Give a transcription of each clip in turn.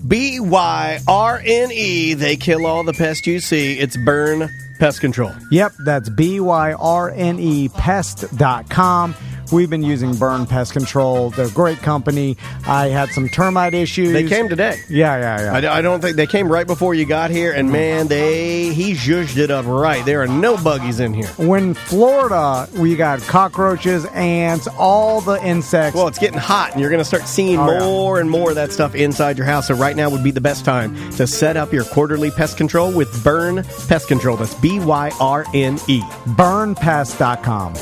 BYRNE. They kill all the pests you see. It's Burn Pest Control. Yep, that's BYRNE Pest.com. We've been using Burn Pest Control. They're a great company. I had some termite issues. They came today. Yeah. I don't think they came right before you got here, and man, he zhuzhed it up right. There are no buggies in here. When Florida, we got cockroaches, ants, all the insects. Well, it's getting hot, and you're going to start seeing more and more of that stuff inside your house. So right now would be the best time to set up your quarterly pest control with Burn Pest Control. That's BYRNE. BurnPest.com.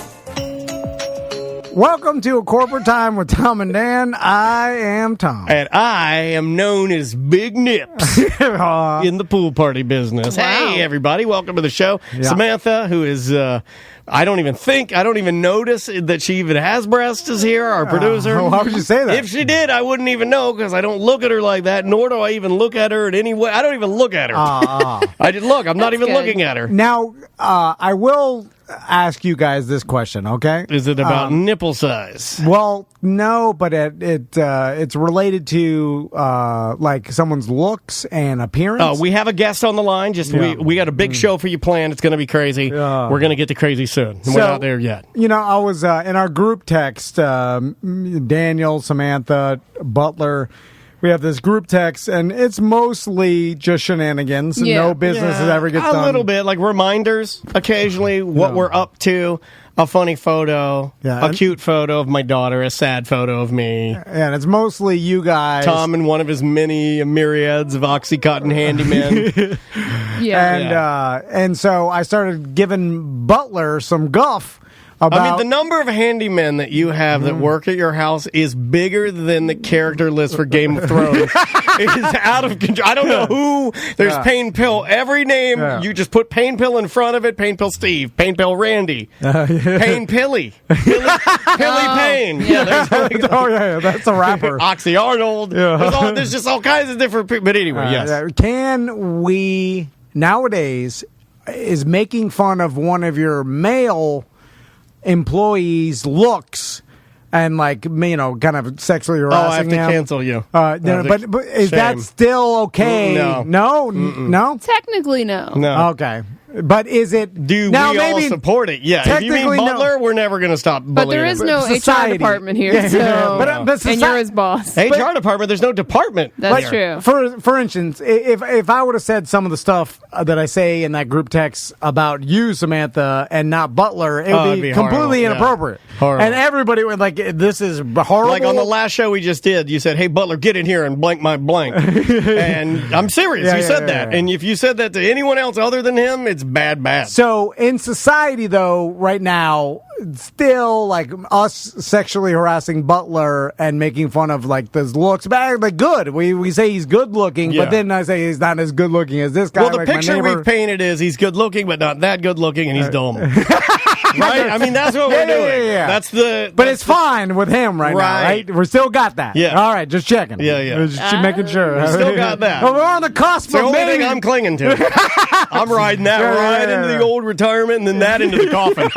Welcome to A Corporate Time with Tom and Dan. I am Tom. And I am known as Big Nips in the pool party business. Wow. Hey, everybody. Welcome to the show. Yeah. Samantha, who is, I don't even notice that she even has breasts, is here, our producer. Why would you say that? If she did, I wouldn't even know because I don't look at her like that, nor do I even look at her in any way. I don't even look at her. I did look. I'm not even good. looking at her. Now, I will ask you guys this question, okay? Is it about nipple size? Well, no, but it's related to like someone's looks and appearance. Oh, we have a guest on the line. We got a big show for you planned. It's going to be crazy. We're going to get to crazy soon. We're not there yet. You know, I was in our group text, Daniel, Samantha, Butler. We have this group text, and it's mostly just shenanigans. Yeah. No business ever gets done. A little bit, like reminders occasionally, what we're up to, a funny photo, a cute photo of my daughter, a sad photo of me. And it's mostly you guys. Tom in one of his many myriads of Oxycontin handymen. And so I started giving Butler some guff about... I mean, the number of handymen that you have that work at your house is bigger than the character list for Game of Thrones. It is out of control. I don't know who. There's Pain Pill. Every name, you just put Pain Pill in front of it. Pain Pill Steve. Pain Pill Randy. Pain Pilly. Pilly Payne. Yeah. That's a rapper. Oxy Arnold. Yeah. There's just all kinds of different people. But anyway, yes. Can we, nowadays, is making fun of one of your male employees' looks and, like, you know, kind of sexually harassing I have to him. cancel you. But is that still okay? No? Technically, no. No. Okay. But is it... Do now, we all support it? Yeah. If you mean technically, Butler, we're never going to stop bullying But there is him. no Society. HR department here, Yeah. so But and you're his boss. HR department, there's no department. That's there. true. For instance, if I would have said some of the stuff that I say in that group text about you, Samantha, and not Butler, it would it'd be be completely horrible. inappropriate. Yeah. Horrible. And everybody would like, this is horrible. Like on the last show we just did, you said, "Hey Butler, get in here and blank my blank." And I'm serious. You said that. Yeah. And if you said that to anyone else other than him, it's bad. So in society, though, right now, still like us sexually harassing Butler and making fun of like his looks, like good. We say he's good looking, Yeah. but then I say he's not as good looking as this guy. Well, the like my picture neighbor. we've painted is he's good looking, but not that good looking, and he's dumb. Right? I mean, that's what we're doing. Yeah. That's the. But it's fine with him right now, Right. right? We still got that. Yeah. All right, just checking. Yeah. We're just making sure. We still got that. Well, we're on the cusp It's the of only maybe. thing I'm clinging to. I'm riding that right into the old retirement and then that into the coffin.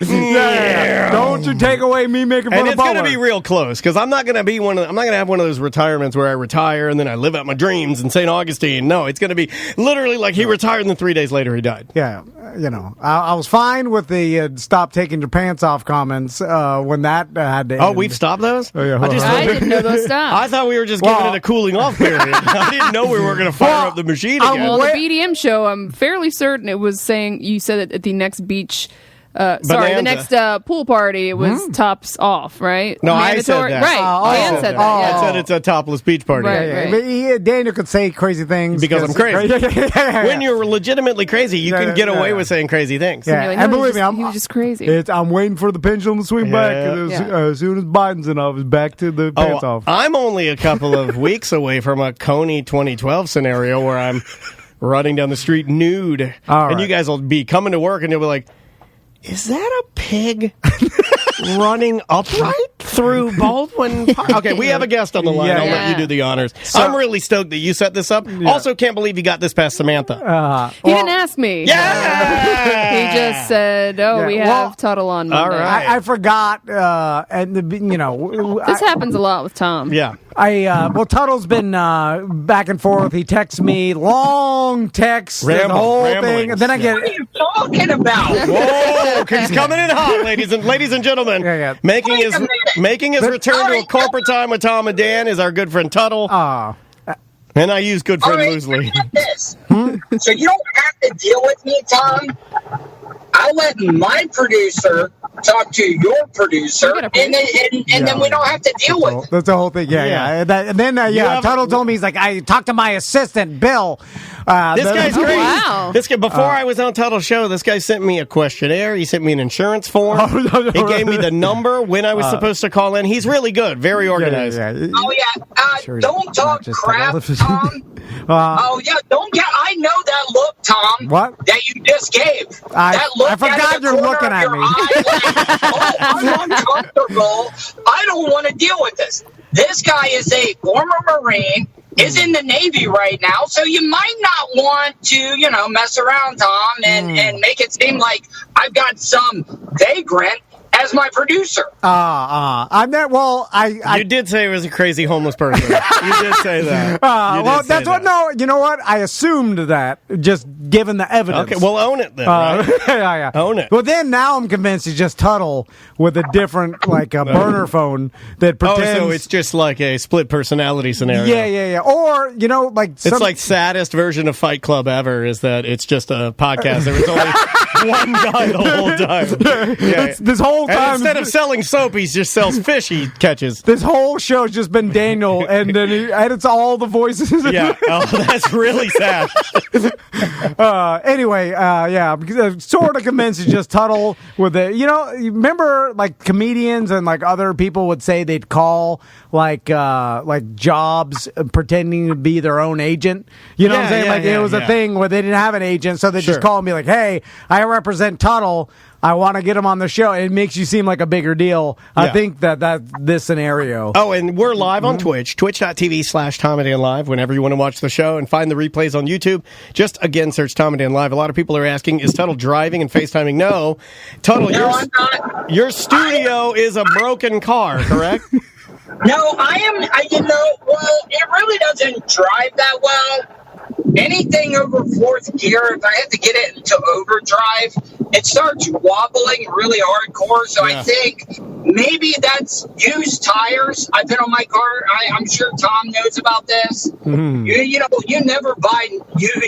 Don't you take away me making fun And of it's going Butler. to be real close because I'm not going to be I'm not going to have one of those retirements where I retire and then I live out my dreams in St. Augustine. No, it's going to be literally like he retired and then 3 days later he died. Yeah, you know, I was fine with the stop taking your pants off comments when that had to end. Oh, we've stopped those? Oh, yeah. I didn't know those I stopped. thought we were just giving it a cooling off period. I didn't know we were going to fire up the machine again. Well, the BDM show, I'm fairly certain it was saying, you said that at the next beach, the next pool party, it was tops off, right? No, I said that. Right. Dan said that. Yeah. I said it's a topless beach party. Right. But Daniel could say crazy things Because I'm crazy. Yeah. When you're legitimately crazy, you can get away with saying crazy things. Yeah. You're like, And no, believe he me, was just crazy. I'm waiting for the pendulum to swing back. And as soon as Biden's in office, back to the pants off. I'm only a couple of weeks away from a Coney 2012 scenario where I'm running down the street nude. And you guys will be coming to work and you'll be like, is that a pig running upright? through Baldwin Park. Okay, we have a guest on the line. I'll let you do the honors. I'm really stoked that you set this up. Also, can't believe you got this past Samantha. He didn't ask me. Yeah! He just said, we have Tuttle on Monday. All right. I forgot, and This happens a lot with Tom. Yeah. Tuttle's been back and forth. He texts me long texts, the whole thing, and then I get. What are you talking about? Whoa, he's coming in hot, ladies and gentlemen. Making his return to a corporate time with Tom and Dan is our good friend Tuttle. And I use good friend loosely. So you don't have to deal with me, Tom. I'll let my producer talk to your producer, and then we don't have to deal with it. That's the whole thing. Yeah. And then Tuttle told me, he's like, I talked to my assistant, Bill. This guy's great. Wow. This guy, before I was on Tuttle's show, this guy sent me a questionnaire. He sent me an insurance form. He gave me the number when I was supposed to call in. He's really good, very organized. Oh yeah, don't talk crap, Tom. I know that look, Tom. What? That you just gave. That look. I forgot you're looking at me. I'm uncomfortable. I don't want to deal with this. This guy is a former Marine. Is in the Navy right now, so you might not want to, mess around, Tom, and make it seem like I've got some vagrant as my producer. I'm not. Well, you did say it was a crazy homeless person. You did say that. That's what. No, you know what? I assumed that, just given the evidence. Okay, well, own it then. Right? Yeah. Own it. Well, then now I'm convinced it's just Tuttle with a different, a burner phone that pretends. So it's just like a split personality scenario. Yeah. Or it's like saddest version of Fight Club ever is that it's just a podcast. There was only one guy the whole time. Yeah. This whole time. And instead of selling soap, he just sells fish he catches. This whole show's just been Daniel, and then he edits all the voices. Yeah. Oh, that's really sad. Anyway, I'm sort of convinced it's just Tuttle with it. You remember comedians and other people would say they'd call jobs pretending to be their own agent. You know what I'm saying? It was a thing where they didn't have an agent, so they just call and be like, "Hey, I represent Tuttle. I want to get him on the show." It makes you seem like a bigger deal. I think that's this scenario. Oh, and we're live on Twitch, twitch.tv/Tom and Dan Live, whenever you want to watch the show and find the replays on YouTube. Just, again, search Tom and Dan Live. A lot of people are asking, is Tuttle driving and FaceTiming? No. Tuttle, your studio is a broken car, correct? No, I am, it really doesn't drive that well. Anything over fourth gear, if I have to get it into overdrive, it starts wobbling really hardcore. So I think maybe that's used tires. I've been on my car. I'm sure Tom knows about this. Mm-hmm. You never buy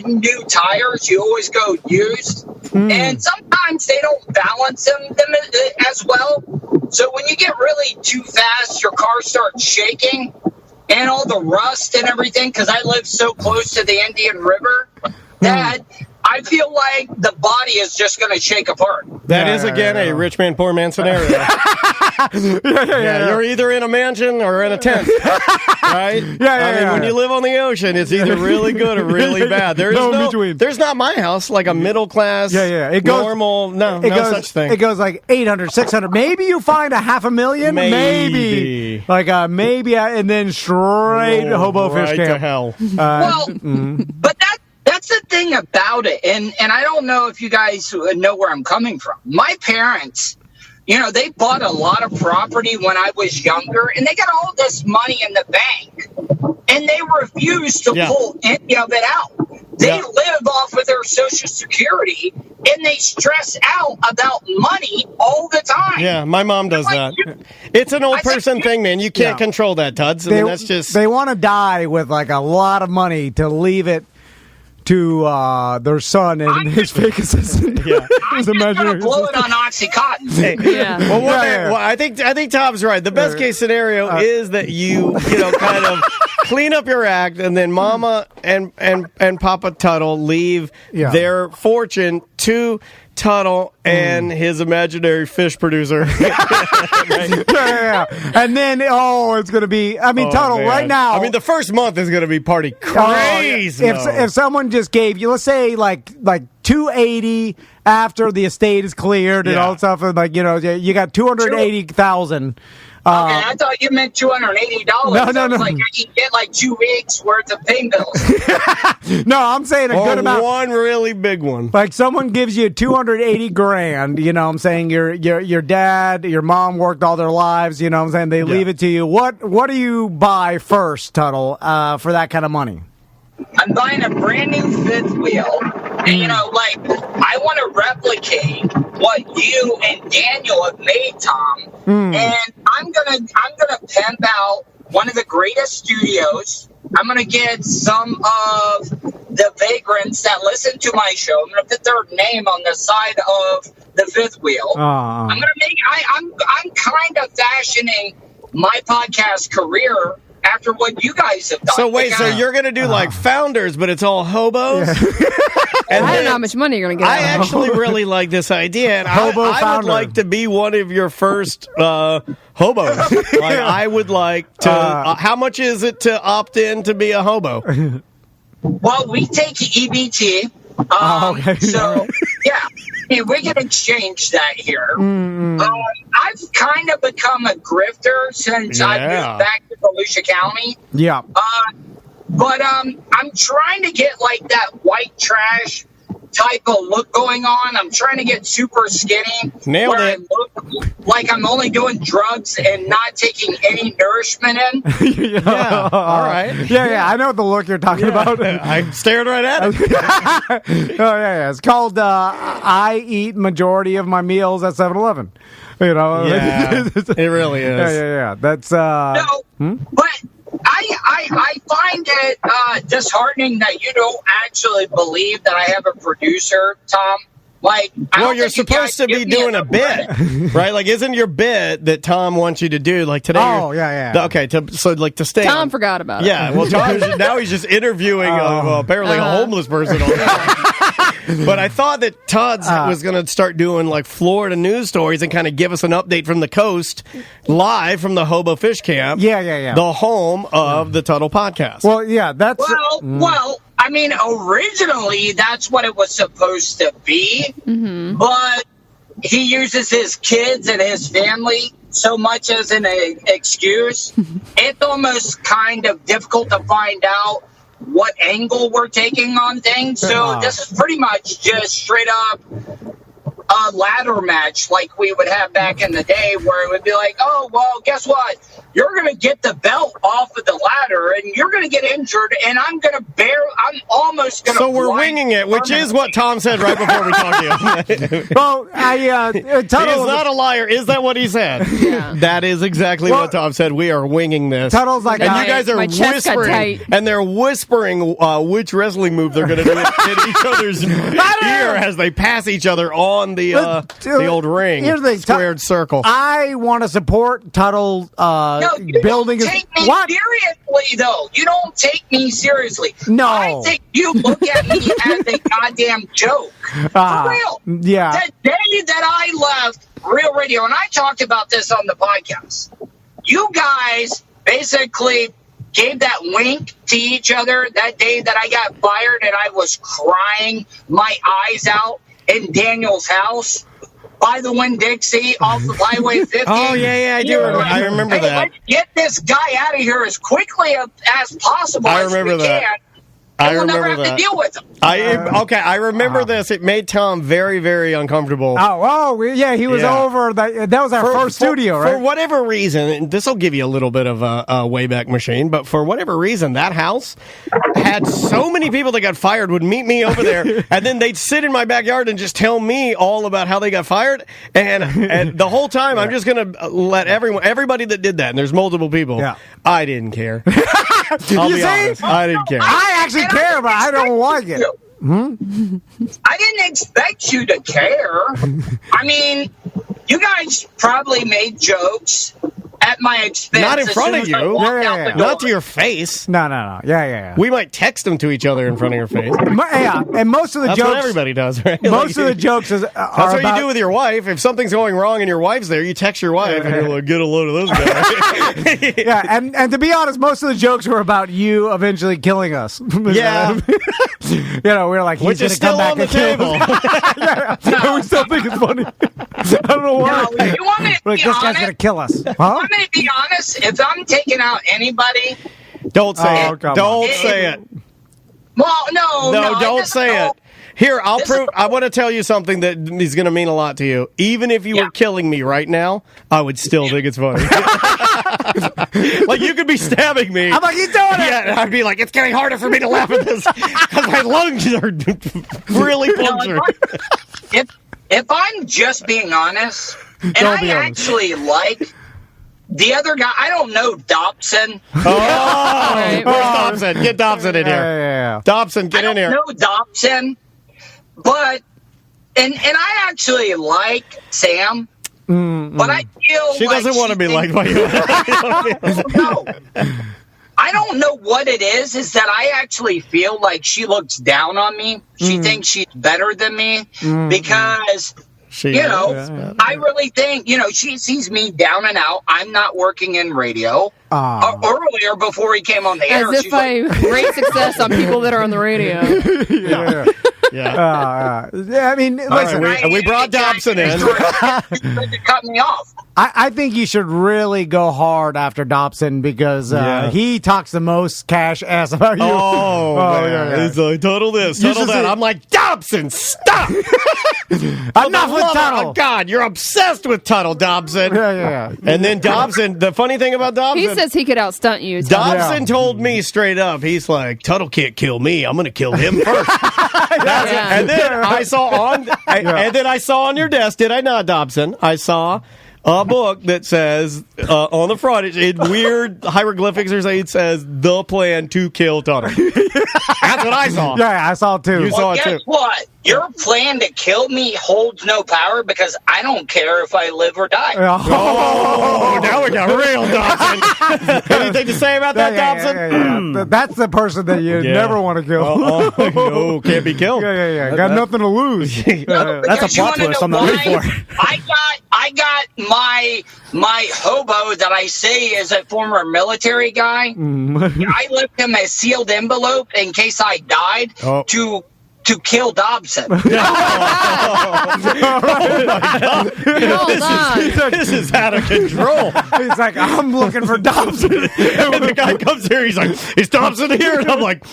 new tires. You always go used. Mm. And sometimes they don't balance them as well. So when you get really too fast, your car starts shaking. And all the rust and everything, because I live so close to the Indian River, that I feel like the body is just going to shake apart. That is, again, a rich man, poor man scenario. You're either in a mansion or in a tent, right? When you live on the ocean, it's either really good or really bad. There is between. There's not my house, like a middle class, It goes, normal, no such thing. It goes like 800, 600. Maybe you find $500,000. Maybe. Maybe, and then straight hobo fish camp. To hell. But that's the thing about it, and I don't know if you guys know where I'm coming from. My parents, they bought a lot of property when I was younger, and they got all this money in the bank, and they refused to pull any of it out. They live off of their Social Security, and they stress out about money all the time. Yeah, my mom does that. It's an old person thing, man. You can't control that, Tuds. That's just... They want to die with a lot of money to leave it to their son and his fake assistant. I'm just gonna blow it on OxyContin. Well, I think Tom's right. The best case scenario is that you kind of clean up your act, and then Mama and Papa Tuttle leave their fortune to Tuttle and his imaginary fish producer. And then, it's going to be, Tuttle, man. Right now. The first month is going to be party crazy. If someone just gave you, let's say, like $280 after the estate is cleared and all that stuff, and you got $280,000. I thought you meant $280. No. Like I can get like 2 weeks worth of pain bills. No, I'm saying a good amount. One really big one. Like someone gives you $280,000, you know what I'm saying? Your dad, your mom worked all their lives, you know what I'm saying? They leave it to you. What do you buy first, Tuttle, for that kind of money? I'm buying a brand new fifth wheel. And, you know, like, I want to replicate what you and Daniel have made, Tom. And I'm gonna pimp out one of the greatest studios. I'm gonna get some of the vagrants that listen to my show. I'm gonna put their name on the side of the fifth wheel. I'm gonna make. I'm kind of fashioning my podcast career after what you guys have done. So wait, so you're going to do like Founders, but it's all hobos? And I don't know how much money you're going to get. I actually really like this idea, and I would like to be one of your first hobos. Like, I would like to. How much is it to opt in to be a hobo? Well, we take EBT. Okay. So, yeah, we can exchange that here. I've kind of become a grifter since I moved back to Volusia County. Yeah. But I'm trying to get like that white trash type of look going on. I'm trying to get super skinny. Nailed it. I look like I'm only doing drugs and not taking any nourishment in. Yeah. All right. Yeah. I know the look you're talking about. I stared right at it. Yeah. It's called I eat majority of my meals at 7-Eleven. You know. Yeah, it really is. Yeah. That's No, but I find it disheartening that you don't actually believe that I have a producer, Tom. Like, well, you're supposed to be doing a bit, right? Like, isn't your bit that Tom wants you to do? Like today. Oh, yeah. Okay, to stay. Tom forgot about it. Yeah, well, now he's just interviewing apparently a homeless person. All the time. But I thought that Todd was going to start doing like Florida news stories and kind of give us an update from the coast, live from the Hobo Fish Camp. Yeah. The home of the Tuttle Podcast. Well, yeah, that's well. I mean, originally that's what it was supposed to be, but he uses his kids and his family so much as an excuse. It's almost kind of difficult to find out what angle we're taking on things. So this is pretty much just straight up a ladder match like we would have back in the day, where it would be like, oh, well, guess what? You're going to get the belt off of the ladder and you're going to get injured, and I'm almost going to. So we're winging it, which is what Tom said right before we talked to you. Well, Tuttle is not a liar. Is that what he said? Yeah. That is exactly what Tom said. We are winging this. Tuttle's like, and you guys are whispering, and they're whispering which wrestling move they're going to do in each other's ear as they pass each other on the old ring. Here's the thing, squared circle. I want to support Tuttle. No, you building don't take me seriously, though. You don't take me seriously. No. I think you look at me as a goddamn joke. For real. Yeah. The day that I left Real Radio, and I talked about this on the podcast, you guys basically gave that wink to each other that day that I got fired and I was crying my eyes out in Daniel's house by the Winn-Dixie off of Highway 50. Oh, yeah, I do. I remember that. Let's get this guy out of here as quickly as possible. I remember that. I remember we'll never have to deal with him. I remember this. It made Tom very, very uncomfortable. Yeah, he was over. That was our first studio, right? For whatever reason, and this will give you a little bit of a Wayback Machine, but for whatever reason, that house had so many people that got fired would meet me over there, and then they'd sit in my backyard and just tell me all about how they got fired, and the whole time I'm just going to let everybody that did that, and there's multiple people, I didn't care. I'll be honest. I didn't care. I actually care, but I don't like it. I didn't expect you to care. I mean, you guys probably made jokes at my expense. Not in front of you. Not to your face. No. Yeah. We might text them to each other in front of your face. Yeah, and most of the That's jokes. What everybody does, right? Most of the jokes are that's what you do with your wife. If something's going wrong and your wife's there, you text your wife and you're like, get a load of those guys. Yeah, and to be honest, most of the jokes were about you eventually killing us. Yeah. We were like, he's which is still come back on the table. We still think it's funny. I don't know why. No, you want me to Like, be this guy's honest? gonna kill us. You Huh? want me to be honest? If I'm taking out anybody, Don't say it. come Don't on. say it. well, no, Don't say it. Here, I'll prove. I want to tell you something that is going to mean a lot to you. Even if you were killing me right now, I would still think it's funny. Like, you could be stabbing me. I'm like, he's doing it. Yeah, and I'd be like, it's getting harder for me to laugh at this because my lungs are really punctured. If I'm just being honest, and Don't I be honest. actually like the other guy, I don't know Dobson. Right. Where's Dobson? Get Dobson in here. Yeah. Dobson, get I in don't here. know Dobson, but and I actually like Sam, but I feel She like doesn't want to be liked by you. No. I don't know what it is that I actually feel like she looks down on me. She thinks she's better than me because, I really think, she sees me down and out. I'm not working in radio. Earlier, before he came on the air, As she's if I rate success on people that are on the radio. Yeah, I mean, listen, right, we brought Dobson in. to cut me off. I think you should really go hard after Dobson because he talks the most cash ass about you. Oh, man. yeah. He's like, Tuttle this, You Tuttle should that. say- I'm like, Dobson, stop! Enough with Tuttle. Oh, God, you're obsessed with Tuttle, Dobson. Yeah. And then Dobson, the funny thing about Dobson, He says he could outstunt you. Dobson told me straight up, he's like, Tuttle can't kill me. I'm going to kill him first. Yeah. And then I saw on your desk, did I not, Dobson? I saw a book that says on the front, in weird hieroglyphics or something, it says the plan to kill Tuttle. That's what I saw. Yeah, I saw it too. You saw it Guess too. what? Your plan to kill me holds no power because I don't care if I live or die. Oh, now we got real, Dobson. Anything to say about that, Dobson? Yeah. That's the person that you Yeah. never want to kill. No, can't be killed. Yeah. Got nothing to lose. That's a Because you plot wanna twist know I'm not ready why? for. I got my hobo that I say is a former military guy. I left him a sealed envelope in case I died to kill Dobson. Hold on. This is out of control. He's like, I'm looking for Dobson. And the guy comes here, he's like, is Dobson here? And I'm like,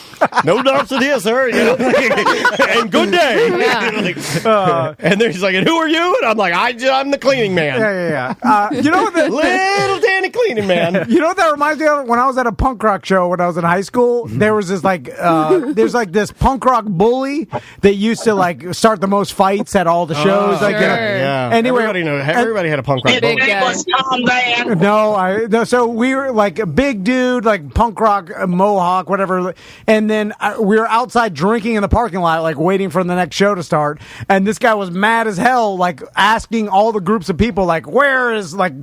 no Dobson here, sir. And good day. Yeah. And then he's like, and who are you? And I'm like, I'm the cleaning man. Yeah. You know what? Little Danny cleaning man. You know what that reminds me of? When I was at a punk rock show when I was in high school, there was this there's like this punk rock bully that used to like start the most fights at all the shows. Like, sure. Yeah. Anyway, everybody had a punk rock. His Big bully. name guy. was Tom Van. No, so we were like a big dude, like punk rock, mohawk, whatever. And then we were outside drinking in the parking lot, like waiting for the next show to start. And this guy was mad as hell, like asking all the groups of people, like, where is like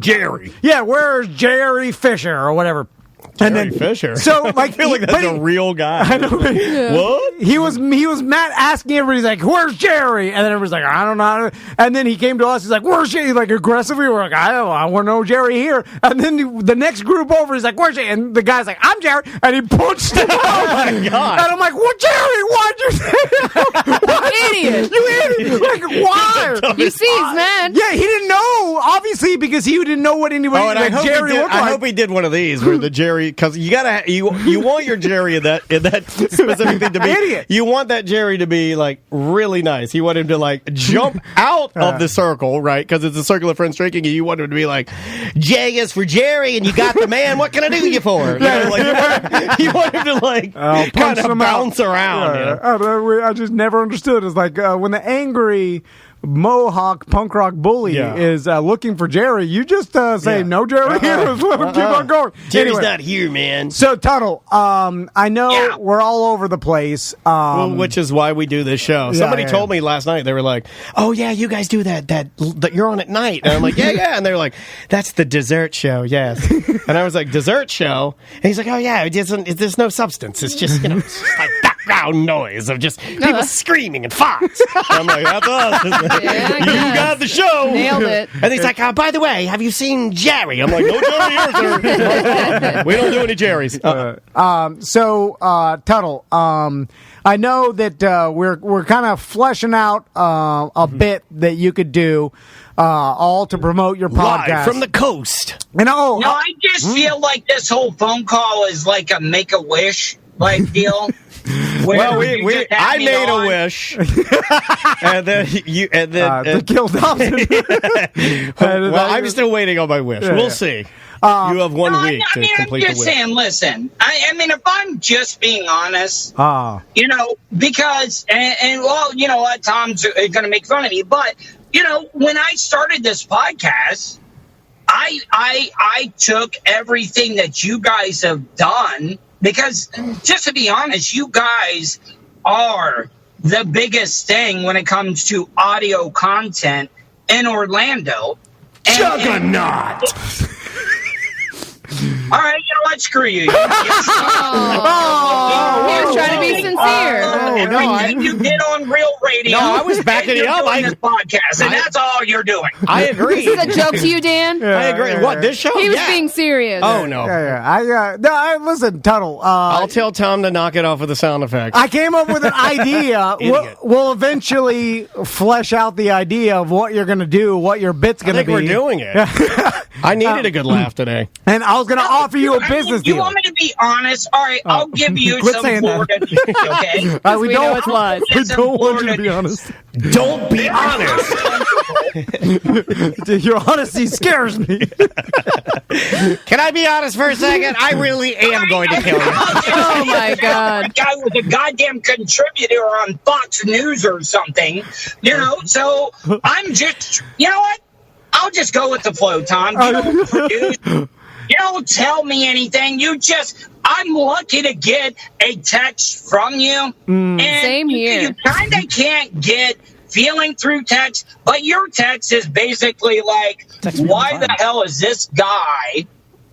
Jerry. Yeah, where's Jerry Fisher or whatever. Jerry Fisher. So like, I feel like that's a real guy. I know. What? He was mad asking everybody. He's like, "Where's Jerry?" And then everybody's like, "I don't know." And then he came to us. He's like, "Where's Jerry?" Like aggressively, we're like, "I want to know Jerry here." And then the next group over, he's like, "Where's Jerry?" And the guy's like, "I'm Jerry," and he punched him out. Oh my God. And I'm like, "What, Jerry? Why'd you say that? Why? Idiot. You idiot! Like why?" He sees, man. Yeah, he didn't know, obviously, because he didn't know what anybody Oh, and like Jerry looked like. I hope he did one of these where the Jerry, because you want your Jerry in that specific thing to be Idiot. You want that Jerry to be like really nice. You want him to like jump out of the circle, right? Because it's a circle of friends drinking, and you want him to be like, J is for Jerry, and you got the man. What can I do you for? You know, like, you want him to like kind punch of them out. bounce around. Yeah. You know? I just never understood. It's like when the angry mohawk punk rock bully is looking for Jerry, you just say, "No, Jerry here." Let's let him keep on going. Jerry's Anyway. not here, man. So, Tuttle, I know we're all over the place. Well, which is why we do this show. Somebody told me last night, they were like, "Oh yeah, you guys do that you're on at night." And I'm like, "Yeah." And they're like, "That's the dessert show, yes." And I was like, "Dessert show?" And he's like, "Oh yeah, there's no substance. It's just, it's just like that." background noise of just people screaming and farts. I'm like, that's us. You got the show. Nailed it. And he's like, by the way, have you seen Jerry? I'm like, no Jerry here, sir. We don't do any Jerrys. Tuttle, I know that we're kind of fleshing out a bit that you could do, all to promote your podcast Live from the coast. And I just feel like this whole phone call is like a Make-A-Wish like deal. Well, I made a wish, and then to kill Dobson. Well, I'm still waiting on my wish. We'll see. You have 1 week to complete the wish. I'm just saying, listen, I mean, if I'm just being honest, because, and well, you know what, Tom's going to make fun of me, but, you know, when I started this podcast, I took everything that you guys have done, because just to be honest, you guys are the biggest thing when it comes to audio content in Orlando. Juggernaut! All right, you know what? Screw you. He was trying to be sincere. Everything you did on Real Radio. No, I was backing it up. This podcast, and that's all you're doing. I agree. This is a joke to you, Dan? I agree. What, this show? He was being serious. Oh, no. Listen, Tuttle. I'll tell Tom to knock it off with the sound effects. I came up with an idea. We'll eventually flesh out the idea of what you're going to do, what your bit's going to be. I think we're doing it. I needed a good laugh today. And I was going to offer you a business deal. You want me to be honest? All right, I'll give you some Florida news, okay? We don't want you to be honest. Don't be honest. Your honesty scares me. Can I be honest for a second? I really am going to kill you. Oh, my God. A guy was a goddamn contributor on Fox News or something, you know? So I'm just, you know what? I'll just go with the flow, Tom. You don't produce. You don't tell me anything. I'm lucky to get a text from you. And Same here. You kind of can't get feeling through text, but your text is basically like, why the hell is this guy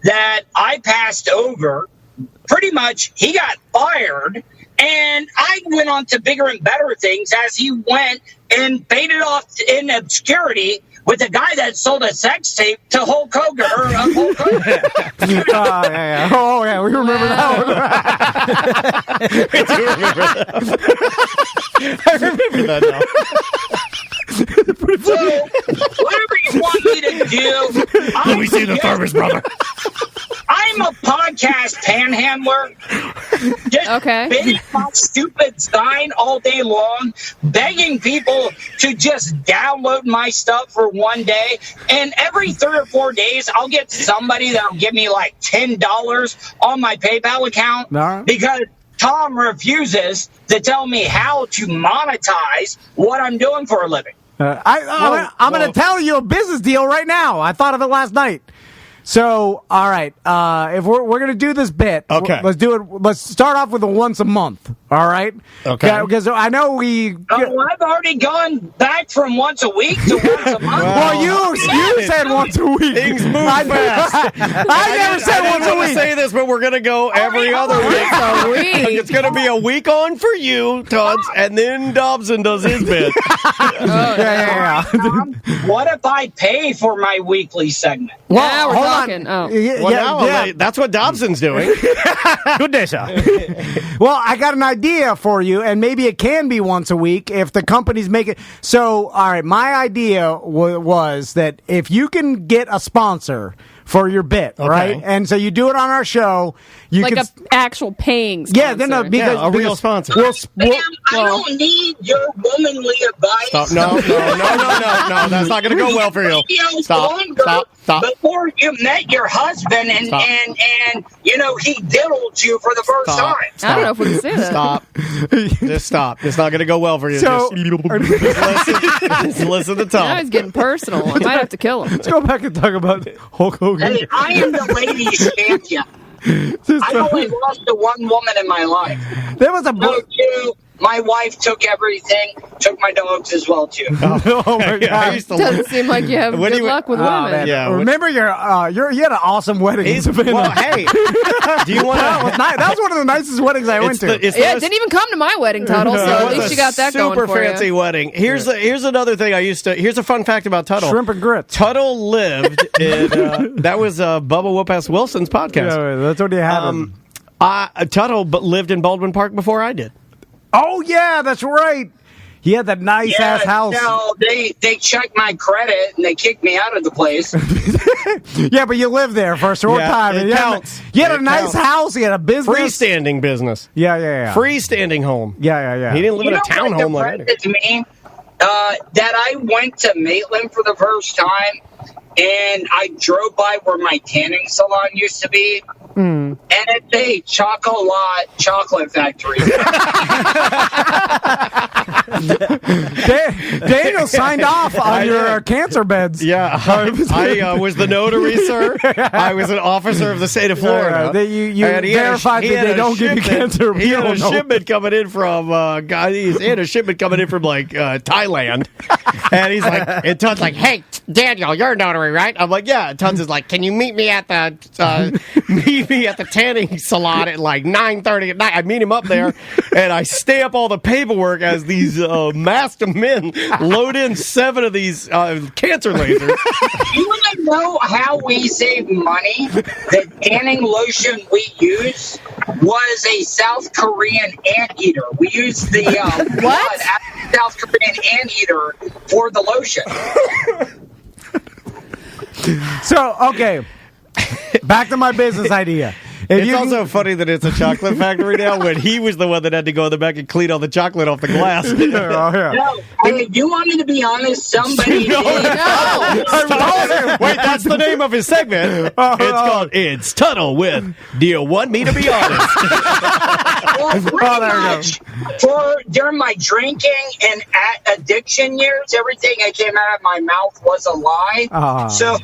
that I passed over? Pretty much, he got fired, and I went on to bigger and better things as he went and faded off in obscurity with a guy that sold a sex tape to Hulk Hogan. Hulk Hogan. Oh, yeah, we remember that one. I remember that now. So, whatever you want me to do, Let me see the Farmer's brother. I'm a podcast panhandler. Just bidding my stupid sign all day long, begging people to just download my stuff for one day. And every 3 or 4 days, I'll get somebody that'll give me like $10 on my PayPal account because Tom refuses to tell me how to monetize what I'm doing for a living. I'm going to tell you a business deal right now. I thought of it last night. So, all right, if we're going to do this bit, let's do it. Let's start off with a once a month. All right, okay? Because I know I've already gone back from once a week to once a month. Well, you said once a week. Things move fast. I never said once a week. Say this, but we're going to go every other week. It's going to be a week on for you, Tons, and then Dobson does his bit. What if I pay for my weekly segment? Well, we're talking. That's what Dobson's doing. Good day, sir. Well, I got an idea for you, and maybe it can be once a week if the companies make it. So, all right, my idea was that if you can get a sponsor for your bit, right? And so you do it on our show. You like an actual paying sponsor. Because a real sponsor. I don't need your womanly advice. Stop. No. That's not going to go well for you. Stop. Before you met your husband and you know, he diddled you for the first time. I don't know if we can say that. Stop. Just stop. It's not going to go well for you. So, just listen to Tom. Now he's getting personal. I might have to kill him. Let's go back and talk about Hulk Hogan. Hey, I am the ladies' champion. I've only lost to one woman in my life. There was a My wife took everything, took my dogs as well, too. Oh my Yeah, I God. used to Doesn't seem like you have good luck with women. Man. Yeah, Remember you had an awesome wedding in Savannah. well, hey, do you want That was to? nice. That was one of the nicest weddings I went to. Yeah, it didn't even come to my wedding, Tuttle, so at least you got that going super for fancy you. wedding. Here's another thing I used to. Here's a fun fact about Tuttle. Shrimp and grits. Tuttle lived in. That was Bubba Whoop-Ass Wilson's podcast. Yeah, that's what he had. Tuttle lived in Baldwin Park before I did. Oh yeah, that's right. He had that nice ass house. No, they checked my credit and they kicked me out of the place. Yeah, but you lived there for a short time. It counts. He had a It nice counts. house. He had a business. Freestanding business. Yeah. Freestanding home. Yeah. He didn't live in a townhome like I did. It's me that I went to Maitland for the first time, and I drove by where my tanning salon used to be, and it's a chocolate factory. Daniel signed off on your cancer beds. Yeah, I was the notary, sir. I was an officer of the state of Florida. You And he had a- verified he that had they a don't give you shipment- cancer. He had a No. shipment coming in from he had a shipment coming in from like Thailand, and he's like, and Tud's like, "Hey, Daniel, you're a notary, right?" I'm like, "Yeah." And Tud's is like, "Can you meet me at the tanning salon at like 9:30 at night?" I meet him up there, and I stamp all the paperwork as these masked men load in 7 of these cancer lasers. You want to know how we save money? The tanning lotion we use was a South Korean anteater. We used the blood out of the South Korean anteater for the lotion. So, okay. Back to my business idea. If It's you also funny that it's a chocolate factory now when he was the one that had to go in the back and clean all the chocolate off the glass. Oh, yeah. No, if you want me to be honest, somebody No, did. Wait, that's the name of his segment. It's called It's Tuttle with Do You Want Me to Be Honest? Well, pretty much for during my drinking and addiction years, everything that came out of my mouth was a lie. So,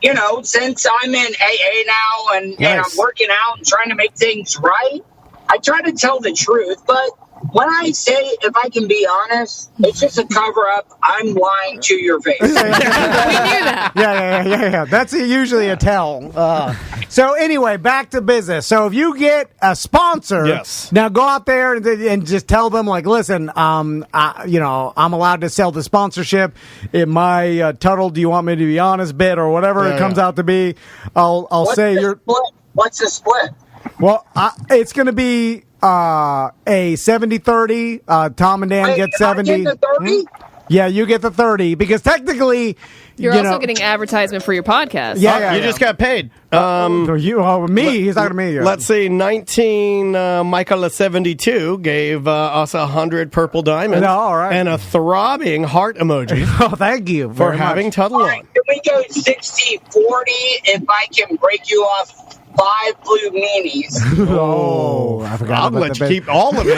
you know, since I'm in AA now and I'm working out and trying to make things right, I try to tell the truth. But when I say, if I can be honest, it's just a cover up. I'm lying to your face. We knew that. Yeah. That's usually a tell. So anyway, back to business. So if you get a sponsor, Yes. now go out there and just tell them, like, listen, I'm allowed to sell the sponsorship. In my Tuttle, do you want me to be honest bit or whatever it comes out to be, I'll say you're. What's the split? Well, it's going to be a 70-30. Tom and Dan get 70. I get the 30? Yeah, you get the 30 because technically You're you also know, getting advertisement for your podcast. Yeah. You just got paid. Me? He's talking to me. Let's see, 19 Michael 72 gave us 100 purple diamonds all right. and a throbbing heart emoji Oh, thank you for very having much. Tuttle All on. right, can we go 60-40 if I can break you off 5 blue meanies? Oh, I forgot I'll about let the you keep all of it.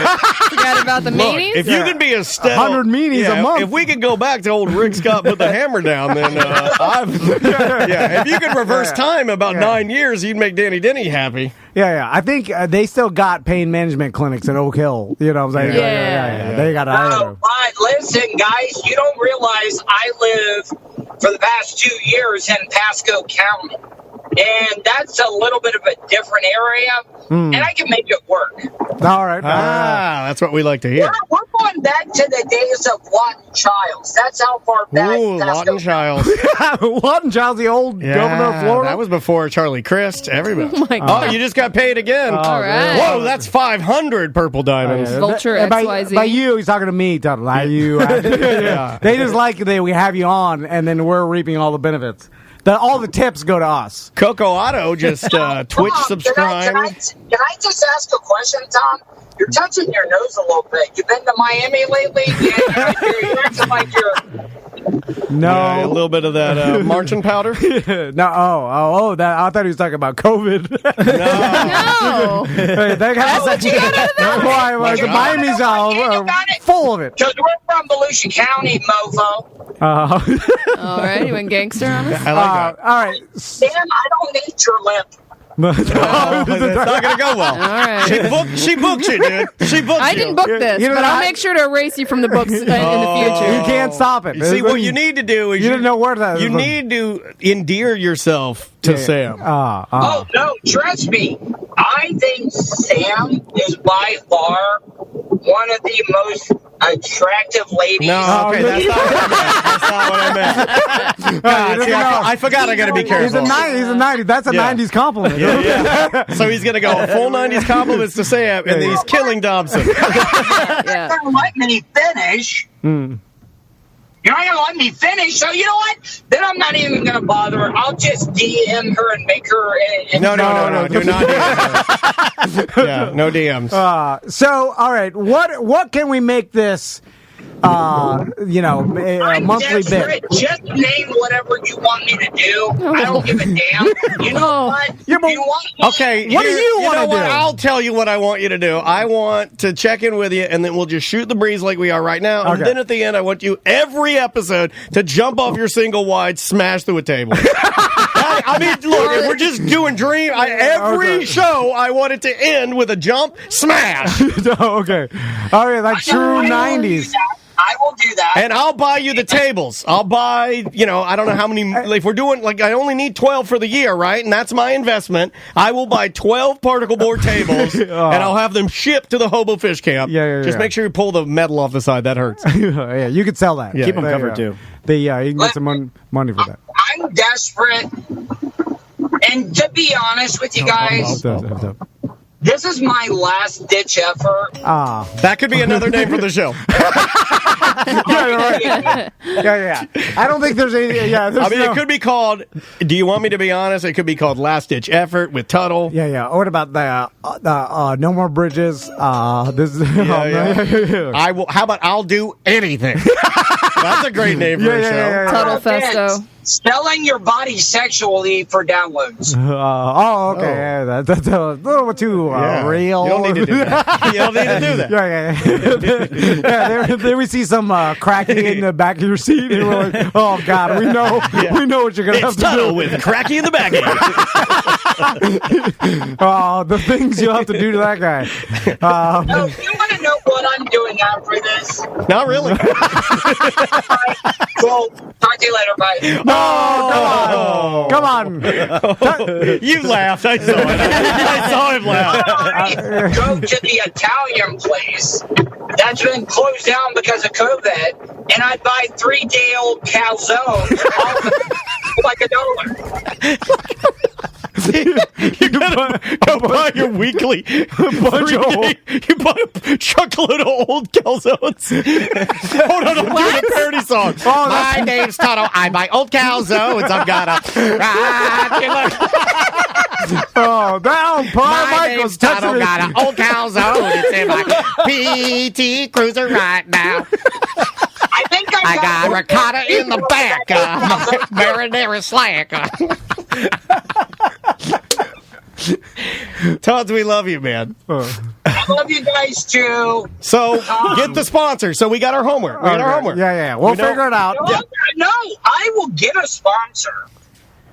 Forgot about the Look, meetings? if you can be a 100 meanies a month. If we could go back to old Rick Scott, put the hammer down, then if you could reverse time about 9 years, you'd make Danny Denny happy. Yeah. I think they still got pain management clinics in Oak Hill. You know what I'm saying? Yeah. They got No, but listen, guys, you don't realize I live for the past 2 years in Pasco County. And that's a little bit of a different area, and I can make it work. All right. That's what we like to hear. We're going back to the days of Lawton Childs. That's how far back Ooh, Pasco Lawton Childs. Lawton Childs, the old governor of Florida. That was before Charlie Crist. Everybody. Oh, my God. Oh, you just got paid again. All right. Whoa, that's 500 purple diamonds. Vulture by, XYZ. by you, he's talking to me, Tuttle. Not you. They just like that we have you on, and then we're reaping all the benefits. All the tips go to us. Coco Otto just Twitch Tom, subscribed. Can I just ask a question, Tom? You're touching your nose a little bit. You been to Miami lately? You're acting like you're... No. Yeah, a little bit of that marching powder. No. Oh. That I thought he was talking about COVID. No. Hey, that guy's what you got out of that? Why? You Miami's got it? full of it. Because we're from Volusia County, mofo. All right, you went gangster on us? I like that. All right. Dan, I don't need your lip. It's not going to go well. All right. She booked you, dude. She booked you. I didn't book this, but I'll make sure to erase you from the books in the future. You can't stop it. See, what you need to do is you didn't know where that. You need to endear yourself to Sam. Oh, no, trust me. I think Sam is by far one of the most attractive ladies. No, okay, that's not what I meant. I forgot I got to be careful. He's a 90s. That's a 90s compliment. Yeah. So he's going to go full 90s compliments to Sam, and then he's killing Dobson. You're not going to let me finish. You're not going to let me finish, so you know what? Then I'm not even going to bother her. I'll just DM her and make her... No. Do not DM her. Yeah, no DMs. So, all right, what can we make this... a monthly bit. Just name whatever you want me to do. I don't give a damn. You know what? Yeah, but, okay, what do you want to do? I'll tell you what I want you to do. I want to check in with you, and then we'll just shoot the breeze like we are right now. Okay. And then at the end, I want you every episode to jump off your single wide, smash through a table. I mean, look, if we're just doing dream, every show, I want it to end with a jump, smash. Okay. All right, like true 90s. I will do that. And I'll buy you the tables. I'll buy, I don't know how many, if we're doing, I only need 12 for the year, right? And that's my investment. I will buy 12 particle board tables, and I'll have them shipped to the Hobo Fish Camp. Just make sure you pull the metal off the side. That hurts. Yeah, you could sell that. Yeah, keep them covered, too. You can get some money for that. I'm desperate. And to be honest with you guys... This is my last-ditch effort. That could be another name for the show. Yeah. I don't think there's any... Yeah, it could be called... Do you want me to be honest? It could be called Last-Ditch Effort with Tuttle. Yeah. What about the No More Bridges? I will. How about I'll do anything? That's a great name for a show. Tuttle Festo. Selling your body sexually for downloads. Okay. Yeah, that's a little bit too real. You don't need to do that. Yeah. Then we see some cracking in the back of your seat, and we're like, "Oh God, we know what you're gonna have to do with cracking in the back end." The things you'll have to do to that guy. No, you want to know what I'm doing after this? Not really. Well, talk to you later. Bye. Oh, come on. You laughed. I saw it. I saw him laugh. Go to the Italian place that's been closed down because of COVID, and I'd buy 3-day-old calzones for like $1. You gotta go buy your weekly bunch of you buy a truckload of old calzones. Hold on, I'm doing a parody song. My name's Toto. I buy old calzones. I've got a my name's Toto. Got an old calzone. It's in my PT Cruiser right now. I got ricotta in the back. Marinara slack. Todd, we love you, man. I love you guys too. So get the sponsor. So we got our homework. Yeah. We'll figure it out. No, I will get a sponsor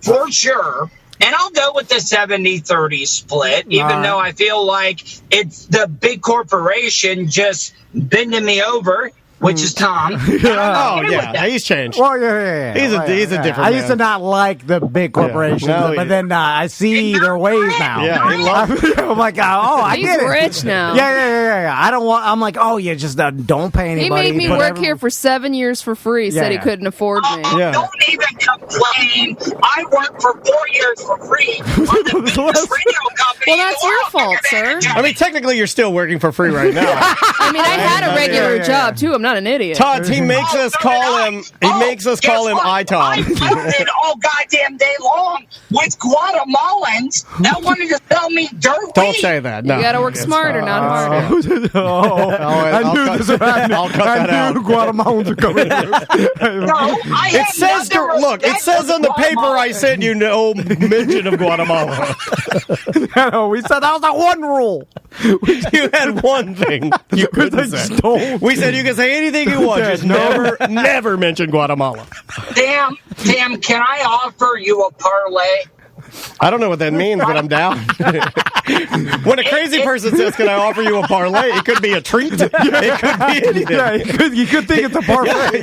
for sure. And I'll go with the 70-30 split, even though I feel like it's the big corporation just bending me over, which is Tom. He's changed. Well, yeah. He's a different I used to not like the big corporations, but then I see their ways now. Yeah, he loves it. I'm like, I get it. He's rich now. Yeah. I don't want. I'm like, just don't pay anybody. He made me work here for 7 years for free. Said he couldn't afford me. Don't even complain. I worked for 4 years for free on the business radio company. Well, that's your fault, sir. I mean, technically, you're still working for free right now. I mean, I had a regular job too. I'm not an idiot. Todd, he makes us call him. He makes us call him iTom. I voted all goddamn day long with Guatemalans that wanted to sell me dirt. Don't say that. No, you got to work smarter, not harder. I knew this. I'll cut that out. Guatemalans are coming. It says, look. It says on the paper I sent you no mention of Guatemala. No, we said that was the one rule. You had one thing you couldn't say. We said you can say anything you want, just never mention Guatemala. Damn, can I offer you a parlay? I don't know what that means, but I'm down. When a crazy person says, "Can I offer you a parlay?" It could be a treat. It could be anything. Yeah, you could think it's a parlay.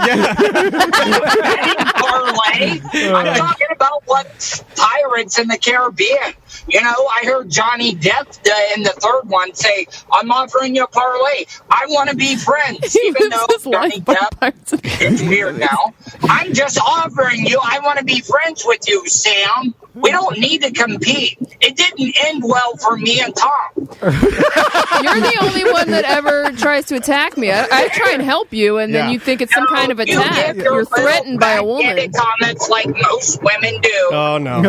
Parlay. I'm talking about what pirates in the Caribbean. You know, I heard Johnny Depp in the third one say, "I'm offering you a parlay. I want to be friends." Even though Johnny Depp, it's weird now. I'm just offering you. I want to be friends with you, Sam. We don't need to compete. It didn't end well for me and Tom. You're the only one that ever tries to attack me. I try and help you, and then you think it's some kind of attack. You're threatened by a woman. Comments like most women do. Oh, no. All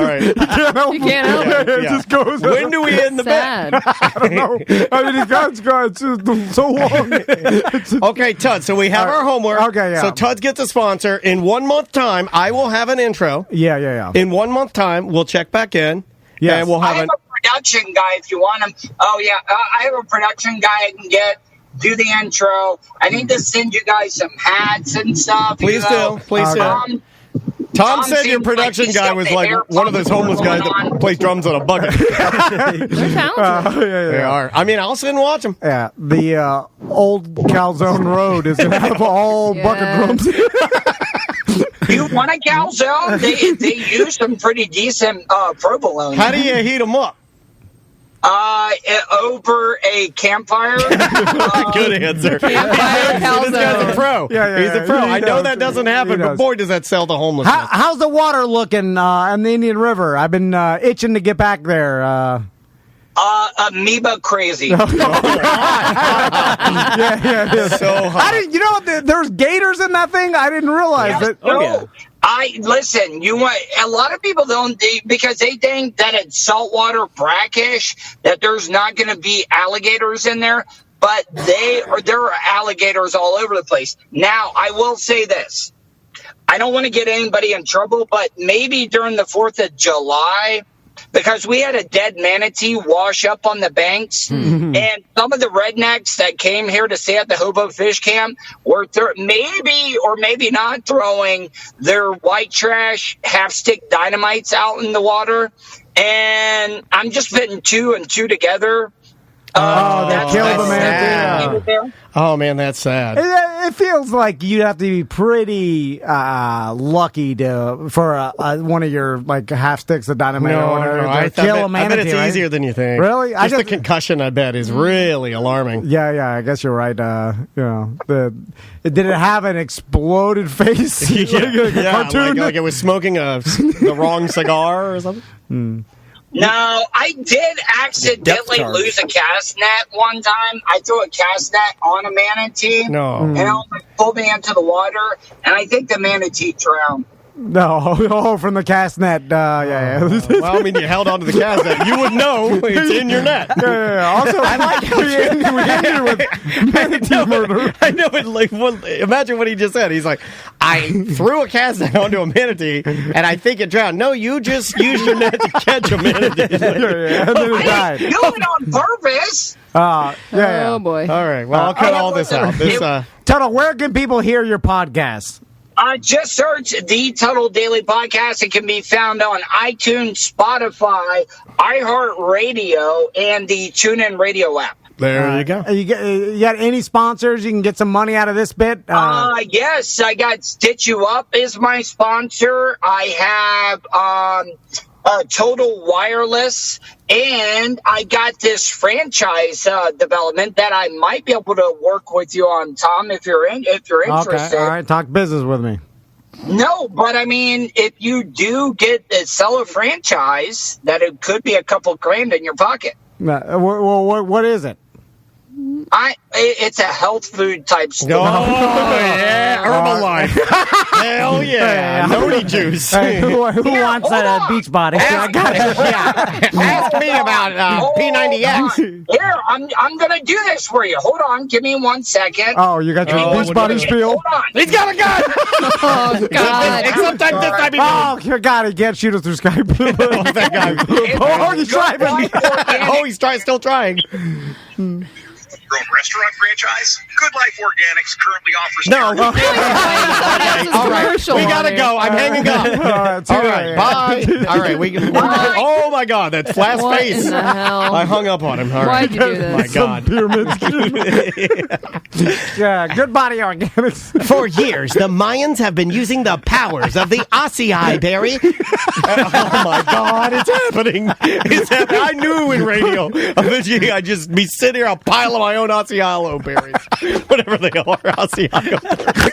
right. You can't help it. It just goes. When do we end the bet? I don't know. I mean, it's gone so long. Okay, Tud, so we have our homework. Okay, yeah. So Tud gets a sponsor. In 1 month time, I will have an intro. Yeah. In 1 month time, we'll check back in. Yes. And we'll I have have a production guy if you want him. Oh, yeah. I have a production guy I can do the intro. I need to send you guys some hats and stuff. Please do. Please do. Tom said your production guy was like one of those homeless guys that plays drums on a bucket. They're talented. They are. I mean, I'll sit and watch them. Yeah, the old Calzone Road is going to have all bucket drums. You want a calzone? They use some pretty decent provolone. How do you heat them up? Over a campfire. Good answer. Campfire calzone. This guy's a pro. Yeah, He's a pro. he I know does. that doesn't happen, but boy, does that sell the homeless. How's the water looking on the Indian River? I've been itching to get back there. Amoeba crazy. Yeah. So hot. I didn't. You know, there's gators in that thing. I didn't realize it. No. I listen. You want a lot of people don't because they think that it's saltwater brackish that there's not going to be alligators in there, but there are alligators all over the place. Now, I will say this: I don't want to get anybody in trouble, but maybe during the 4th of July. Because we had a dead manatee wash up on the banks, and some of the rednecks that came here to stay at the Hobo Fish Camp were maybe or maybe not throwing their white trash half-stick dynamites out in the water. And I'm just putting 2 and 2 together. That killed the manatee. Oh, man, that's sad. It feels like you'd have to be pretty lucky for one of your like half sticks of dynamite to kill a manatee. I bet it's easier than you think. Really? Just the concussion, I bet, is really alarming. Yeah, I guess you're right. Did it have an exploded face? Cartoon? Like it was smoking the wrong cigar or something? No, I did accidentally lose a cast net one time. I threw a cast net on a manatee. No. And it pulled me into the water, and I think the manatee drowned. No, from the cast net. Yeah. Well, I mean, you held onto the cast net. You would know it's in your net. Yeah. Also, I like how we ended with manatee murder. I know it. Imagine what he just said. He's like, I threw a cast net onto a manatee, and I think it drowned. No, you just used your net to catch a manatee. And then it died. I didn't do it on purpose. Oh, boy. All right. Well, I'll cut all this out. Tuttle, where can people hear your podcast? Just search the Tuttle Daily Podcast. It can be found on iTunes, Spotify, iHeartRadio, and the TuneIn Radio app. There you go. You got any sponsors? You can get some money out of this bit? Yes, I got Stitch You Up is my sponsor. I have Total Wireless, and I got this franchise development that I might be able to work with you on, Tom, if you're interested. Okay, all right, talk business with me. No, but I mean, if you do sell a franchise, that it could be a couple grand in your pocket. Well, what is it? It's a health food type stuff. Oh, yeah. Herbalife. Hell yeah. Noni juice. Hey, who wants a beach body? I got it. Yeah. Ask me about P90X. Here, I'm going to do this for you. Hold on. Give me 1 second. Oh, you got your beach body spiel? Hold on. He's got a gun. Oh, God. Sometimes this time Oh, God, he can't shoot us through Skype. that guy. Oh, he's driving. He's still trying. Your own restaurant franchise? Good Life Organics currently offers... No. All right. We gotta go. I'm hanging up. All right. Bye. All right. Oh my God, that's fast What face. in the hell? I hung up on him. All right. Why'd you do this? My God. Yeah, Good Body Organics. For years, the Mayans have been using the powers of the acai berry. Oh my God, it's happening. It's happening. I knew in radio. Eventually, I'd just be sitting here, a pile of my own acai berries. Whatever they are, acai berries.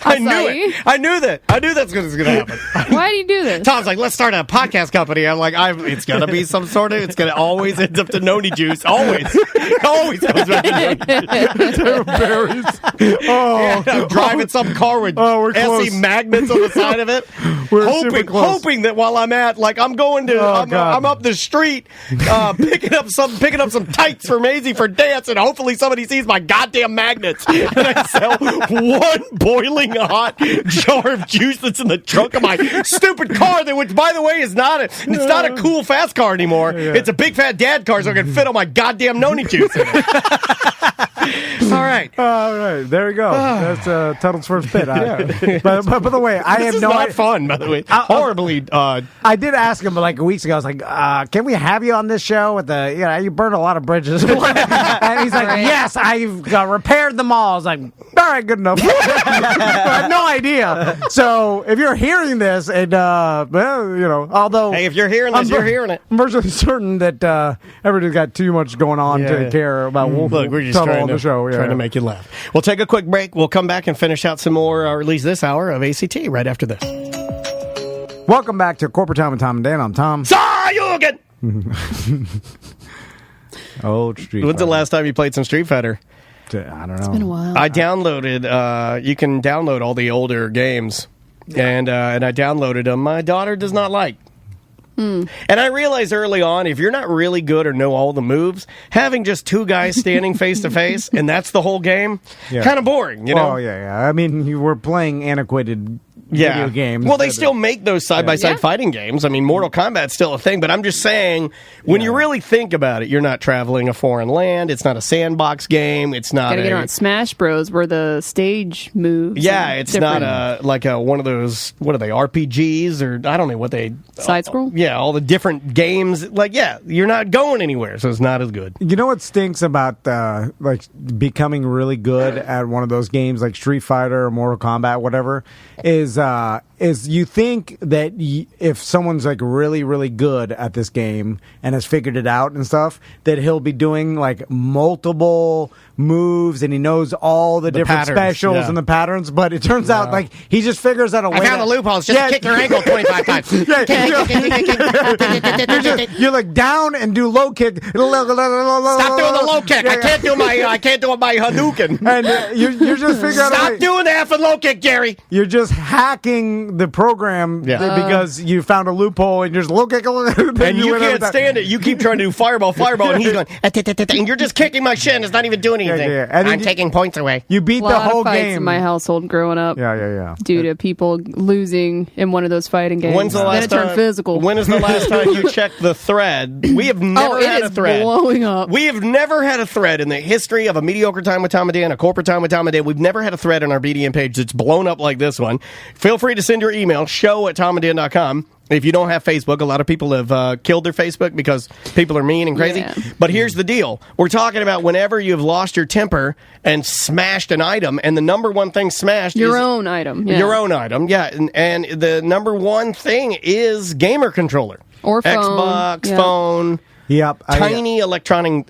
I knew it. I knew that. I knew that's what was going to happen. Why do you do this? Tom's like, let's start a podcast company. I'm like, it's going to be some sort of, it's going to always end up to noni juice. Always. Always goes back to noni juice. Berries. Yeah, I'm driving some car with we're close. SE magnets on the side of it. Hoping that while I'm at, like, I'm going to, I'm up the street, picking up some tights for Maisie for dance, and hopefully somebody sees my goddamn magnets. And I sell one boiling hot jar of juice that's in the trunk of my stupid car, which, by the way, is not a cool fast car anymore. Yeah. It's a big fat dad car, so I can fit all my goddamn noni juice in it. All right. There you go. That's Tuttle's first bit. But by the way, I have no idea. Fun, by the way. Horribly. I did ask him like weeks ago. I was like, "Can we have you on this show?" With you burned a lot of bridges, and he's like, "Yes, I've repaired them all." I was like, "All right, good enough." I had no idea. So if you're hearing this, and although hey, if you're hearing this, you're hearing it. I'm virtually certain that everybody's got too much going on to care about. Look, we're just trying to make you laugh. We'll take a quick break. We'll come back and finish out some more, or at least this hour of ACT right after this. Welcome back to Corporate Time with Tom and Dan. I'm Tom. Sayugen! Old Street When's the last time you played some Street Fighter? I don't know. It's been a while. I downloaded, you can download all the older games, and I downloaded them. My daughter does not like. And I realized early on, if you're not really good or know all the moves, having just two guys standing face to face, and that's the whole game, kind of boring, you know? Oh, yeah. I mean, you were playing antiquated video games. Well, they still make those side-by-side fighting games. I mean, Mortal Kombat's still a thing, but I'm just saying, when you really think about it, you're not traveling a foreign land. It's not a sandbox game. It's not Gotta get on Smash Bros. Where the stage moves. Yeah, it's different. Not like one of those, what are they, RPGs? Or I don't know what they... Side-scroll? Yeah, all the different games. Like, you're not going anywhere, so it's not as good. You know what stinks about becoming really good at one of those games, like Street Fighter or Mortal Kombat, whatever, is you think that if someone's like really, really good at this game and has figured it out and stuff, that he'll be doing like multiple moves and he knows all the different patterns, specials and the patterns, but it turns out like he just figures out a way. I found the loopholes. Just kick your ankle 25 times. You're like down and do low kick. Stop doing the low kick. I can't do my Hadouken. And you're just figuring out. Stop doing the effing low kick, Gary. You're just hacking the program because you found a loophole and you're just low kick. And you can't stand it. You keep trying to do fireball, and he's going, and you're just kicking my shin. It's not even doing anything. And I'm taking points away. You beat the whole game in my household growing up. Due to people losing in one of those fighting games. When's the last time? Then it turned physical. When is the last time you checked the thread? We have never had a thread. Blowing up. We have never had a thread in the history of a mediocre time with Tom and Dan, a corporate time with Tom and Dan. We've never had a thread on our BDM page that's blown up like this one. Feel free to send your email, show@tomandan.com. If you don't have Facebook, a lot of people have killed their Facebook because people are mean and crazy. Yeah. But here's the deal. We're talking about whenever you've lost your temper and smashed an item, and the number one thing smashed your own item. Your own item, and the number one thing is gamer controller. Or phone. Xbox, phone. Yep. Tiny electronic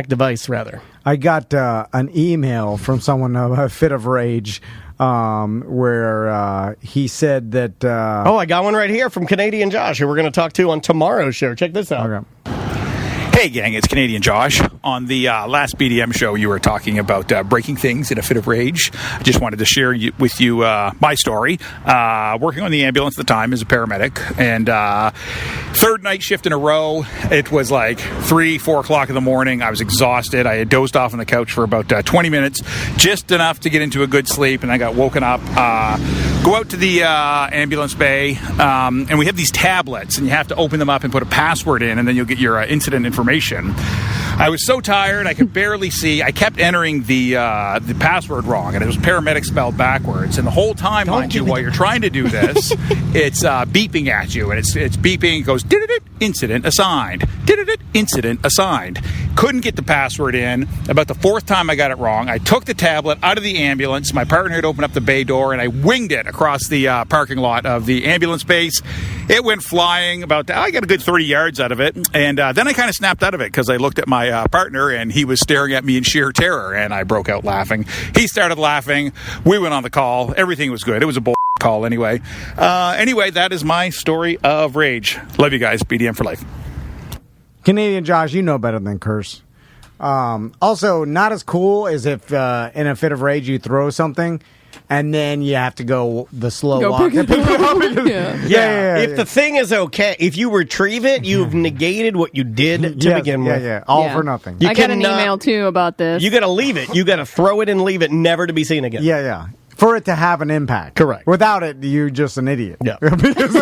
device, rather. I got an email from someone, a fit of rage, where he said that... I got one right here from Canadian Josh, who we're going to talk to on tomorrow's show. Check this out. Okay. Hey, gang, it's Canadian Josh. On the last BDM show, you were talking about breaking things in a fit of rage. I just wanted to share with you my story. Working on the ambulance at the time as a paramedic, and third night shift in a row. It was like 3, 4 o'clock in the morning. I was exhausted. I had dozed off on the couch for about 20 minutes, just enough to get into a good sleep, and I got woken up. Go out to the ambulance bay, and we have these tablets, and you have to open them up and put a password in, and then you'll get your incident information. I was so tired I could barely see. I kept entering the password wrong, and it was paramedic spelled backwards. And the whole time, mind you, while you're trying to do this, it's beeping at you, and it's beeping. It goes, incident assigned. Incident assigned. Couldn't get the password in. About the fourth time I got it wrong, I took the tablet out of the ambulance. My partner had opened up the bay door, and I winged it across the parking lot of the ambulance base. It went flying I got a good 30 yards out of it. And then I kind of snapped out of it because I looked at my partner, and he was staring at me in sheer terror, and I broke out laughing. He started laughing. We went on the call. Everything was good. It was a call anyway. Anyway, that is my story of rage. Love you guys. BDM for life. Canadian Josh, you know better than curse. Also, not as cool as if in a fit of rage you throw something and then you have to go the slow walk. Pick it up. Yeah. If the thing is okay, if you retrieve it, you've negated what you did to begin with. Yeah. All for nothing. I got an email too about this. You got to leave it. You got to throw it and leave it, never to be seen again. Yeah. For it to have an impact. Correct. Without it, you're just an idiot. Yeah. because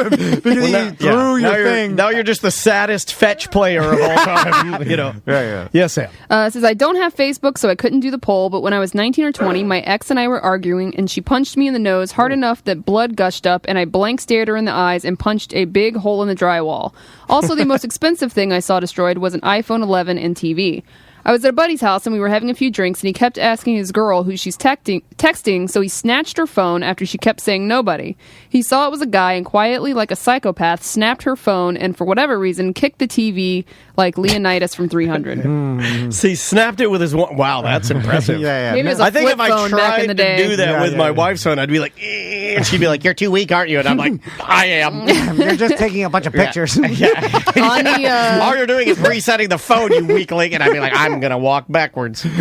you threw your thing. Now you're just the saddest fetch player of all time. Yeah. Yes, Sam. It says, I don't have Facebook, so I couldn't do the poll, but when I was 19 or 20, my ex and I were arguing, and she punched me in the nose hard enough that blood gushed up, and I blank stared her in the eyes and punched a big hole in the drywall. Also, the most expensive thing I saw destroyed was an iPhone 11 and TV. I was at a buddy's house and we were having a few drinks and he kept asking his girl who she's texting, so he snatched her phone after she kept saying nobody. He saw it was a guy and quietly, like a psychopath, snapped her phone and for whatever reason kicked the TV like Leonidas from 300. So he snapped it with his one. Wow, that's impressive. Yeah. Maybe it was a I think flip if I phone back in tried the to day. do that with my wife's phone, I'd be like, and she'd be like, "You're too weak, aren't you?" And I'm like, "I am." You're just taking a bunch of pictures. On the, All you're doing is resetting the phone, you weakling. And I'd be like, "I'm gonna walk backwards," and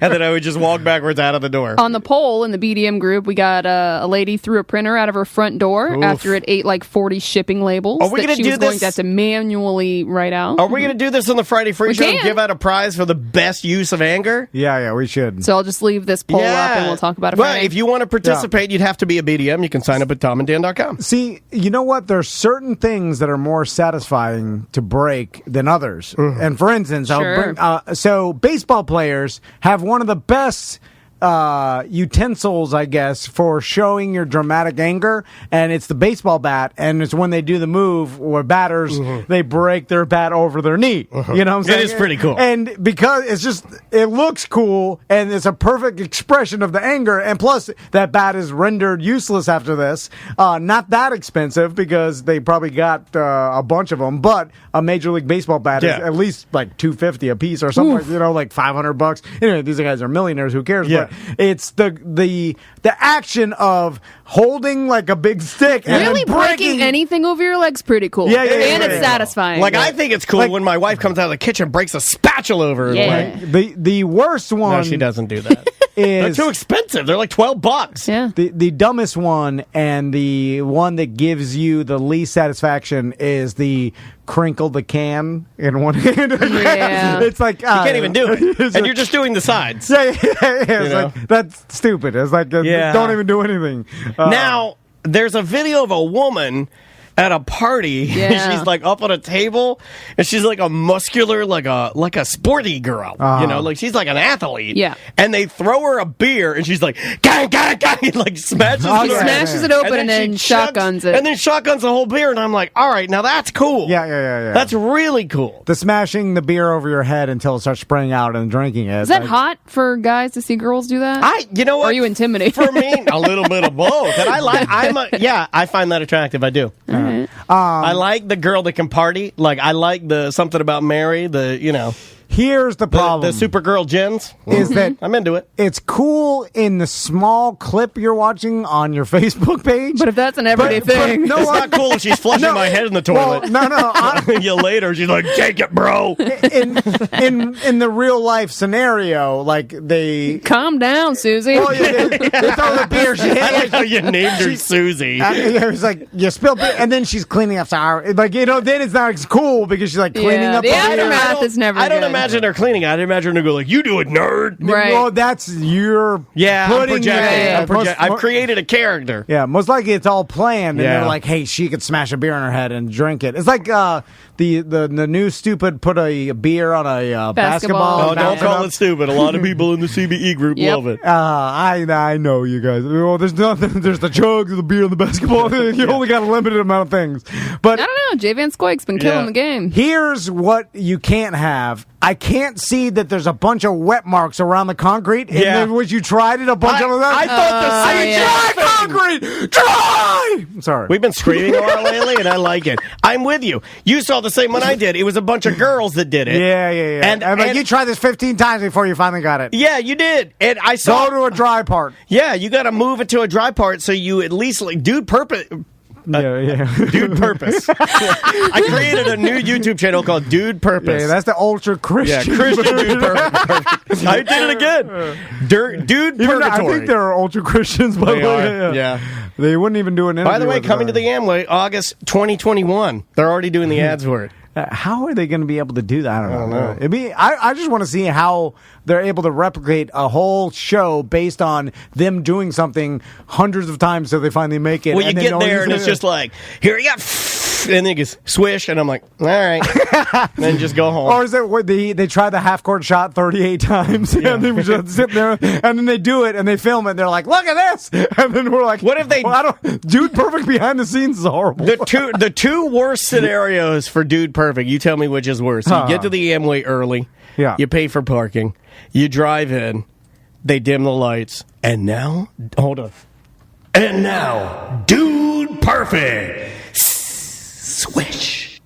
then I would just walk backwards out of the door. On the poll in the BDM group, we got a lady threw a printer out of her front door after it ate like 40 shipping labels Are we that gonna she do was going this? to have to manually write out. Are we going to do this on the Friday Free We Show? can. Give out a prize for the best use of anger? Yeah, we should. So I'll just leave this poll up and we'll talk about it Well, Friday. if you want to participate, you'd have to be a BDM. You can sign up at tomanddan.com. See, you know what? There's certain things that are more satisfying to break than others. And for instance, Sure. so baseball players have one of the best utensils, I guess, for showing your dramatic anger, and it's the baseball bat, and it's when they do the move where batters they break their bat over their knee. You know what I'm saying? It is pretty cool. And because it looks cool, and it's a perfect expression of the anger, and plus that bat is rendered useless after this. Not that expensive because they probably got a bunch of them, but a Major League Baseball bat is at least like $250 a piece or something, like $500. Anyway, these guys are millionaires. Who cares? Yeah. But it's the action of holding like a big stick and really then breaking anything over your leg's pretty cool. Yeah, and it's satisfying. Like, I think it's cool when my wife comes out of the kitchen and breaks a spatula over her Yeah. leg. The worst one. No, she doesn't do that. They're Is too expensive. They're like $12. Yeah. the dumbest one and the one that gives you the least satisfaction is the crinkle the can in one hand. Yeah. It's like You can't even do it. And you're just doing the sides. It's like that's stupid. It's like don't even do anything. Now, there's a video of a woman at a party. Yeah. She's like up on a table, and she's like a muscular, like a sporty girl. Like she's like an athlete. Yeah. And they throw her a beer, and she's like, gang, gang, gang, and like smashes it. yeah. Smashes it open and then she shotguns chugs- it. And then shotguns the whole beer, and I'm like, all right, now that's cool. Yeah. That's really cool. The smashing the beer over your head until it starts spraying out and drinking it. Is that hot for guys to see girls do that? You know what? Or are you intimidated? For me, a little bit of both. And I find that attractive. I do. I like the girl that can party. Like, I like the something about Mary, Here's the problem. the Supergirl Jens. Is that I'm into it. it's cool in the small clip you're watching on your Facebook page. But if that's an everyday thing. no, It's not cool if she's flushing my head in the toilet. Well, no. You later, she's like, take it, bro. In the real life scenario, like they. Calm down, Susie. Oh, yeah, they throw the beer. I like how you named her Susie. It's like you spill beer, and then she's cleaning up. Then it's not as cool because she's like cleaning up. the the beer. aftermath is never I don't good. imagine her cleaning. I'd imagine her go like, "You do it, nerd." Right. Well, that's your Yeah, I'm putting projecting. I've created a character. Yeah, most likely it's all planned, and Yeah. they're like, "Hey, she could smash a beer in her head and drink it." It's like the new stupid put a beer on a basketball. Oh, and don't bounce call up. it stupid. A lot of people in the CBE group Yep. love it. I know you guys. Oh, there's nothing. There's the chugs, the beer, and the basketball. You only got a limited amount of things. But I don't know. Jay Van Scoik's been killing Yeah. the game. here's what you can't have. I can't see that there's a bunch of wet marks around the concrete. And Yeah. then was you tried it a bunch of I thought the same yeah. thing. concrete. Try. Sorry. We've been screaming a lot lately, and I like it. I'm with you. You saw the same one I did. It was a bunch of girls that did it. Yeah. And- I'm like, and- you tried this 15 times before you finally got it. Yeah, you did. And I saw. Go to a dry part. Yeah, you got to move it to a dry part so you at least like Dude Purpose. Yeah. Dude Purpose. I created a new YouTube channel called Dude Purpose. Yeah, that's the ultra Christian. Yeah, Christian Dude Purpose. I did it again. Dude Even though I Purgatory. think there are ultra Christians, by They the way. are, yeah. They wouldn't even do an interview. By the way, with coming to the Amway, August 2021. They're already doing the ads for it. How are they going to be able to do that? I don't know. I just want to see how they're able to replicate a whole show based on them doing something hundreds of times so they finally make it. Well, you and then get no one there and uses it's just like, here you go. And then it goes swish, and I'm like, all right. And then just go home. Or is it what they try the half court shot 38 times and then we just sit there and then they do it and they film it and they're like, look at this, and then we're like, What if they- Well, I don't. Dude Perfect behind the scenes is horrible. The two worst scenarios for Dude Perfect, you tell me which is worse. You get to the Amway early. Yeah. You pay for parking. You drive in. They dim the lights. And now, hold on. And now, Dude Perfect. Swish.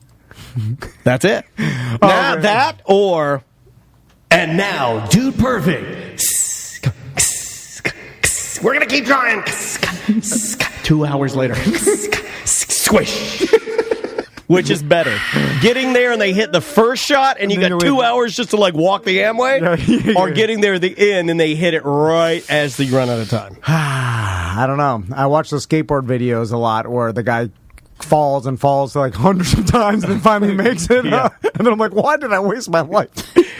That's it. Now man. that or, and now, Dude Perfect. We're going to keep trying. 2 hours later. Squish. Which is better? Getting there and they hit the first shot and you then got you 2 win. hours just to like walk the Amway? Or getting there at the end and they hit it right as you run out of time? I don't know. I watch the skateboard videos a lot where the guy falls and falls like hundreds of times and then finally makes it. Yeah. And then I'm like, why did I waste my life?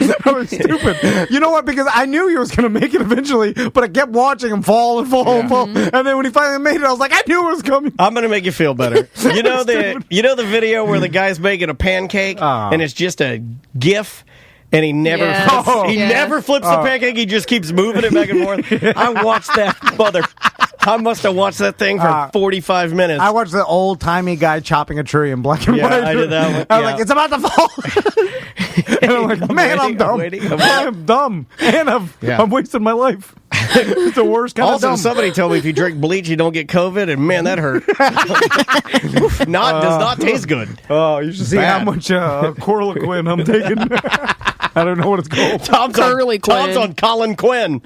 That was stupid. You know what? Because I knew he was going to make it eventually, but I kept watching him fall and fall and fall. And then when he finally made it, I was like, I knew it was coming. I'm gonna make you feel better. You know the video where the guy's making a pancake and it's just a GIF and he never Yes. flips, Yes. never flips the pancake. He just keeps moving it back and forth. I watched that mother. I must have watched that thing for 45 minutes. I watched the old timey guy chopping a tree in black and Yeah, white. I did that one. I was Yeah. like, it's about to fall. And I'm like, man, I'm dumb. I'm dumb. And I'm wasting my life. It's the worst kind Also, of dumb. somebody told me if you drink bleach, you don't get COVID, and man, that hurt. Does not taste good. Oh, you should see Bad. how much Chloroquine I'm taking. I don't know what it's called. Tom's on Colin Quinn.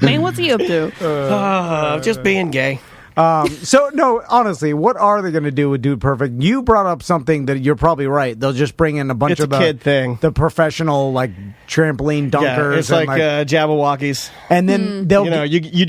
Man, what's he up to? Just being gay. So, no, honestly, what are they going to do with Dude Perfect? You brought up something that you're probably right. They'll just bring in a bunch It's of a kid thing. the professional, like, trampoline dunkers. Yeah, it's and, like Jabberwockies. and then they'll You know, you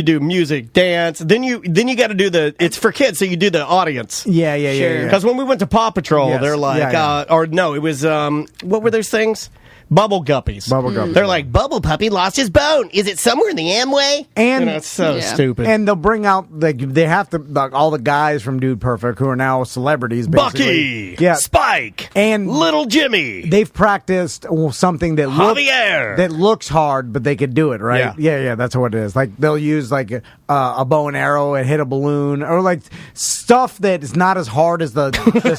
do music, dance. Then you got to do it's for kids, so you do the audience. Yeah. Because when we went to Paw Patrol, Yes. they're like, Yeah. or no, it was what were those things? Bubble Guppies. Bubble Guppies. They're like, Bubble Puppy lost his bone. Is it somewhere in the Amway? And- it's so Yeah. stupid. And they'll bring out they have to all the guys from Dude Perfect who are now celebrities. Basically. Bucky, Spike, And Little Jimmy. they've practiced something that Javier. looks hard, but they could do it, right? Yeah. Yeah. That's what it is. Like they'll use like a bow and arrow and hit a balloon, or like stuff that is not as hard as the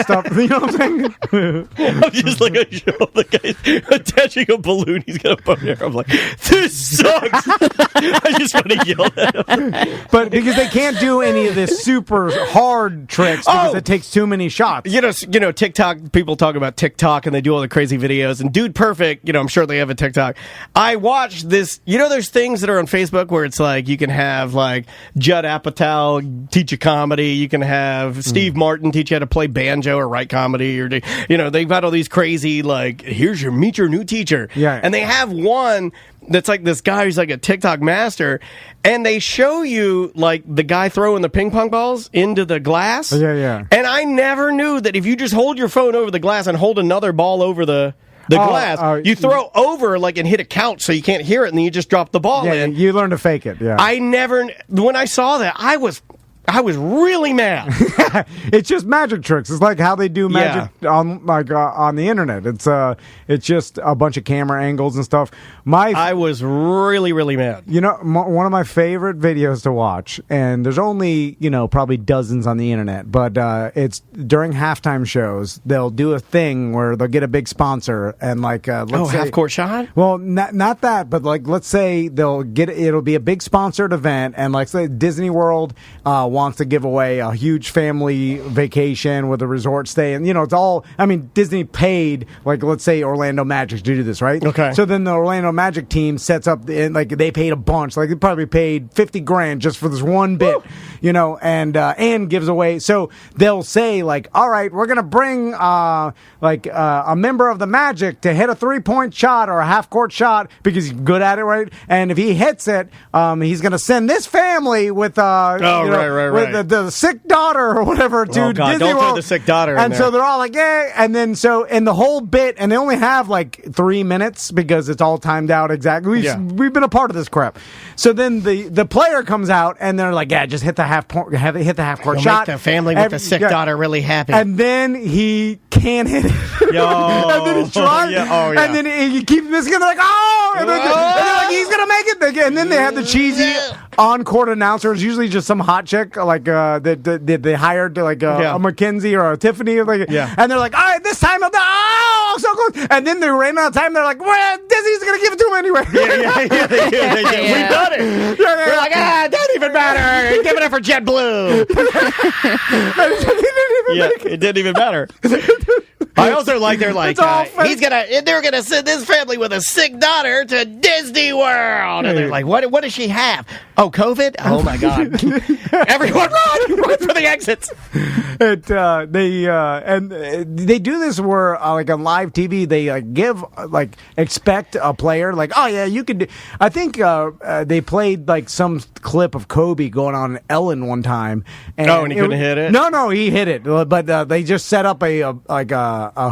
stuff. You know what I'm saying? I'm just like a show of the guy attaching a balloon. He's got a bow and arrow. I'm like, this sucks. I just want to yell at him. But because they can't do any of this super hard tricks because Oh. it takes too many shots. You know, TikTok, people talk about TikTok and they do all the crazy videos. And Dude Perfect, I'm sure they have a TikTok. I watched this, there's things that are on Facebook where it's like you can have like Judd Apatow teach you comedy. You can have Steve Martin teach you how to play banjo or write comedy. Or, they've got all these crazy, like, meet your new teacher. Yeah. And they have one that's like this guy who's like a TikTok master, and they show you like the guy throwing the ping pong balls into the glass. Yeah. And I never knew that if you just hold your phone over the glass and hold another ball over the the glass. You throw over like and hit a couch so you can't hear it, and then you just drop the ball in. You learn to fake it. Yeah. When I saw that, I was really mad. It's just magic tricks. It's like how they do magic on the internet. It's just a bunch of camera angles and stuff. I was really, really mad. You know, one of my favorite videos to watch, and there's only probably dozens on the internet, but it's during halftime shows. They'll do a thing where they'll get a big sponsor and let's say, half court shot. Well, not that, but let's say it'll be a big sponsored event, and like say Disney World wants to give away a huge family vacation with a resort stay, and it's all. I mean, Disney paid let's say Orlando Magic to do this, right? Okay. So then the Orlando Magic team sets up, and they paid a bunch. They probably paid $50,000 just for this one bit, and gives away. So they'll say all right, we're gonna bring a member of the Magic to hit a 3-point shot or a half court shot because he's good at it, right? And if he hits it, he's gonna send this family with with the sick daughter or whatever to God, Disney don't World. throw the sick daughter in and there. so they're all like, yeah. And then in the whole bit, and they only have 3 minutes because it's all timed out exactly. We've been a part of this crap. So then the player comes out and they're like, yeah, just hit the half court shot. Make the family with the sick daughter really happy. And then he can't hit it. And then he's trying. And then he keeps missing. And they're like, oh! And they're like, he's gonna make it. And then they have the cheesy on-court announcers, usually just some hot chick that they hired to a McKinsey or a Tiffany, and they're like, all right, this time so close, and then they ran out of time. They're like, well, Disney's gonna give it to him anyway. We've done it. We're like, it doesn't even matter. Give it up for JetBlue. It didn't even matter. I also like they're gonna send this family with a sick daughter to Disney World, and they're like, what does she have? Oh, COVID? Oh my God! Everyone run for the exits. They do this where on live TV they expect a player oh yeah, you could do. I think they played some clip of Kobe going on Ellen one time, and he couldn't hit it. No, he hit it, but they just set up a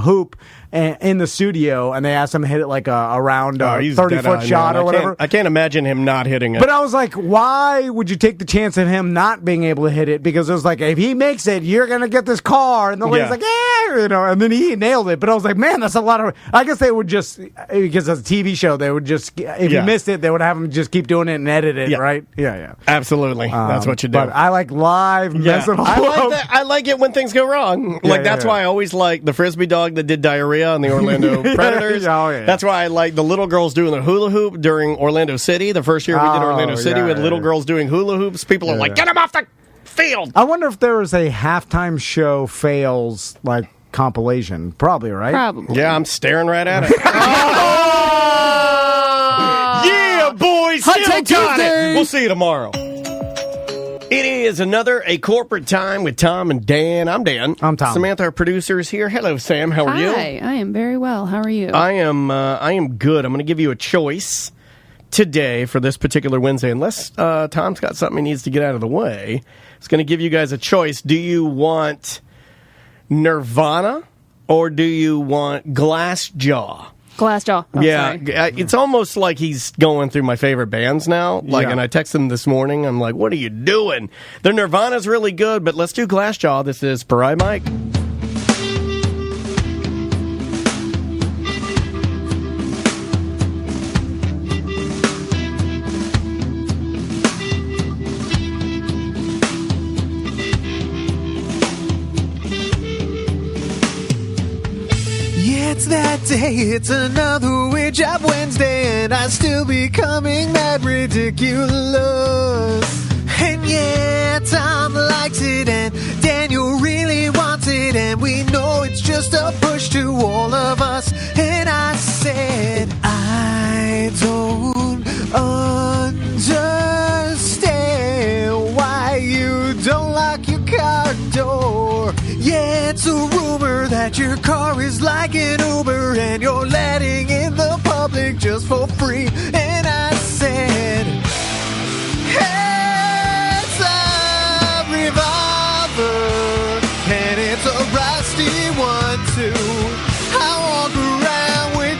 hoop in the studio, and they asked him to hit it around 30-foot shot or whatever. I can't imagine him not hitting it. But I was like, why would you take the chance of him not being able to hit it? Because it was if he makes it, you're going to get this car. And the lady's like, and then he nailed it. But I was like, man, that's a lot of. I guess they would just, because it's a TV show, they would just, if you missed it, they would have him just keep doing it and edit it, right? Yeah. Absolutely. That's what you do. But I like live messing I like it when things go wrong. That's why I always like the Frisbee dog that did diarrhea on the Orlando Predators. That's why I like the little girls doing the hula hoop during Orlando City. The first year we did Orlando City with little girls doing hula hoops. People are like, get them off the field. I wonder if there was a halftime show fails compilation. Probably, right? Probably. Yeah, I'm staring right at it. Yeah, boys, still got it. We'll see you tomorrow. It is A Corporate Time with Tom and Dan. I'm Dan. I'm Tom. Samantha, our producer, is here. Hello, Sam. How are you? Hi, I am very well. How are you? I am good. I'm going to give you a choice today for this particular Wednesday. Unless Tom's got something he needs to get out of the way, it's going to give you guys a choice. Do you want Nirvana or do you want Glassjaw? Glassjaw. Oh, sorry. It's almost like he's going through my favorite bands now. And I texted him this morning. I'm like, what are you doing? The Nirvana's really good, but let's do Glassjaw. This is Pariah Mike. It's that day, it's another Weird Job Wednesday, and I still becoming mad ridiculous. And yeah, Tom likes it, and Daniel really wants it, and we know it's just a push to all of us. And I said, I don't understand why you don't lock your car door. Yeah, it's a rumor that your car is like an Uber and you're letting in the public just for free. And I said, it's a revolver and it's a rusty one too. I walk around with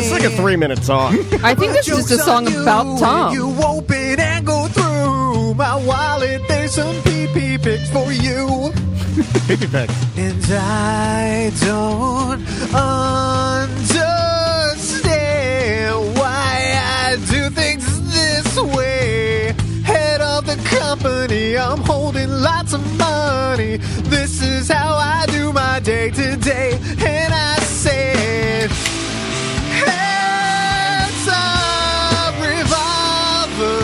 This is like a 3-minute song. I think this is just a song about Tom. You open and go through my wallet. There's some pee-pee pics for you. Pee-pee pics. And I don't understand why I do things this way. Head of the company, I'm holding lots of money. This is how I do my day to day. And I said, it's a revolver,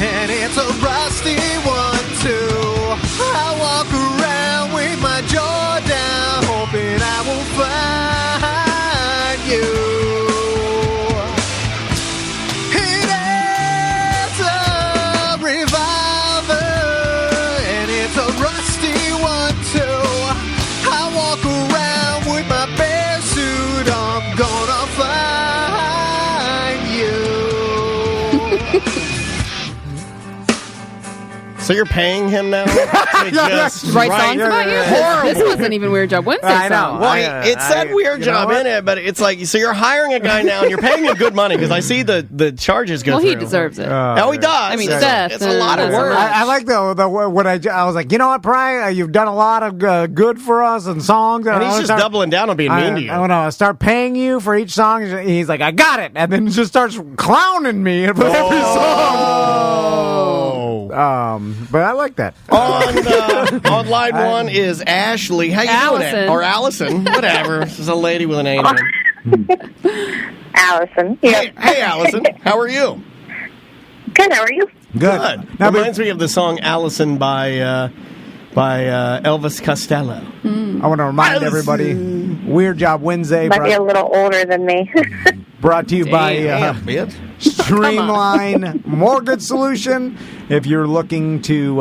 and it's a rusty one too. I walk around with my jaw down, hoping I will find you. It is a revolver, and it's a rusty one too. I walk around with my bare suit, I'm gonna find you. So you're paying him now? To just Write songs about you? Horrible. This wasn't even Weird Job Wednesday I know. song. Well, it said weird job in it, but it's like, so you're hiring a guy now and you're paying him good money because I see the charges go Well, through. he deserves it. Oh, he does. I mean, Seth, it's a lot of that's a work. lot. I like the when I was like, you know what, Brian, you've done a lot of good for us and songs. And he's just doubling down on being mean to you. I want to start paying you for each song. He's like, I got it, and then just starts clowning me for every song. But I like that. On line one is Ashley. How you doing? Allison. Or Allison, whatever. This is a lady with an A name. Allison. Hey, Allison. How are you? Good, how are you? Good. Now, reminds me of the song Allison by Elvis Costello. I want to remind everybody, Weird Job Wednesday, Might be a little older than me. brought to you by Damn, bitch. Streamline Mortgage Solution. If you're looking to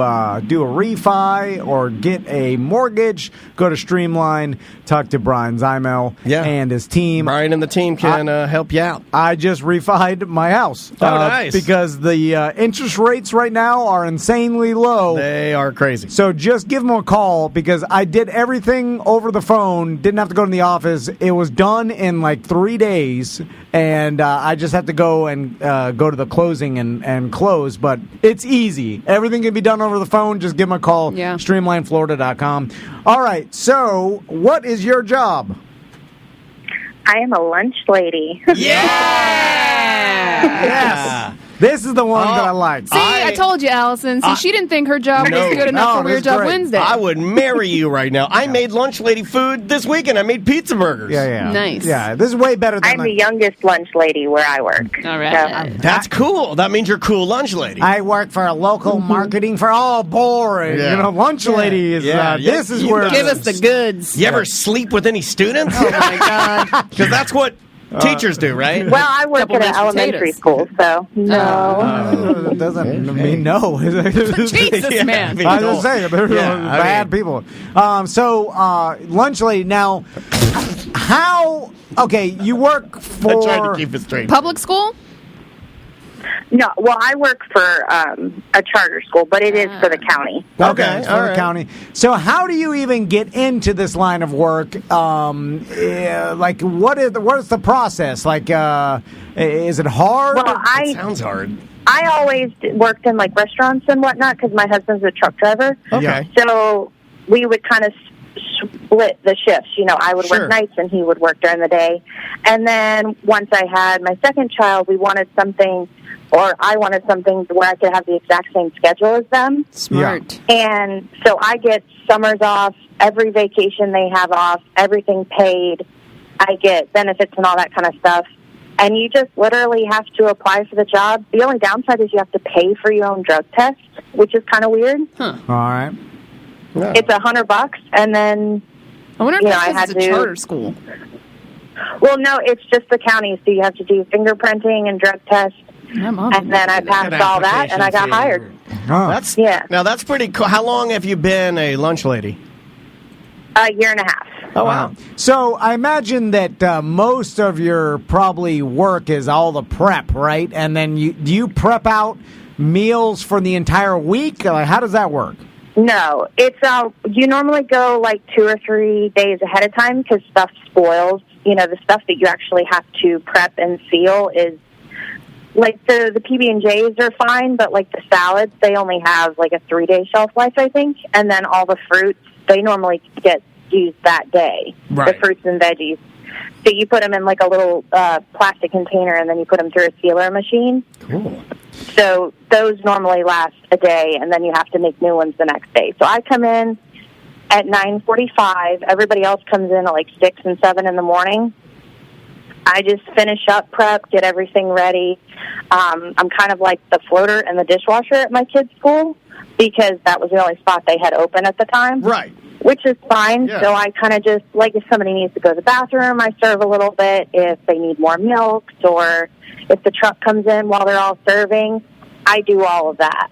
do a refi or get a mortgage, go to Streamline. Talk to Brian Zymel and his team. Brian and the team can help you out. I just refied my house. Oh, nice. Because the interest rates right now are insanely low. They are crazy. So just give them a call because I did everything over the phone. Didn't have to go to the office. It was done in like 3 days. And I just have to go and go to the closing and close. But it's easy. Everything can be done over the phone. Just give them a call. Yeah. StreamlineFlorida.com. All right. So what is your job? I am a lunch lady. Yes. This is the one that I like. See, I told you, Allison. See, she didn't think her job was good enough for Weird Job Wednesday. I would marry you right now. I made lunch lady food this weekend. I made pizza burgers. Yeah. Nice. Yeah, this is way better than I'm the youngest lunch lady where I work. All right. That's cool. That means you're a cool lunch lady. I work for a local marketing for all boring. Yeah. You know, lunch lady is. This is where. Give us the goods. You ever sleep with any students? Oh, my God. Because that's what teachers do, right? Well, I work Couple at an mashed elementary potatoes. school, so no. That doesn't mean no. Jesus, man. I was just saying, they're bad people. So, lunch lady. Now, how? Okay, you work for. I tried to keep it straight. Public school? No, well, I work for a charter school, but it is for the county. Okay, it's for all the right. county. So, how do you even get into this line of work? Like, what is the process? Like, is it hard? Well, Sounds hard. I always worked in like restaurants and whatnot because my husband's a truck driver. Okay. So we would kind of split the shifts. You know, I would Sure. work nights and he would work during the day. And then once I had my second child, we wanted something, or I wanted something where I could have the exact same schedule as them. Smart. And so I get summers off, every vacation they have off, everything paid. I get benefits and all that kind of stuff. And you just literally have to apply for the job. The only downside is you have to pay for your own drug test, which is kind of weird. All right. Yeah. It's $100, and then I wonder if You know, that's I 'cause had it's a to- charter school. well, no, it's just the county, so you have to do fingerprinting and drug tests. I'm on And then I passed all that, and I got hired. Oh. That's pretty cool. How long have you been a lunch lady? A year and a half. Oh, wow. So I imagine that most of your probably work is all the prep, right? And then do you prep out meals for the entire week? Like, how does that work? No, it's you normally go like 2 or 3 days ahead of time because stuff spoils the stuff that you actually have to prep and seal is, like, the PB&Js are fine, but, like, the salads, they only have, like, a 3-day shelf life, I think. And then all the fruits, they normally get used that day, right. The fruits and veggies. So you put them in, like, a little plastic container, and then you put them through a sealer machine. Cool. So those normally last a day, and then you have to make new ones the next day. So I come in at 9:45. Everybody else comes in at, like, 6 and 7 in the morning. I just finish up prep, get everything ready. I'm kind of like the floater and the dishwasher at my kids' school because that was the only spot they had open at the time. Right. Which is fine. Yeah. So I kind of just, like, if somebody needs to go to the bathroom, I serve a little bit. If they need more milks or if the truck comes in while they're all serving, I do all of that.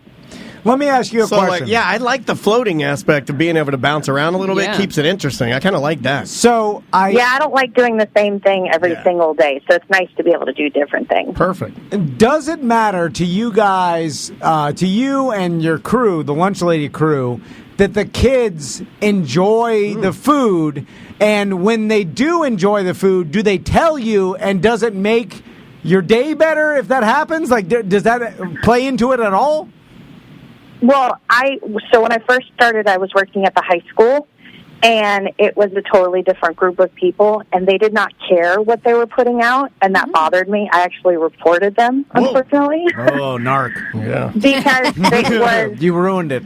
Let me ask you a question. Like, I like the floating aspect of being able to bounce around a little bit. Yeah. Keeps it interesting. I kind of like that. So I don't like doing the same thing every single day, so it's nice to be able to do different things. Perfect. Does it matter to you guys, to you and your crew, the Lunch Lady crew, that the kids enjoy the food? And when they do enjoy the food, do they tell you, and does it make your day better if that happens? Like, does that play into it at all? Well, so when I first started, I was working at the high school, and it was a totally different group of people, and they did not care what they were putting out, and that bothered me. I actually reported them, unfortunately. Oh, narc. Yeah. Because it was... You ruined it.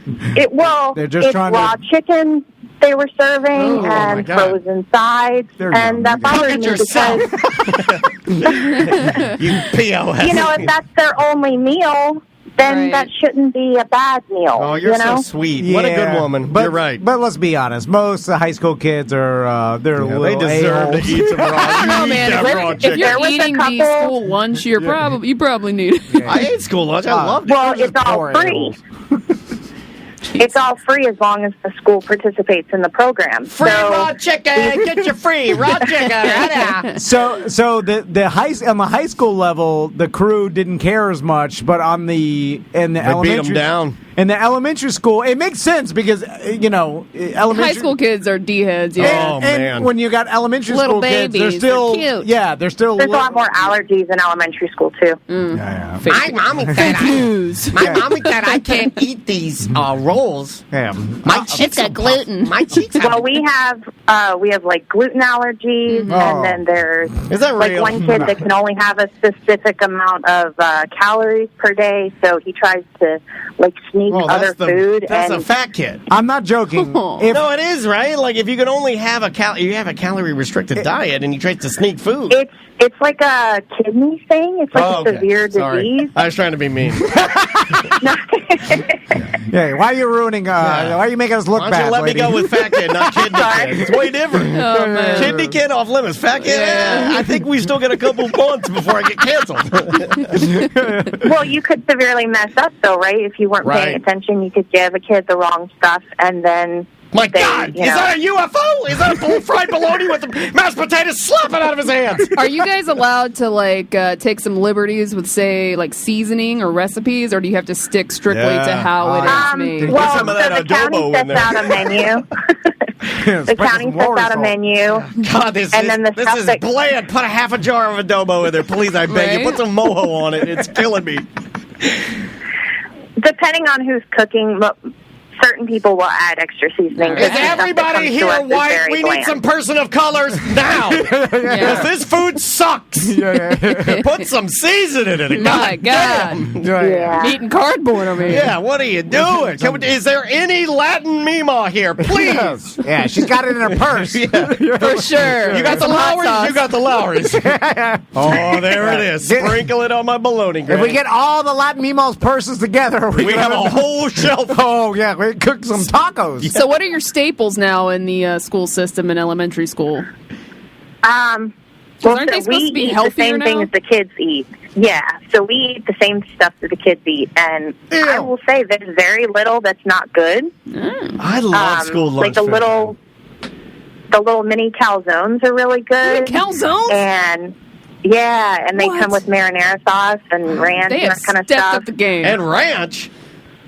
They're just trying raw chicken they were serving and frozen sides, and that bothered me because... You POS. if that's their only meal... then that shouldn't be a bad meal. Oh, you're so sweet. Yeah, what a good woman. But, you're right. But let's be honest. Most high school kids are they're they little deserve to a-holes. eat some raw. I don't know, man. If you're eating the school lunch, you probably need it. I ate school lunch. I loved it. Well, it's all free. It's all free as long as the school participates in the program. Free raw chicken. Get your free raw chicken. Right. So on the high school level, the crew didn't care as much, but they elementary beat them down. In the elementary school, it makes sense because elementary High school kids are D-heads. Yeah. Oh, man. And when you got elementary Little school kids, babies, they're still they're cute. Yeah, they're still. There's a lot more allergies in elementary school too. Yeah. My mommy said I can't eat these rolls. Yeah. My cheeks got gluten. My cheeks. Well, we have like gluten allergies, and then there's Is that like real? one kid that can only have a specific amount of calories per day, so he tries to like sneak other food. That's and a fat kid. I'm not joking. Oh. No, it is, right? Like, if you can only have you have a calorie-restricted diet, and he tries to sneak food. It's like a kidney thing. It's like a severe disease. I was trying to be mean. Yeah, why are you ruining? Why are you making us look Why bad? don't you let lady? me go with fat kid, not kidney kid? It's way different. Oh, man. Kidney kid off limits. Fat kid, I think we still get a couple months before I get canceled. Well, you could severely mess up, though, right? If you weren't paying attention, you could give a kid the wrong stuff, and then... My God, is that a UFO? Is that a full fried bologna with the mashed potatoes slapping out of his hands? Are you guys allowed to take some liberties with, say, like seasoning or recipes, or do you have to stick strictly to how it is made? Well, some of that the county adobo in sets there. out a menu. The county sets out a menu. God, this is bland. Put a half a jar of adobo in there, please. I beg you. Put some mojo on it. It's killing me. Depending on who's cooking, certain people will add extra seasoning. Is everybody here white? We need some person of colors now. Because this food sucks. Put some seasoning in it. My God. Yeah. Eating cardboard over here. Yeah, what are you doing? Is there any Latin Mima here? Please. Yeah, she's got it in her purse. For sure. You got the Some hot Lowrys? sauce. You got the Lowrys. Oh, there it is. Sprinkle it on my bologna. If we get all the Latin Mimo's purses together, we have a whole shelf. Oh, yeah, we cook some tacos. So what are your staples now in the school system in elementary school? Well, aren't they supposed to be eat the healthier same now? things the kids eat. Yeah, so we eat the same stuff that the kids eat, and I will say there's very little that's not good. I love school lunch. Like the little mini calzones are really good. Calzones? And they come with marinara sauce and ranch They and have that kind of stepped stuff. up the game. And ranch.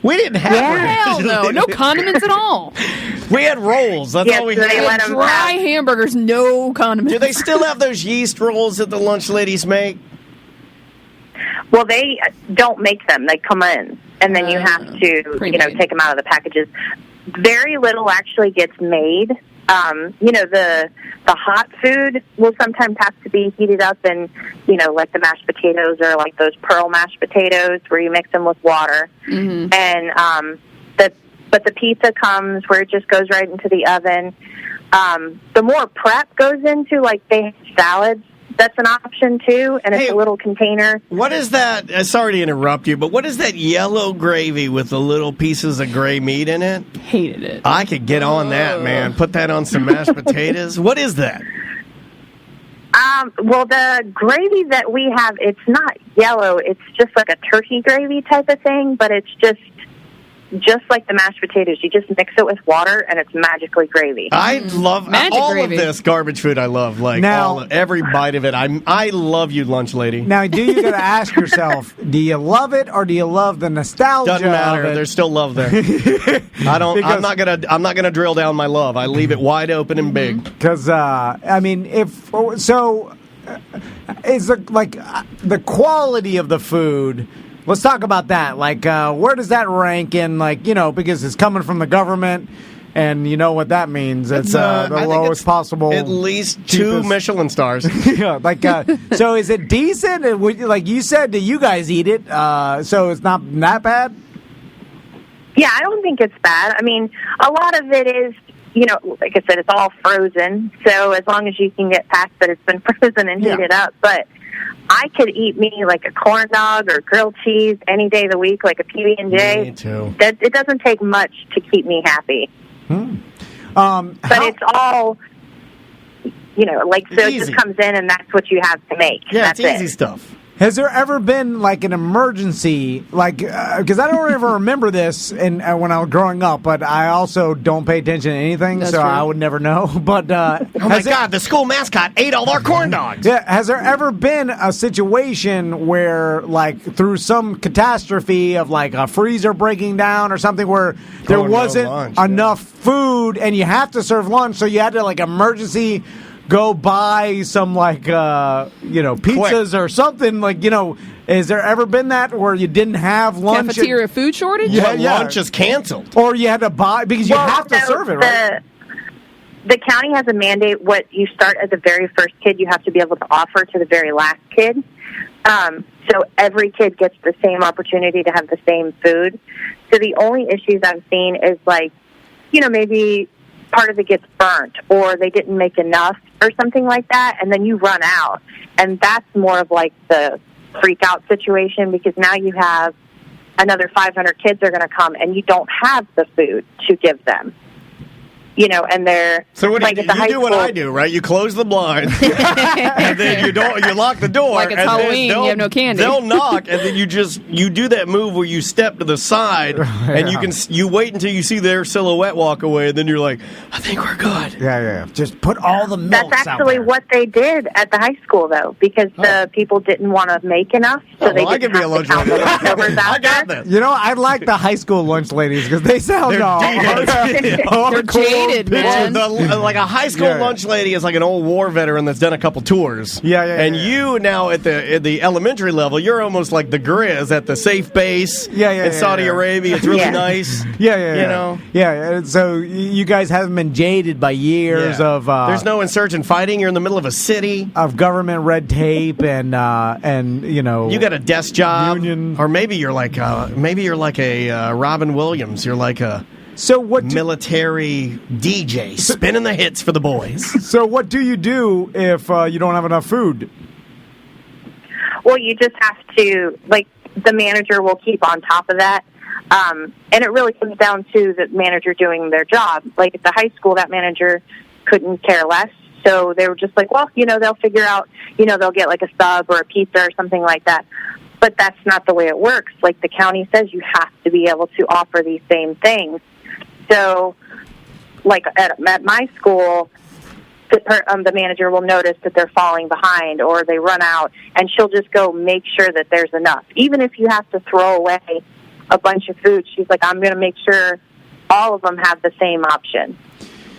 We didn't have Hell no. No condiments at all. We had rolls. That's all we so they had. let 'em Dry have- hamburgers, no condiments. Do they still have those yeast rolls that the lunch ladies make? Well, they don't make them. They come in, and then you have to, pre-made. take them out of the packages. Very little actually gets made. The hot food will sometimes have to be heated up, and like the mashed potatoes or like those pearl mashed potatoes where you mix them with water. Mm-hmm. And but the pizza comes where it just goes right into the oven. The more prep goes into, like, they have salads. That's an option, too, and it's a little container. What is that? Sorry to interrupt you, but what is that yellow gravy with the little pieces of gray meat in it? Hated it. I could get on that, man. Put that on some mashed potatoes. What is that? Well, the gravy that we have, it's not yellow. It's just like a turkey gravy type of thing, but it's just like the mashed potatoes. You just mix it with water, and it's magically gravy. I love Magic all gravy. of this garbage food. I love, like, Now- every bite of it. I love you, lunch lady. Now, you got to ask yourself: do you love it, or do you love the nostalgia? Doesn't matter. Of it? There's still love there. I don't. Because- I'm not gonna drill down my love. I leave it wide open and big. Because I mean, if so, is the quality of the food? Let's talk about that. Like, where does that rank in? Like, because it's coming from the government, and you know what that means. It's I the think lowest it's possible. At least 2 cheapest. Michelin stars. Yeah, like, so is it decent? Like you said, you guys eat it, so it's not that bad. Yeah, I don't think it's bad. I mean, a lot of it is, like I said, it's all frozen. So as long as you can get past that it's been frozen and heated up. But I could eat me like a corn dog or grilled cheese any day of the week, like a PB&J. Me too. It doesn't take much to keep me happy. But it's all, like, so it Easy. just comes in and that's what you have to make. Yeah, That's it's easy it. stuff. Has there ever been like an emergency, like because I don't ever remember this when I was growing up, but I also don't pay attention to anything, That's so true. I would never know. But Oh my God! The school mascot ate all our corn dogs. yeah, has there ever been a situation where, like, through some catastrophe of like a freezer breaking down or something, where there Oh, no wasn't lunch, yeah. enough food and you have to serve lunch, so you had to like emergency go buy some like pizzas or something, like, has there ever been that where you didn't have lunch Cafeteria food shortage? Yeah, But lunch is canceled. or you had to buy because you Well, have to so serve it, right? The county has a mandate. What you start as the very first kid, you have to be able to offer to the very last kid. So every kid gets the same opportunity to have the same food. So the only issues I've seen is, like, maybe part of it gets burnt or they didn't make enough or something like that, and then you run out. And that's more of like the freak out situation, because now you have another 500 kids are going to come and you don't have the food to give them. And they're So what like do at the high you do? What school- I do, right? You close the blinds, and then you lock the door. Like it's and then Halloween, you they'll- have no candy. They'll knock, and then you do that move where you step to the side, and you wait until you see their silhouette walk away, and then you're like, I think we're good. Yeah. Just put all the milk. That's actually what they did at the high school, though, because the people didn't want to make enough, so they I didn't can be a have to lunch count the lady. leftovers I out got there. this. I like the high school lunch ladies because they sound They're They're jaded, man. Like a high school Yeah. lunch lady is like an old war veteran that's done a couple tours. Yeah, And you now at the elementary level, you're almost like the Grizz at the safe base. In Saudi Arabia, it's really Yeah. nice. Yeah. Yeah. So you guys haven't been jaded by years Yeah. of There's no insurgent fighting. You're in the middle of a city. of government red tape and You got a desk job, Union. or maybe you're like a Robin Williams. You're like a So what? military DJ spinning the hits for the boys. So what do you do if you don't have enough food? Well, you just have to, like, the manager will keep on top of that. And it really comes down to the manager doing their job. Like at the high school, that manager couldn't care less. So they were just like, well, they'll figure out, they'll get like a sub or a pizza or something like that. But that's not the way it works. Like the county says, you have to be able to offer these same things. So, like at my school, the manager will notice that they're falling behind or they run out, and she'll just go make sure that there's enough. Even if you have to throw away a bunch of food, she's like, I'm going to make sure all of them have the same option.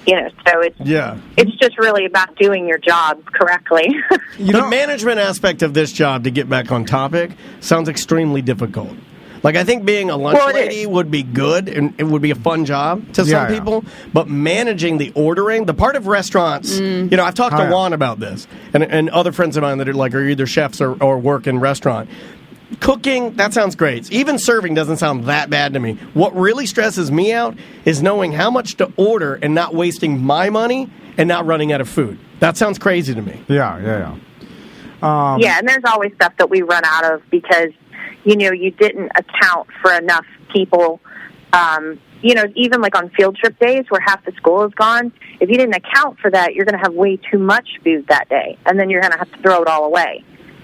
So it's just really about doing your job correctly. The management aspect of this job, to get back on topic, sounds extremely difficult. Like, I think being a lunch lady would be good, and it would be a fun job to some people, but managing the ordering, the part of restaurants, I've talked to Juan about this, and other friends of mine that are either chefs or work in restaurant. Cooking, that sounds great. Even serving doesn't sound that bad to me. What really stresses me out is knowing how much to order and not wasting my money and not running out of food. That sounds crazy to me. Yeah. And there's always stuff that we run out of because you didn't account for enough people. Even like on field trip days where half the school is gone, if you didn't account for that, you're going to have way too much food that day, and then you're going to have to throw it all away.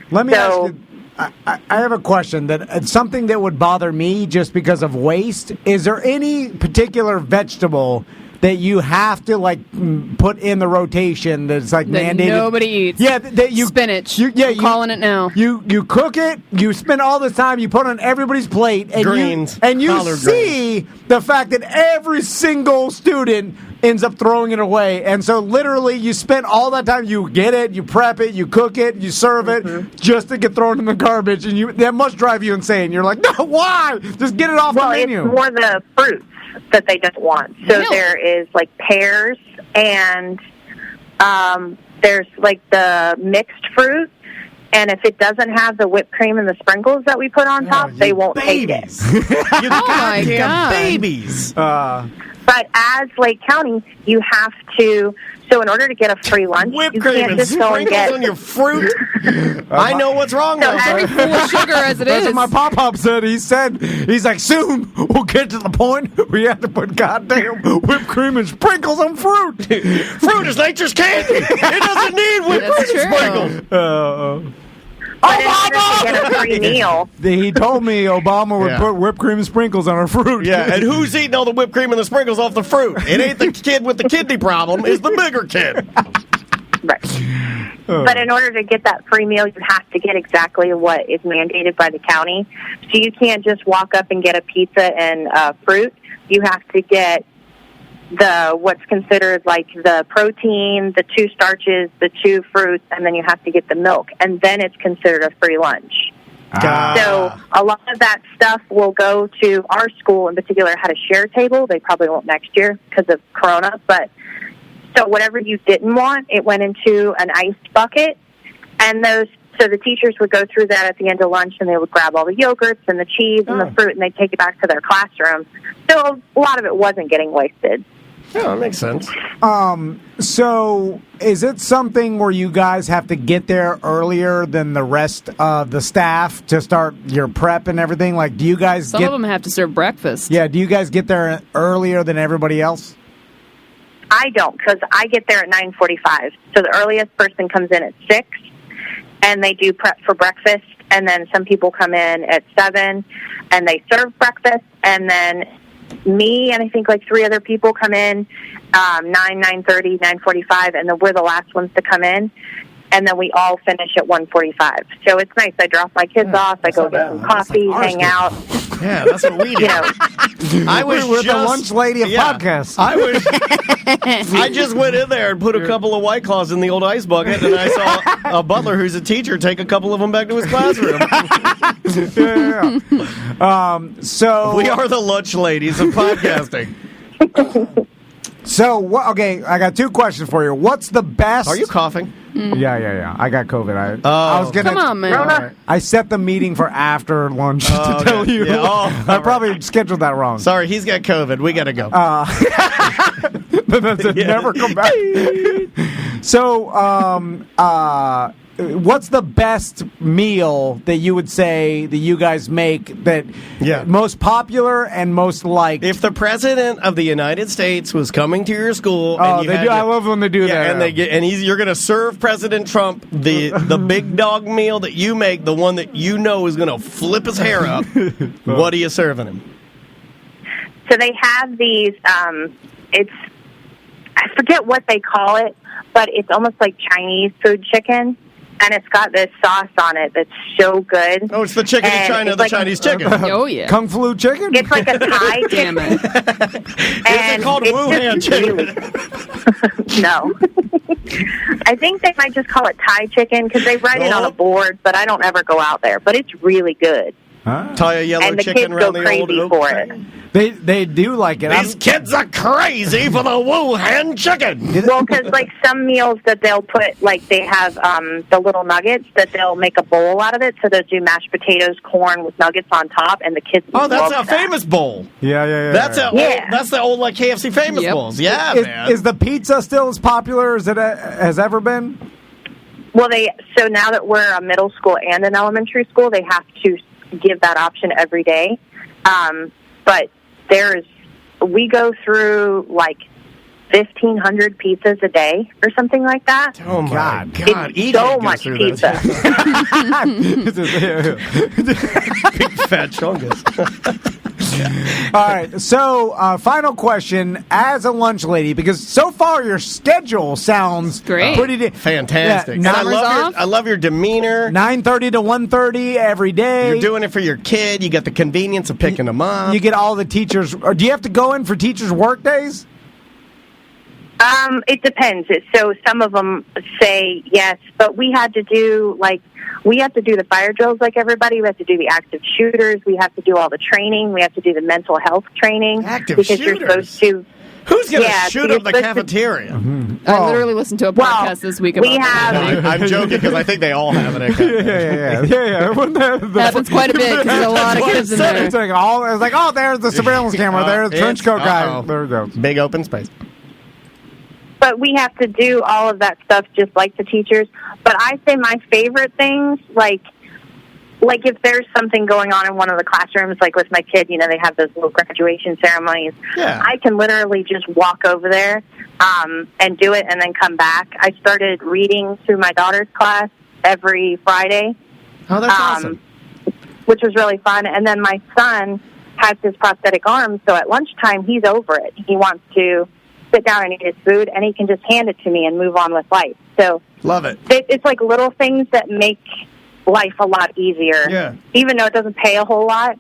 Let me ask you, I have a question that something that would bother me just because of waste. Is there any particular vegetable that you have to put in the rotation that's that mandated? Nobody eats. Yeah, spinach. I'm calling it now. You cook it. You spend all this time. You put it on everybody's plate. And greens. You see the fact that every single student ends up throwing it away. And so literally you spend all that time, you get it, you prep it, you cook it, you serve it, just to get thrown in the garbage. And that must drive you insane. You're like, no, why? Just get it off the menu. Well, it's more the fruits that they don't want. So there is pears and there's the mixed fruit. And if it doesn't have the whipped cream and the sprinkles that we put on top, they won't take it. You my God. babies. But as Lake County, you have to. So in order to get a free lunch, whipped you cream can't and just go and sprinkles get on your fruit. I know what's wrong with Very full of sugar as it That's is. what my pop-up said. He's like, soon we'll get to the point where you have to put goddamn whipped cream and sprinkles on fruit. Fruit is nature's candy. It doesn't need whipped That's cream and true. sprinkles. But in order to get a free meal. He told me Obama would Yeah. put whipped cream and sprinkles on our fruit. Yeah, and who's eating all the whipped cream and the sprinkles off the fruit? It ain't the kid with the kidney problem. It's the bigger kid. Right. But in order to get that free meal, you have to get exactly what is mandated by the county. So you can't just walk up and get a pizza and fruit. You have to get what's considered the protein, the 2 starches, the 2 fruits, and then you have to get the milk. And then it's considered a free lunch. So a lot of that stuff will go to our school in particular had a share table. They probably won't next year because of Corona. But so whatever you didn't want, it went into an iced bucket. And so the teachers would go through that at the end of lunch, and they would grab all the yogurts and the cheese and the fruit, and they'd take it back to their classroom. So a lot of it wasn't getting wasted. Yeah, that makes sense. So is it something where you guys have to get there earlier than the rest of the staff to start your prep and everything? Do you guys Some of them have to serve breakfast. Yeah, do you guys get there earlier than everybody else? I don't, because I get there at 9:45. So the earliest person comes in at 6, and they do prep for breakfast. And then some people come in at 7, and they serve breakfast. And then me and I think 3 other people come in 9:30, 9:45, and then we're the last ones to come in. And then we all finish at 1:45. So it's nice. I drop my kids off. I go get some coffee, hang out. Yeah, that's what we do. I was We're the lunch lady of podcasts. I just went in there and put a couple of White Claws in the old ice bucket, and I saw a butler who's a teacher take a couple of them back to his classroom. So we are the lunch ladies of podcasting. So, okay, I got 2 questions for you. What's the best... Are you coughing? Yeah. I got COVID. I was gonna. Come on, man. I set the meeting for after lunch to tell you. Yeah. I probably scheduled that wrong. Sorry, he's got COVID. We got to go. Never come back. So, what's the best meal that you would say that you guys make that most popular and most liked? If the president of the United States was coming to your school, I love when they do that. And you're going to serve President Trump the big dog meal that you make, the one that you know is going to flip his hair up. What are you serving him? So they have these. I forget what they call it, but it's almost like Chinese food chicken. and it's got this sauce on it that's so good. Oh, it's the chicken in And China, it's the like- Chinese chicken. Oh, yeah. Kung Flu chicken? It's like a Thai Damn chicken. it. Is And it called it's Wuhan just chicken? really- No. I think they might just call it Thai chicken because they write it on a board, but I don't ever go out there. But it's really good. Tie a yellow And the chicken kids around go the old crazy oak for tree. it. They do like it. These kids are crazy for the Wuhan chicken. Well, because like some meals that they'll put, like they have the little nuggets that they'll make a bowl out of it. So they'll do mashed potatoes, corn with nuggets on top, and the kids. Oh, that's love a famous bowl. Yeah. That's Yeah. that's the old like KFC famous Yep. bowls. Yeah, man. Is the pizza still as popular as it has ever been? Well, so now that we're a middle school and an elementary school, they have to give that option every day. But we go through like 1,500 pizzas a day or something like that. Oh my God! It's EJ so goes much through pizza. Big fat chungus. All right. So, final question: as a lunch lady, because so far your schedule sounds Great. pretty Fantastic. Yeah, And Summer's off. I love your demeanor. 9:30 to 1:30 every day. You're doing it for your kid. You got the convenience of picking them up. You get all the teachers. Or do you have to go in for teachers' work days? It depends. So some of them say yes, but we had to do the fire drills like everybody. We have to do the active shooters. We have to do all the training. We have to do the mental health training. Active because shooters? you're supposed to. Who's going to Yeah, shoot so up the you're supposed to- cafeteria? I literally listened to a podcast this week about we that. have. I'm joking because I think they all have it. At cafeteria. Yeah. Happens quite a bit because there's a lot of kids in there. It's like, oh, there's the surveillance camera. There's the trench coat guy. Uh-oh. There we go. Big open space. But we have to do all of that stuff just like the teachers. But I say my favorite things, like if there's something going on in one of the classrooms, like with my kid, they have those little graduation ceremonies. Yeah. I can literally just walk over there and do it and then come back. I started reading to my daughter's class every Friday. Oh, that's awesome. Which was really fun. And then my son has his prosthetic arm, so at lunchtime he's over it. He wants to sit down and eat his food, and he can just hand it to me and move on with life. So Love it. it's like little things that make life a lot easier. Yeah. Even though it doesn't pay a whole lot.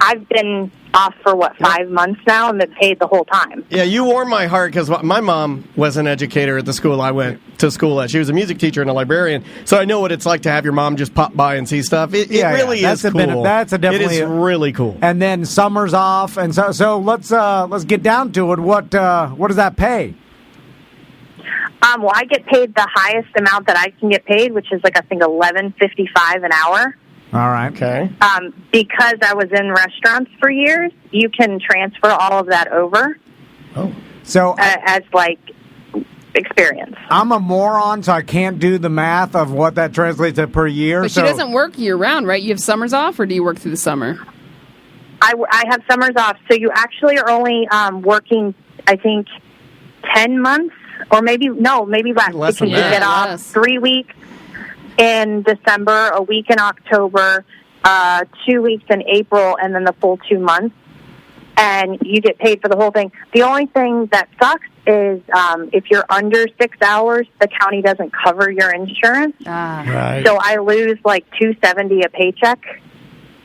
I've been off for, 5 months now and been paid the whole time. Yeah, you warmed my heart because my mom was an educator at the school I went to school at. She was a music teacher and a librarian, so I know what it's like to have your mom just pop by and see stuff. It really That's is a cool. that's a definitely It is really cool. And then summer's off, and so let's get down to it. What does that pay? Well, I get paid the highest amount that I can get paid, which is I think $11.55 an hour. All right. Okay. Because I was in restaurants for years, you can transfer all of that over. Oh. So as experience. I'm a moron, so I can't do the math of what that translates to per year. But she doesn't work year round, right? You have summers off, or do you work through the summer? I have summers off, so you actually are only working, I think, 10 months, or maybe less. Less Because than you that. get off Less. 3 weeks in December, a week in October, 2 weeks in April, and then the full 2 months. And you get paid for the whole thing. The only thing that sucks is if you're under 6 hours, the county doesn't cover your insurance. Right. So I lose $270 a paycheck,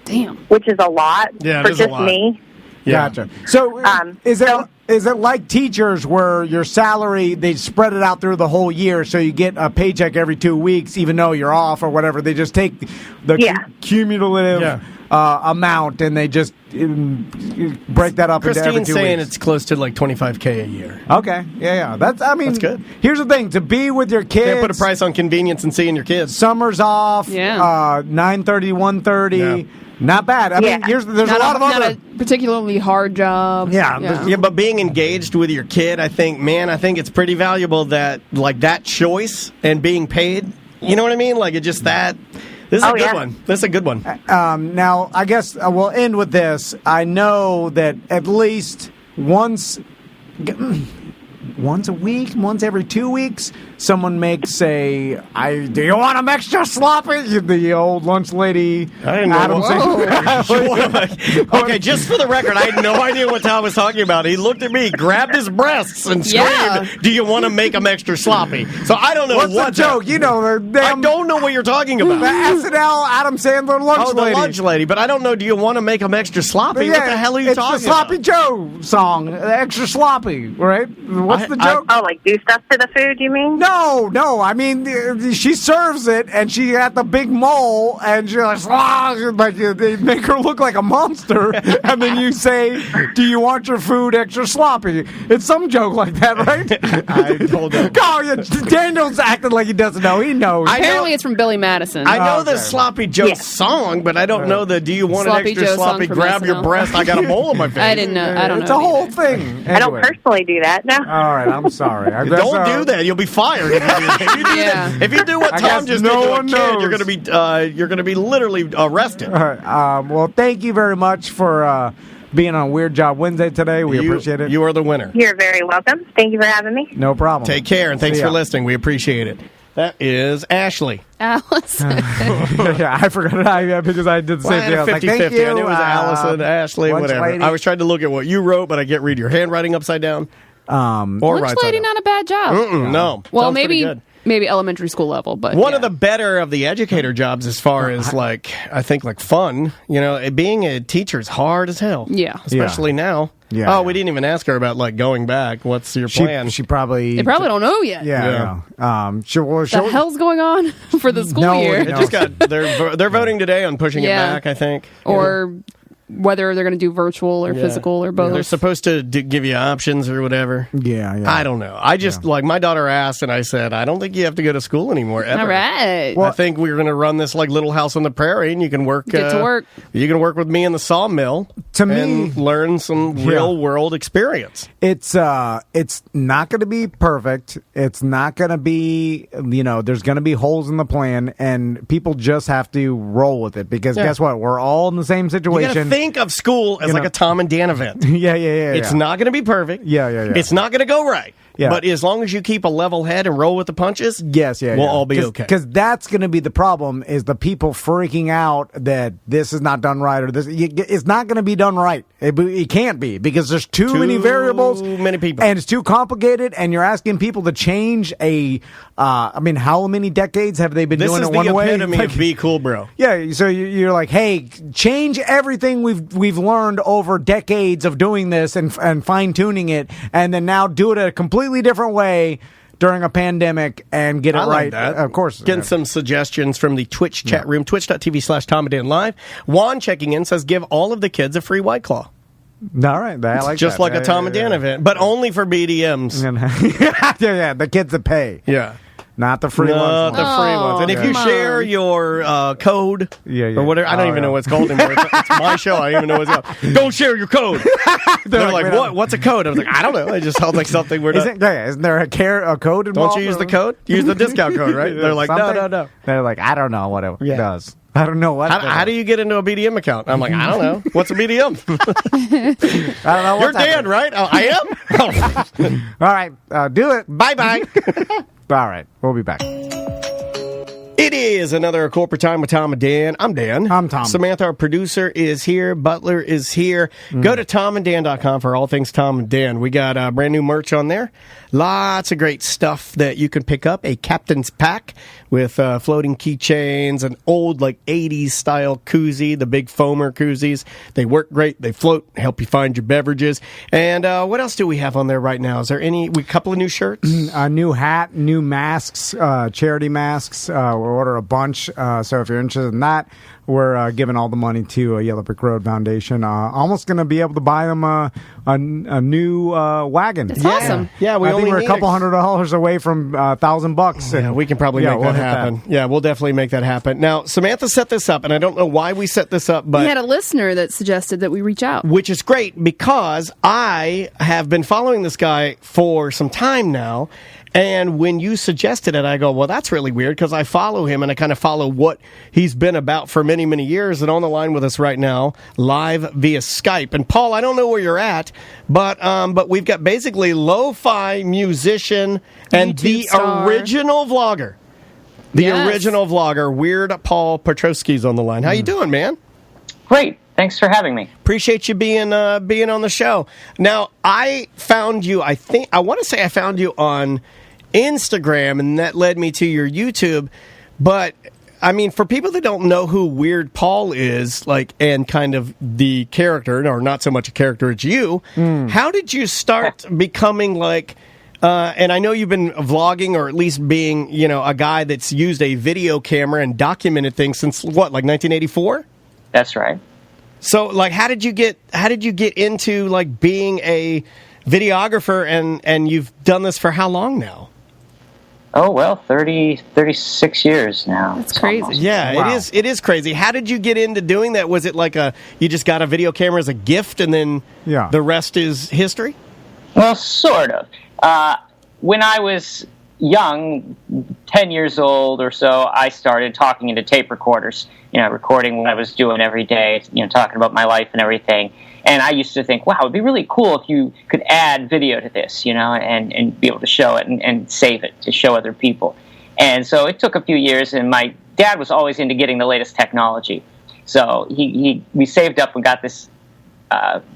Damn. which is a lot Yeah, it for is a just lot. me. Yeah. Gotcha. So is it like teachers where your salary, they spread it out through the whole year, so you get a paycheck every 2 weeks, even though you're off or whatever? They just take the cumulative amount and they just break that up into every 2 Christine's saying weeks. it's close to $25K a year. Okay, yeah. That's good. Here's the thing: to be with your kids, Can't put a price on convenience and seeing your kids. Summer's off. Yeah. 9:30, 1:30. Yeah. Not bad. I mean, there's not a lot of not other. a particularly hard job. Yeah, but being engaged with your kid, I think it's pretty valuable that that choice and being paid. You know what I mean? Like it's just that. This is a good one. This is a good one. Now, I guess we'll end with this. I know that at least once a week, once every 2 weeks, someone makes do you want them extra sloppy? The old lunch lady. I didn't know. Okay, just for the record, I had no idea what Tom was talking about. He looked at me, grabbed his breasts, and screamed, "Do you want to make them extra sloppy?" So I don't know What's the joke? You know, I don't know what you're talking about. The SNL Adam Sandler lunch lady. The lunch lady. But I don't know. Do you want to make them extra sloppy? What the hell are you talking about? It's the Sloppy Joe song, extra sloppy, right? What's the joke? Like do stuff to the food, you mean? No. I mean, she serves it, and she got the big mole, and she's like they make her look like a monster, and then you say, "Do you want your food extra sloppy?" It's some joke like that, right? I told him. Daniel's acting like he doesn't know. He knows. Apparently, it's from Billy Madison. I know the Sloppy Joe song, but I don't know the "Do you want Sloppy an extra Joe sloppy?" Grab SNL. your breast. I got a mole on my face. I didn't know. I don't know. It's a whole thing. Anyway. I don't personally do that. No. All right, I'm sorry. Don't do that. You'll be fired. If you do what Tom just did to a kid, you're gonna be literally arrested. All right. Well, thank you very much for being on Weird Job Wednesday today. We appreciate it. You are the winner. You're very welcome. Thank you for having me. No problem. Take care, and thanks for listening. We appreciate it. That is Ashley. Allison. Yeah, I forgot it because I did the same thing. I was like, 50-50. thank you. I knew it was Allison, Ashley, lunch whatever. lady. I was trying to look at what you wrote, but I can't read your handwriting upside down. Or Lunch right lady, side not a bad job. No. Well, Sounds pretty good. maybe elementary school level, but one of the better of the educator jobs as far as I think fun. You know, being a teacher is hard as hell. Yeah. Especially now. Yeah. Oh, we didn't even ask her about going back. What's your plan? She probably... They probably don't know yet. Yeah. The hell's going on for the school year? It just got they're voting today on pushing it back, I think. Or whether they're going to do virtual or physical or both. They're supposed to give you options or whatever. Yeah. I don't know. I just my daughter asked, and I said, I don't think you have to go to school anymore ever. All right. I think we're going to run this Little House on the Prairie, and you can work. Get to work. You can work with me in the sawmill. To me, and learn some real world experience. It's not going to be perfect. It's not going to be there's going to be holes in the plan, and people just have to roll with it because guess what? We're all in the same situation. You gotta think of school as a Tom and Dan event. Yeah. It's not going to be perfect. Yeah. It's not going to go right. Yeah. But as long as you keep a level head and roll with the punches, we'll all be okay. Because that's going to be the problem: is the people freaking out that this is not done right or this. It's not going to be done right. It can't be because there's too many variables, too many people, and it's too complicated. And you're asking people to change how many decades have they been doing it one way? This is the epitome of be cool, bro. Yeah, so you're like, hey, change everything we've learned over decades of doing this and fine tuning it, and then now do it a completely different way during a pandemic and get it right. That. Of course. Getting some suggestions from the Twitch chat room, twitch.tv/Tom and Dan Live. Juan checking in says, give all of the kids a free White Claw. All right, I like just that. Like a Tom and Dan event, but only for BDMs. Yeah, the kids that pay. Yeah. Not the free ones. Not the free ones. And if you share your code or whatever, I don't even know what it's called anymore. It's my show. I don't even know what it's called. Don't share your code. They're like, what? What's a code? I was like, I don't know. It just sounds like something we're not. Isn't there a code involved? Don't you use the code? Use the discount code, right? They're like, no. They're like, I don't know what it does. I don't know what. How do you get into a BDM account? I'm like, I don't know. What's a BDM? I don't know. You're Dan, right? Oh, I am? All right. Do it. Bye-bye. All right. We'll be back. It is another Corporate Time with Tom and Dan. I'm Dan. I'm Tom. Samantha, our producer, is here. Butler is here. Go to tomanddan.com for all things Tom and Dan. We got brand new merch on there. Lots of great stuff that you can pick up. A captain's pack with floating keychains, an old 80s style koozie, the big foamer koozies. They work great. They float, help you find your beverages. And what else do we have on there right now? Is there a couple of new shirts? A new hat, new masks, charity masks. We'll order a bunch. So if you're interested in that, we're giving all the money to Yellow Brick Road Foundation. Almost going to be able to buy them a new wagon. That's awesome. Yeah, I think we're a couple $100 away from $1,000. Yeah, we can probably make that happen. Yeah, we'll definitely make that happen. Now, Samantha set this up, and I don't know why we set this up, but we had a listener that suggested that we reach out, which is great because I have been following this guy for some time now. And when you suggested it, I go, well, that's really weird because I follow him and I kind of follow what he's been about for many, many years. And on the line with us right now, live via Skype. And Paul, I don't know where you're at, but we've got basically lo-fi musician and YouTube the star. Original vlogger. The Yes. original vlogger, Weird Paul Petrowski's on the line. How you doing, man? Great. Thanks for having me. Appreciate you being on the show. Now, I found you, I want to say I found you on Instagram, and that led me to your YouTube. But, I mean, for people that don't know who Weird Paul is, like, and kind of the character, or not so much a character, it's you, how did you start becoming, like, and I know you've been vlogging, or at least being, you know, a guy that's used a video camera and documented things since, what, like 1984? That's right. So, like, how did you get into, like, being a videographer, and you've done this for how long now? Oh, well, 36 years now. That's crazy. Almost. Yeah, Wow. it is crazy. How did you get into doing that? Was it like you just got a video camera as a gift, and then the rest is history? Well, sort of. When I was young, 10 years old or so, I started talking into tape recorders, you know, recording what I was doing every day, you know, talking about my life and everything. And I used to think, wow, it'd be really cool if you could add video to this, you know, and be able to show it and save it to show other people. And so it took a few years, and my dad was always into getting the latest technology. So we saved up and got this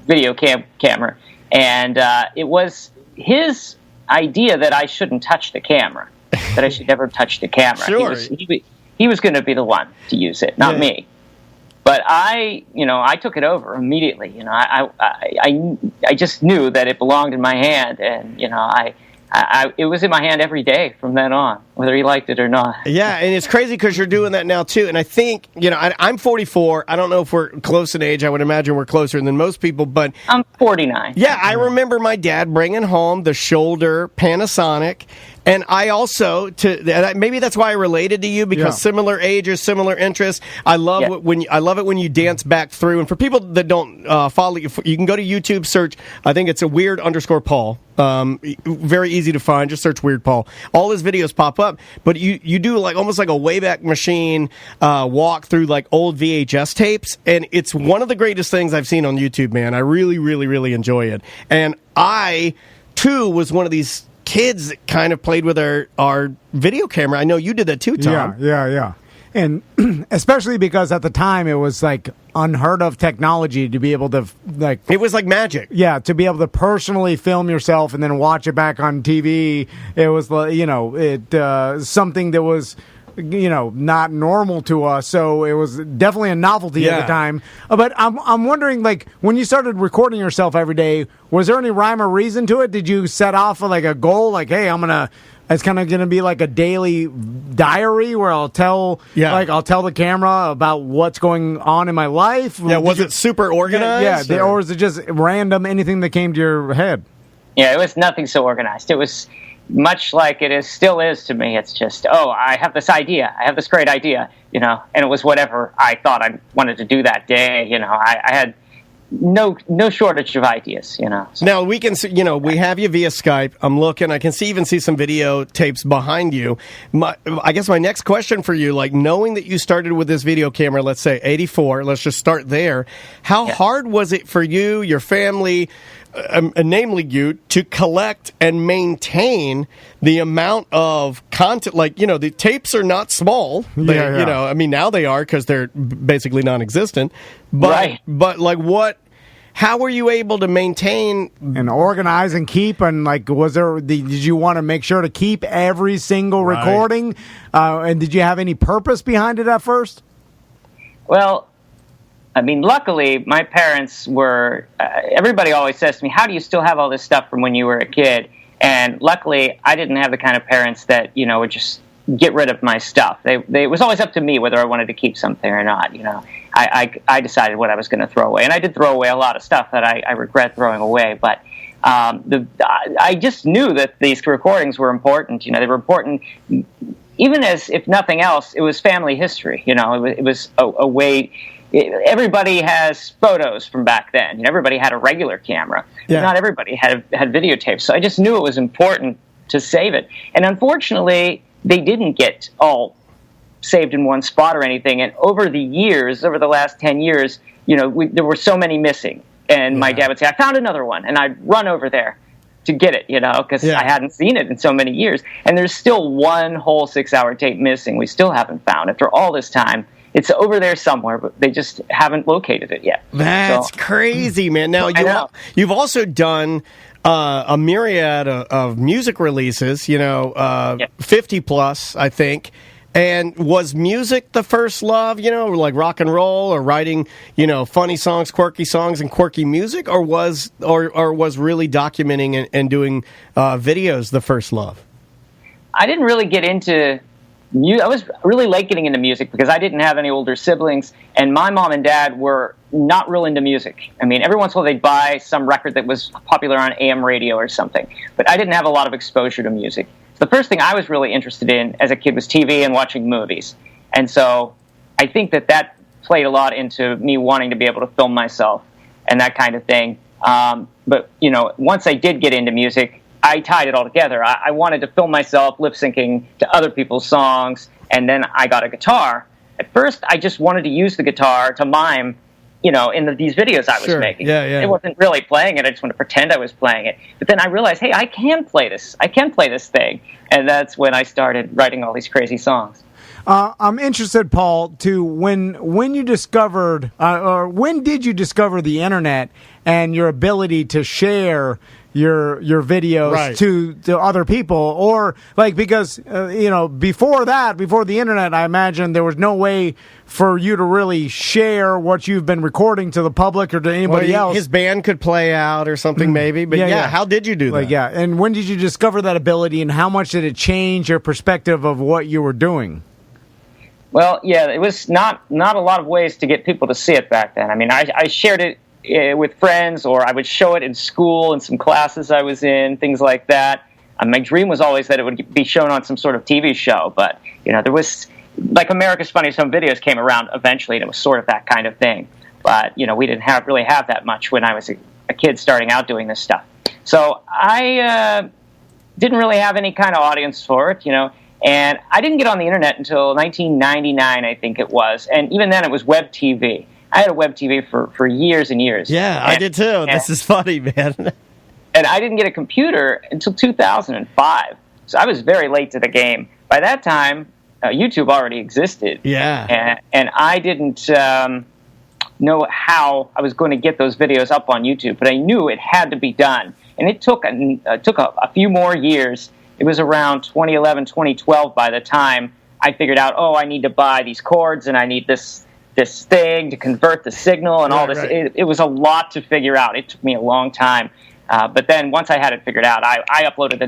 video camera. And it was his idea that I shouldn't touch the camera, that I should never touch the camera. Sure. He was going to be the one to use it, not me. But I took it over immediately. You know, I just knew that it belonged in my hand, and you know, it was in my hand every day from then on, whether he liked it or not. Yeah, and it's crazy because you're doing that now too. And I think, you know, I'm 44. I don't know if we're close in age. I would imagine we're closer than most people, but I'm 49. Yeah, I remember my dad bringing home the shoulder Panasonic. And I also, maybe that's why I related to you, because similar ages, similar interests. I love it when you dance back through. And for people that don't follow you can go to YouTube, search. I think it's a Weird_Paul. Very easy to find. Just search Weird Paul. All his videos pop up. But you do like almost like a Wayback Machine walk through like old VHS tapes, and it's one of the greatest things I've seen on YouTube, man. I really, really, really enjoy it. And I too was one of these kids that kind of played with our video camera. I know you did that too, Tom. Yeah. And especially because at the time it was like unheard of technology to be able to like. It was like magic. Yeah, to be able to personally film yourself and then watch it back on TV. It was, you know, something that was, you know, not normal to us. So it was definitely a novelty at the time. But I'm wondering, like, when you started recording yourself every day, was there any rhyme or reason to it? Did you set off like a goal, like, hey, it's kind of going to be like a daily diary where I'll tell the camera about what's going on in my life? Yeah, was it super organized? Yeah, or is it just random, anything that came to your head? Yeah, it was nothing so organized. It was much like it still is to me. It's just, I have this idea. I have this great idea, you know, and it was whatever I thought I wanted to do that day. You know, I had no shortage of ideas, you know. So. Now, we can see, you know, we have you via Skype. I'm looking. I can even see some video tapes behind you. I guess my next question for you, like, knowing that you started with this video camera, let's say 84, let's just start there. How hard was it for you, your family, namely you, to collect and maintain the amount of content? Like, you know, the tapes are not small. You know, I mean, now they are because they're basically non-existent. But, but like, how were you able to maintain and organize and keep? And like, did you want to make sure to keep every single recording? And did you have any purpose behind it at first? Well, I mean, luckily, my parents were, everybody always says to me, how do you still have all this stuff from when you were a kid? And luckily, I didn't have the kind of parents that, you know, would just get rid of my stuff. It was always up to me whether I wanted to keep something or not, you know. I decided what I was going to throw away. And I did throw away a lot of stuff that I regret throwing away. But I just knew that these recordings were important. You know, they were important, even as, if nothing else, it was family history. You know, it was a way... Everybody has photos from back then. You know, everybody had a regular camera. Not everybody had videotapes. So I just knew it was important to save it. And unfortunately, they didn't get all saved in one spot or anything. And over the last 10 years, there were so many missing. And my dad would say, I found another one. And I'd run over there to get it, because I hadn't seen it in so many years. And there's still one whole 6-hour tape missing. We still haven't found after all this time. It's over there somewhere, but they just haven't located it yet. That's crazy, man. Now, you've also done a myriad of music releases, 50 plus, I think. And was music the first love, like rock and roll, or writing, funny songs, quirky songs, and quirky music, or was really documenting and doing videos the first love? I didn't really get into music. I was really late getting into music because I didn't have any older siblings, and my mom and dad were not real into music. I mean, every once in a while they'd buy some record that was popular on AM radio or something, but I didn't have a lot of exposure to music. The first thing I was really interested in as a kid was TV and watching movies. And so I think that played a lot into me wanting to be able to film myself and that kind of thing. But, once I did get into music, I tied it all together. I wanted to film myself lip-syncing to other people's songs, and then I got a guitar. At first, I just wanted to use the guitar to mime, in these videos I was making. Yeah. It wasn't really playing it. I just wanted to pretend I was playing it. But then I realized, hey, I can play this. I can play this thing. And that's when I started writing all these crazy songs. I'm interested, Paul, to when you discovered, or when did you discover the internet and your ability to share your videos to other people, or because before the internet, I imagine there was no way for you to really share what you've been recording to the public or to anybody else. His band could play out or something, maybe. But how did you do that? And when did you discover that ability, and how much did it change your perspective of what you were doing? Well, it was not a lot of ways to get people to see it back then. I mean, I shared it with friends, or I would show it in school in some classes I was in, things like that. My dream was always that it would be shown on some sort of TV show, but there was, like, America's Funniest Home Videos came around eventually, and it was sort of that kind of thing. But we didn't really have that much when I was a kid starting out doing this stuff. So I didn't really have any kind of audience for it, and I didn't get on the internet until 1999, I think it was, and even then it was web TV. I had a web TV for years and years. Yeah, I did too. This is funny, man. And I didn't get a computer until 2005. So I was very late to the game. By that time, YouTube already existed. Yeah. And I didn't know how I was going to get those videos up on YouTube, but I knew it had to be done. And it took a few more years. It was around 2011, 2012 by the time I figured out, I need to buy these cords, and I need this thing to convert the signal and all this. Right. It was a lot to figure out. It took me a long time. But then once I had it figured out, I uploaded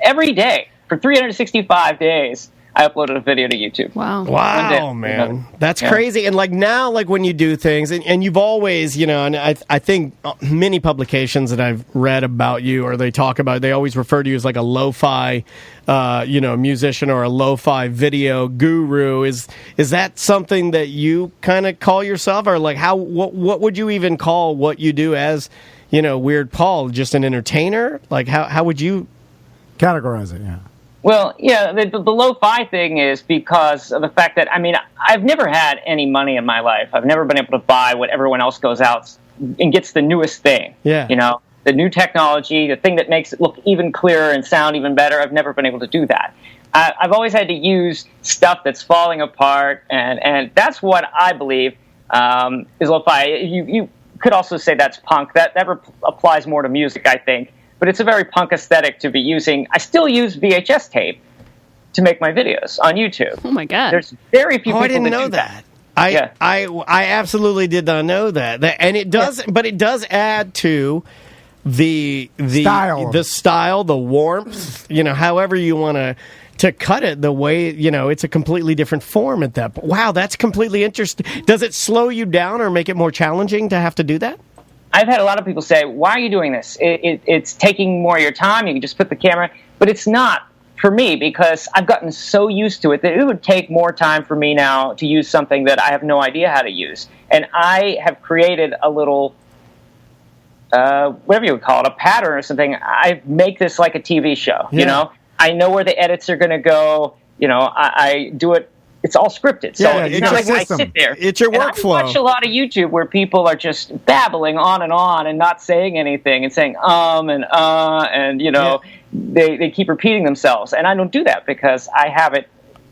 every day for 365 days. I uploaded a video to YouTube. Wow, man. That's crazy. And now, when you do things, and you've always, and I think many publications that I've read about you, or they talk about, they always refer to you as like a lo-fi, musician, or a lo-fi video guru. Is that something that you kind of call yourself, or what would you even call what you do as, Weird Paul? Just an entertainer? How would you categorize it? Yeah. Well, the lo-fi thing is because of the fact that, I've never had any money in my life. I've never been able to buy what everyone else goes out and gets the newest thing. Yeah. The new technology, the thing that makes it look even clearer and sound even better. I've never been able to do that. I've always had to use stuff that's falling apart, and that's what I believe is lo-fi. You could also say that's punk. That applies more to music, I think. But it's a very punk aesthetic to be using. I still use VHS tape to make my videos on YouTube. Oh my God! There's very few people I didn't know that. I absolutely did not know that. And it does, but it does add to the style, the warmth. However you want to cut it, the way it's a completely different form at that point. Wow, that's completely interesting. Does it slow you down or make it more challenging to have to do that? I've had a lot of people say, why are you doing this? It's taking more of your time. You can just put the camera. But it's not for me, because I've gotten so used to it that it would take more time for me now to use something that I have no idea how to use. And I have created a little whatever you would call it, a pattern or something. I make this like a TV show. You know, I know where the edits are going to go. You know, I do it. It's all scripted. So it's not like I sit there. It's your workflow. I watch a lot of YouTube where people are just babbling on and not saying anything and saying and you know, they keep repeating themselves. And I don't do that because I have it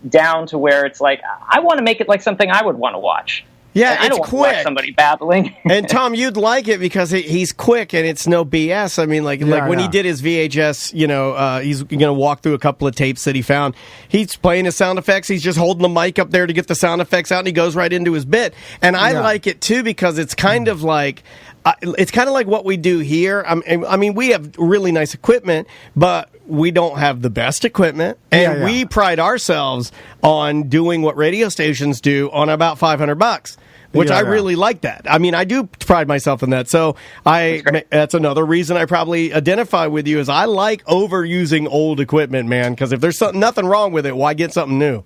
down to where it's like I want to make it like something I would want to watch. Yeah, I don't want to watch somebody babbling. And Tom, you'd like it because he's quick and it's no BS. I mean, like when he did his VHS, you know, he's going to walk through a couple of tapes that he found. He's playing his sound effects. He's just holding the mic up there to get the sound effects out, and he goes right into his bit. And I like it too because it's kind of like what we do here. I mean, we have really nice equipment, but we don't have the best equipment, and we pride ourselves on doing what radio stations do on about $500, which I really like that. I mean, I do pride myself in that. So that's another reason I probably identify with you is I like overusing old equipment, man, because if there's nothing wrong with it, why get something new?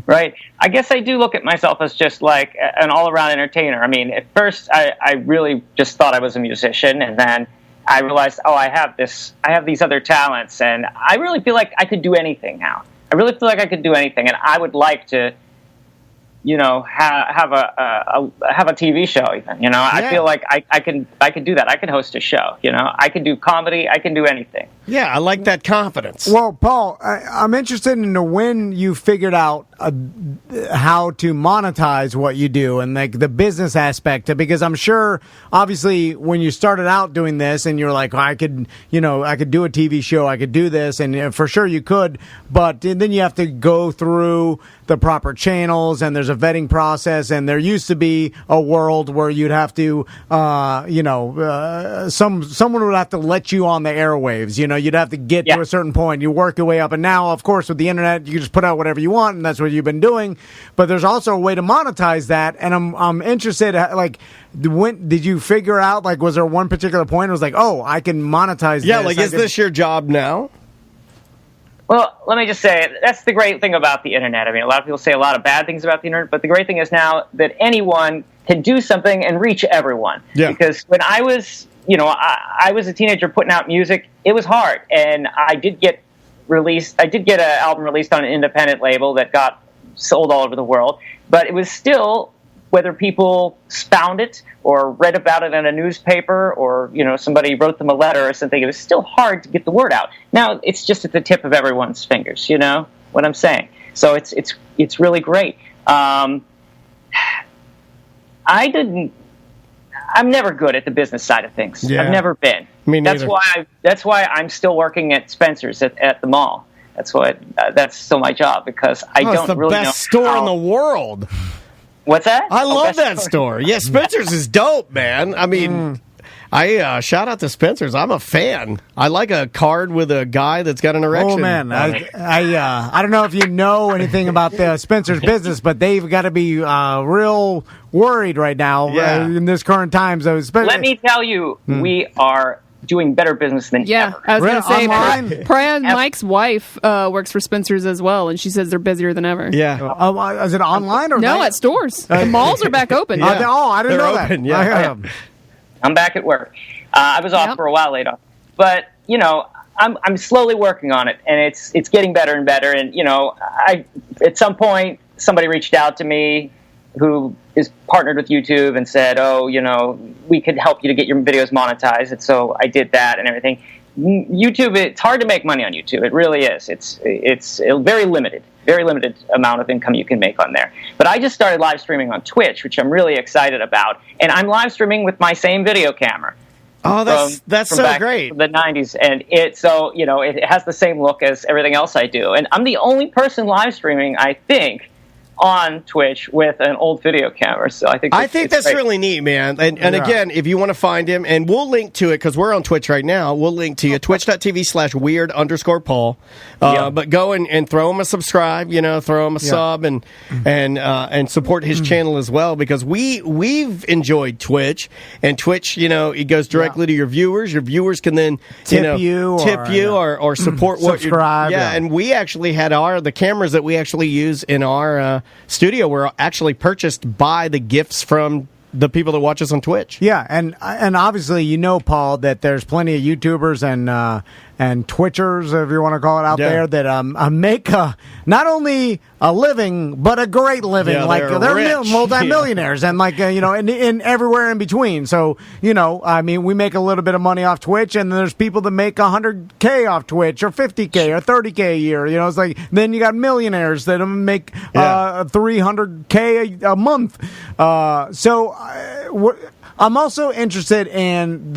Right. I guess I do look at myself as just like an all-around entertainer. I mean, at first, I really just thought I was a musician, and then I realized, I have these other talents, and I really feel like I could do anything now. I really feel like I could do anything, and I would like to, you know, have a TV show even. You know, I feel like I could do that. I can host a show. You know, I can do comedy. I can do anything. Yeah, I like that confidence. Well, Paul, I'm interested in when you figured out how to monetize what you do and like the business aspect, because I'm sure, obviously, when you started out doing this and you're like, I could do a TV show, I could do this, and for sure you could, but then you have to go through the proper channels, and there's a vetting process, and there used to be a world where you'd have to, someone would have to let you on the airwaves. You know, you'd have to get to a certain point. You work your way up, and now, of course, with the internet, you can just put out whatever you want, and that's what you've been doing. But there's also a way to monetize that, and I'm interested. Like, when did you figure out? Like, was there one particular point? It was like, I can monetize. Yeah, this. like, is this your job now? Well, let me just say, that's the great thing about the internet. I mean, a lot of people say a lot of bad things about the internet, but the great thing is now that anyone can do something and reach everyone. Yeah. Because when I was, I was a teenager putting out music, it was hard. And I did get an album released on an independent label that got sold all over the world. But it was still, whether people found it or read about it in a newspaper or, somebody wrote them a letter or something, it was still hard to get the word out. Now it's just at the tip of everyone's fingers, you know what I'm saying? So it's really great. I'm never good at the business side of things. Yeah. I've never been. Me neither. That's why I'm still working at Spencer's at the mall. That's still my job because I don't really know. It's the best store in the world. What's that? I love that store. Yeah, Spencer's is dope, man. I mean, I shout out to Spencer's. I'm a fan. I like a card with a guy that's got an erection. Oh man, I don't know if you know anything about the Spencer's business, but they've got to be real worried right now in this current time. So let me tell you, we are doing better business than ever. I was going to say, Brian Mike's wife works for Spencer's as well, and she says they're busier than ever. Yeah. Is it online or no? At stores. The malls are back open. I didn't know that. Yeah. I'm back at work. I was off for a while, laid off, but I'm slowly working on it, and it's getting better and better. And at some point somebody reached out to me who is partnered with YouTube and said, we could help you to get your videos monetized. And so I did that and everything. YouTube, it's hard to make money on YouTube. It really is. It's a very limited amount of income you can make on there. But I just started live streaming on Twitch, which I'm really excited about. And I'm live streaming with my same video camera. Oh, that's so great. From the 90s. And it has the same look as everything else I do. And I'm the only person live streaming, I think, on Twitch with an old video camera. So I think that's great. Really neat, man. And again, if you want to find him, and we'll link to it because we're on Twitch right now, we'll link to you, twitch.tv/weird_Paul. But go and throw him a subscribe, throw him a sub and support his channel as well, because we've enjoyed Twitch, and Twitch, it goes directly to your viewers. Your viewers can then tip you or support what you're subscribe. And we actually had the cameras that we actually use in our studio were actually purchased by the gifts from the people that watch us on Twitch. Yeah, and obviously you know, Paul, that there's plenty of YouTubers and Twitchers, if you want to call it, out there that make not only a living but a great living. Yeah, like they're rich. multimillionaires, and like in everywhere in between. So I mean, we make a little bit of money off Twitch, and there's people that make $100K off Twitch, or $50K, or $30K a year. It's like then you got millionaires that make $300K a month. I'm also interested in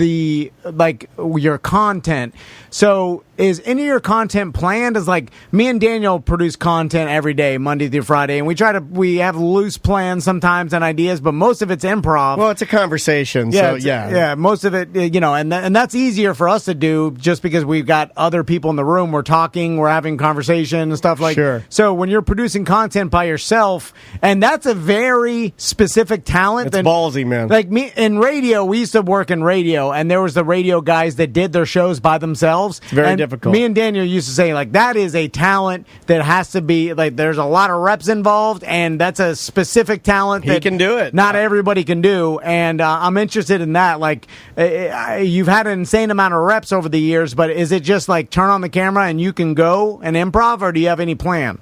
your content. So is any of your content planned? As like me and Daniel produce content every day, Monday through Friday, and we have loose plans sometimes and ideas, but most of it's improv. Well, it's a conversation. Yeah, most of it, and that's easier for us to do just because we've got other people in the room. We're talking, we're having conversation and stuff like. Sure. So when you're producing content by yourself, and that's a very specific talent. It's ballsy, man. Like me in radio, we used to work in radio, and there was the radio guys that did their shows by themselves. It's very difficult. Me and Daniel used to say, like, that is a talent that has to be, like, there's a lot of reps involved, and that's a specific talent that he can do it. Not everybody can do, and I'm interested in that. Like, you've had an insane amount of reps over the years, but is it just, like, turn on the camera and you can go and improv, or do you have any plan?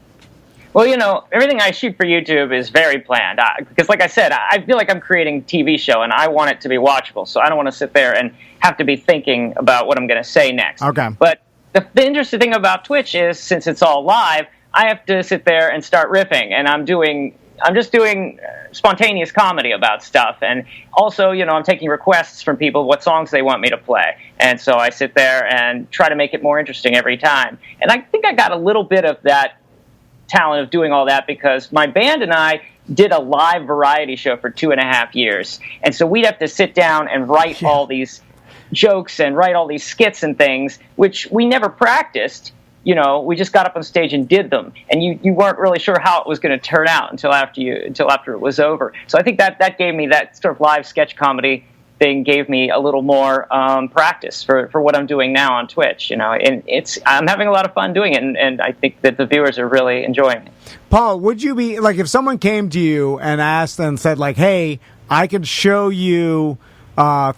Well, everything I shoot for YouTube is very planned. Because like I said, I feel like I'm creating a TV show, and I want it to be watchable. So I don't want to sit there and have to be thinking about what I'm going to say next. Okay. But the interesting thing about Twitch is, since it's all live, I have to sit there and start riffing. And I'm just doing spontaneous comedy about stuff. And also, I'm taking requests from people what songs they want me to play. And so I sit there and try to make it more interesting every time. And I think I got a little bit of that talent of doing all that because my band and I did a live variety show for 2.5 years. And so we'd have to sit down and write all these jokes and write all these skits and things, which we never practiced. We just got up on stage and did them. And you weren't really sure how it was going to turn out until after it was over. So I think that gave me that sort of live sketch comedy thing, gave me a little more practice for what I'm doing now on Twitch, and I'm having a lot of fun doing it, and I think that the viewers are really enjoying it. Paul, would you be like, if someone came to you and asked and said, like, hey, I could show you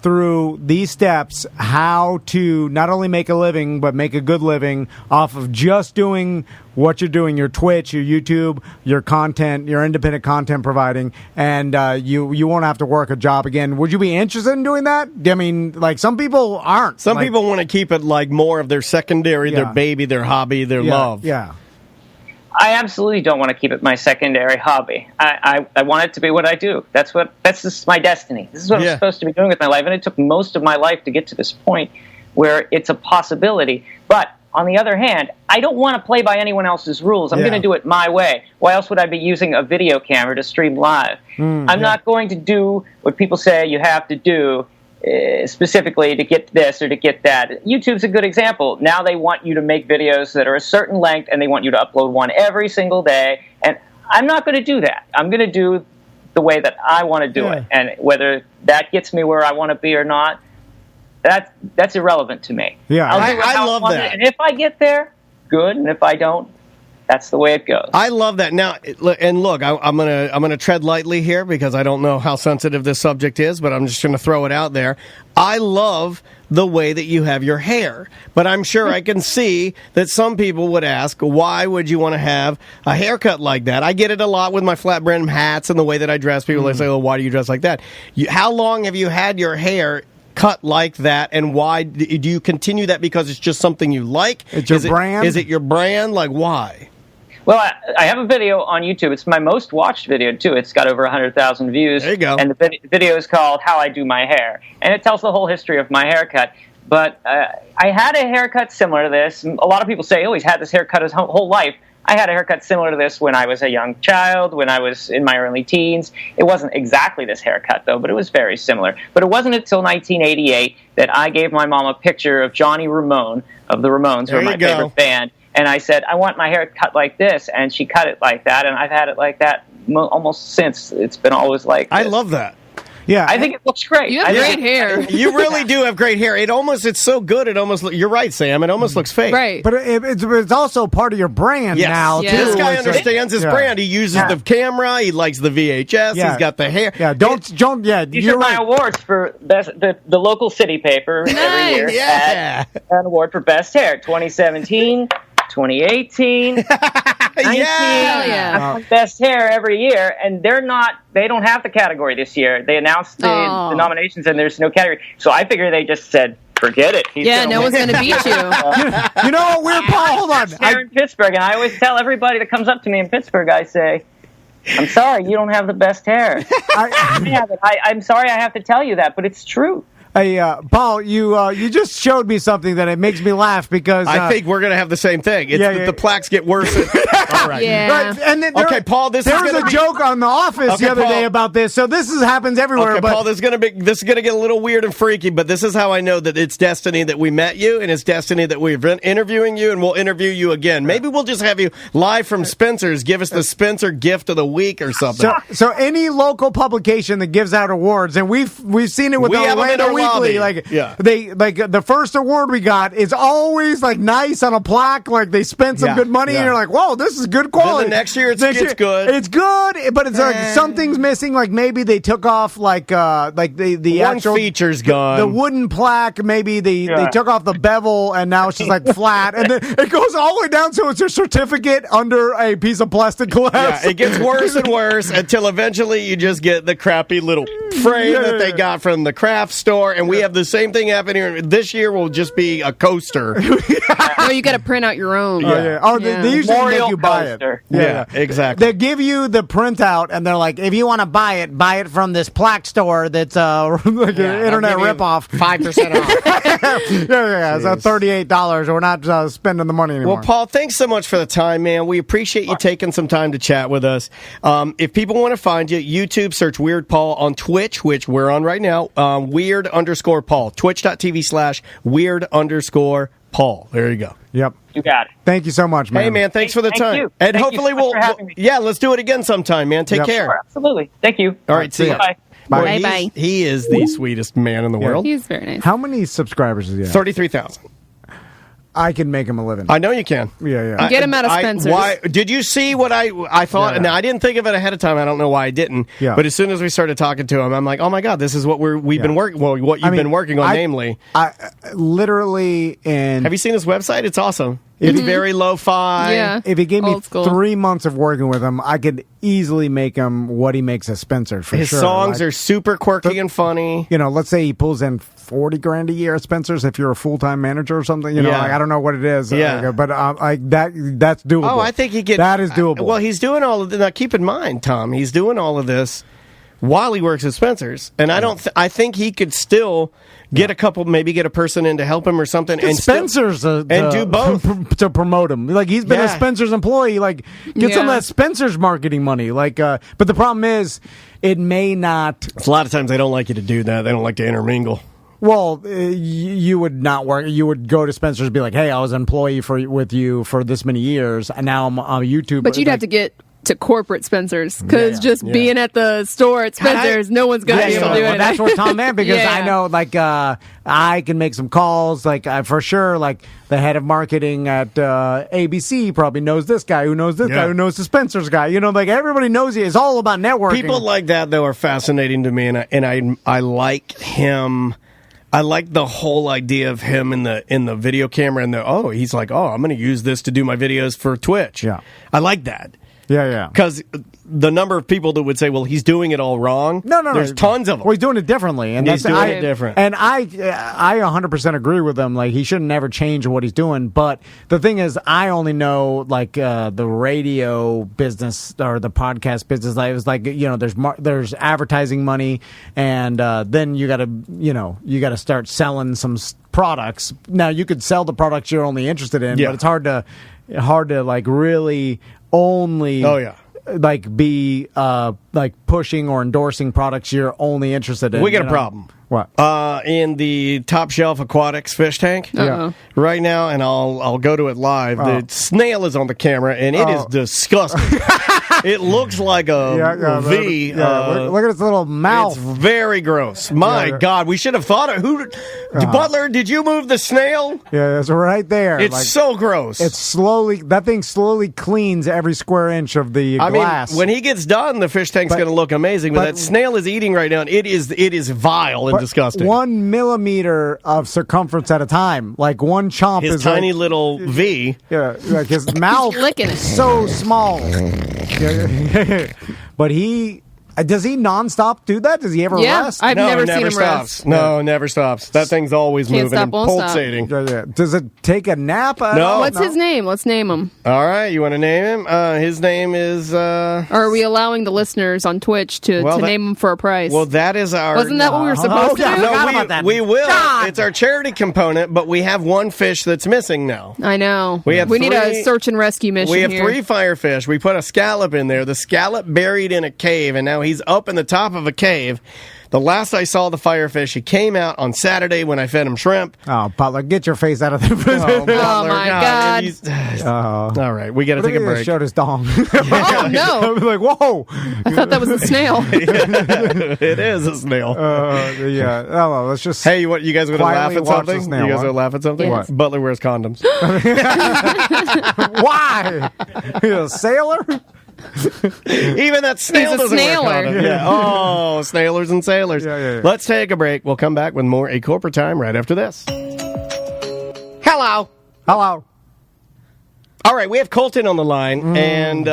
through these steps how to not only make a living but make a good living off of just doing what you're doing, your Twitch, your YouTube, your content, your independent content providing, and you won't have to work a job again, would you be interested in doing that? I mean, like, some people aren't. Some people want to keep it like more of their secondary, their baby, their hobby, their love. Yeah. I absolutely don't want to keep it my secondary hobby. I want it to be what I do. That's just my destiny. This is what I'm supposed to be doing with my life, and it took most of my life to get to this point where it's a possibility. But on the other hand, I don't want to play by anyone else's rules. I'm going to do it my way. Why else would I be using a video camera to stream live? I'm not going to do what people say you have to do specifically to get this or to get that. YouTube's a good example. Now they want you to make videos that are a certain length, and they want you to upload one every single day. And I'm not going to do that. I'm going to do the way that I want to do it. And whether that gets me where I want to be or not, that's irrelevant to me. Yeah, I love that. And if I get there, good. And if I don't, that's the way it goes. I love that. Now, and look, I'm gonna tread lightly here because I don't know how sensitive this subject is, but I'm just gonna throw it out there. I love the way that you have your hair, but I'm sure I can see that some people would ask, why would you want to have a haircut like that? I get it a lot with my flat brim hats and the way that I dress. People they say, "Oh, why do you dress like that?" How long have you had your hair cut like that, and why do you continue that? Because it's just something you like? It's your brand? Is it your brand? Like, why? Well, I have a video on YouTube. It's my most watched video, too. It's got over 100,000 views. There you go. And the video is called How I Do My Hair. And it tells the whole history of my haircut. But I had a haircut similar to this. A lot of people say, oh, he's had this haircut his whole life. I had a haircut similar to this when I was a young child, when I was in my early teens. It wasn't exactly this haircut, though, but it was very similar. But it wasn't until 1988 that I gave my mom a picture of Johnny Ramone of the Ramones, who are my favorite band. And I said, I want my hair cut like this. And she cut it like that. And I've had it like that almost since. It's been always like this. I love that. Yeah, I think it looks great. You have great hair. You really do have great hair. It's so good. It almost, you're right, Sam. It almost looks fake. Right. But it's also part of your brand now, Yeah. too. This guy It's like- understands his brand. He uses the camera. He likes the VHS. Yeah. He's got the hair. Yeah, These are my awards for best, the local city paper every year. Yeah. Had an award for best hair, 2017, 2018, 19. Yeah. Best hair every year, and they don't have the category this year. They announced the nominations, and there's no category. So I figure they just said, forget it. No one's going to beat you. You know what, we're Paul, hold on. Hair in Pittsburgh, and I always tell everybody that comes up to me in Pittsburgh, I say, I'm sorry, you don't have the best hair. I'm sorry I have to tell you that, but it's true. Hey, Paul, you just showed me something that it makes me laugh because I think we're going to have the same thing. It's the plaques get worse. All right. Yeah. Right, and then Okay, Paul, there was a joke on The Office the other day about this, so this happens everywhere. Okay, but Paul, this is gonna get a little weird and freaky, but this is how I know that it's destiny that we met you, and it's destiny that we've been interviewing you, and we'll interview you again. Maybe we'll just have you live from Spencer's. Give us the Spencer gift of the week or something. So any local publication that gives out awards, and we've seen it with We the have them in Orlando our Weekly, lobby. they the first award we got is always like nice on a plaque, like they spent some good money, and you're like, whoa, this is good quality. Then the next year it's good. It's good, but it's like something's missing. Like maybe they took off like the one actual feature's gone. the wooden plaque. Maybe they took off the bevel, and now it's just like flat, and then it goes all the way down, so it's a certificate under a piece of plastic glass. Yeah, it gets worse and worse until eventually you just get the crappy little frame that they got from the craft store, and we have the same thing happen here. This year will just be a coaster. Oh, you got to print out your own. They usually Memorial make you buy coaster. it. Yeah, exactly. They give you the printout, and they're like, if you want to buy it from this plaque store that's like an internet ripoff. 5% off. It's $38. We're not spending the money anymore. Well, Paul, thanks so much for the time, man. We appreciate you taking some time to chat with us. If people want to find you, YouTube, search Weird Paul. On Twitch, which we're on right now, Weird_Paul. Twitch.tv/Weird_Paul. There you go. Yep. You got it. Thank you so much, man. Hey, man, thanks for the Thank time. you. And Thank hopefully you so much for having me. let's do it again sometime, man. Take care. Sure, absolutely. Thank you. All right, see ya. Bye. Boy, Bye. He is the sweetest man in the world. He's very nice. How many subscribers does he have? 33,000. I can make him a living. I know you can. Yeah. Get him out of Spencer's. Why did you see what I thought? Yeah. Now I didn't think of it ahead of time. I don't know why I didn't. Yeah. But as soon as we started talking to him, I'm like, oh my god, this is what we've been working. Well, what you've been working on, namely. I literally and Have you seen his website? It's awesome. It's very lo-fi. Yeah. if he gave me Old school. 3 months of working with him, I could easily make him what he makes at Spencer for His sure. songs are super quirky and funny. You know, let's say he pulls in $40,000 a year at Spencer's if you're a full-time manager or something. You know, Yeah. like, I don't know what it is. Yeah. But like that's doable. Oh, I think he could. That is doable. Well, he's doing all of this. Now, keep in mind, Tom, he's doing all of this while he works at Spencer's, and I think he could still get maybe get a person in to help him or something, and Spencer's do both to promote him. Like he's been a Spencer's employee. Like get some of that Spencer's marketing money. Like, but the problem is, it may not. A lot of times they don't like you to do that. They don't like to intermingle. Well, you would not work. You would go to Spencer's and be like, "Hey, I was an employee with you for this many years, and now I'm on YouTube." But you'd have to get to corporate Spencer's because being at the store at Spencer's, no one's going to be able to do it. That's where Tom meant because Yeah. I know, like, I can make some calls. Like, for sure, like the head of marketing at ABC probably knows this guy who knows this guy who knows the Spencer's guy. You know, like everybody knows you. It's all about networking. People like that though are fascinating to me, and I like him. I like the whole idea of him in the video camera and he's like, I'm going to use this to do my videos for Twitch. Yeah. I like that. Yeah. Because the number of people that would say, well, he's doing it all wrong. No. There's tons of them. Well, he's doing it differently, and He's doing it different. And I 100% agree with him. Like he should never change what he's doing. But the thing is, I only know like the radio business or the podcast business. Like, it was like there's advertising money, and then you got to start selling some products. Now you could sell the products you're only interested in, but it's hard to like really only like be like pushing or endorsing products you're only interested in. We got a problem. What? In the Top Shelf Aquatics fish tank right now, and I'll go to it live. The snail is on the camera, and it is disgusting. It looks like a V. Look at its little mouth. It's very gross. My God, we should have thought of Butler, did you move the snail? Yeah, it's right there. It's so gross. That thing slowly cleans every square inch of the glass. I mean, when he gets done, the fish tank's going to look amazing. But that snail is eating right now, and it is vile and disgusting. 1 millimeter of circumference at a time. Like one chomp his is tiny little V. Yeah, like his mouth licking it. So small. But does he nonstop do that? Does he ever rest? I've never seen him rest. No, never stops. That thing's always Can't moving stop, and won't stop. pulsating. Does it take a nap? No. What's his name? Let's name him. All right, you want to name him? His name is... Or are we allowing the listeners on Twitch to name him for a prize? Well, that is our... Wasn't that what we were supposed to do? No, we will. It's our charity component, but we have one fish that's missing now. I know. We need a search and rescue mission. We have here. 3 firefish. We put a scallop in there. The scallop buried in a cave, and now he's up in the top of a cave. The last I saw the firefish, he came out on Saturday when I fed him shrimp. Oh, Butler, get your face out of there. Oh, my God. All right, we got to take a break. Showed his dong. Oh, no. I'm like, whoa. I thought that was a snail. It is a snail. Yeah. Oh, well, let's just... Hey, you guys want to laugh at something? Snail, you guys want to laugh at something? Yes. Butler wears condoms. Why? You a sailor? Even that snail He's a doesn't wear snailer. condoms. Yeah. Oh, snailers and sailors. Yeah. Let's take a break. We'll come back with more A Corporate Time right after this. Hello. Hello. All right, we have Colton on the line, and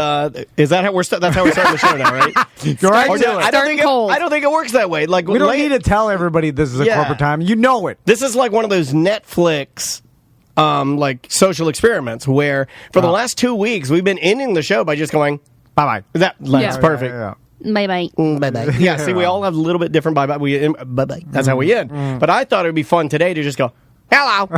is that how that's how we're starting the show now, right? I don't think it works that way. Like we don't need to tell everybody this is a corporate time. You know it. This is like one of those Netflix like social experiments where for the last 2 weeks we've been ending the show by just going bye-bye. That's perfect. Bye-bye. Bye-bye. Yeah, see, we all have a little bit different bye-bye. Bye-bye. That's how we end. But I thought it would be fun today to just go, hello,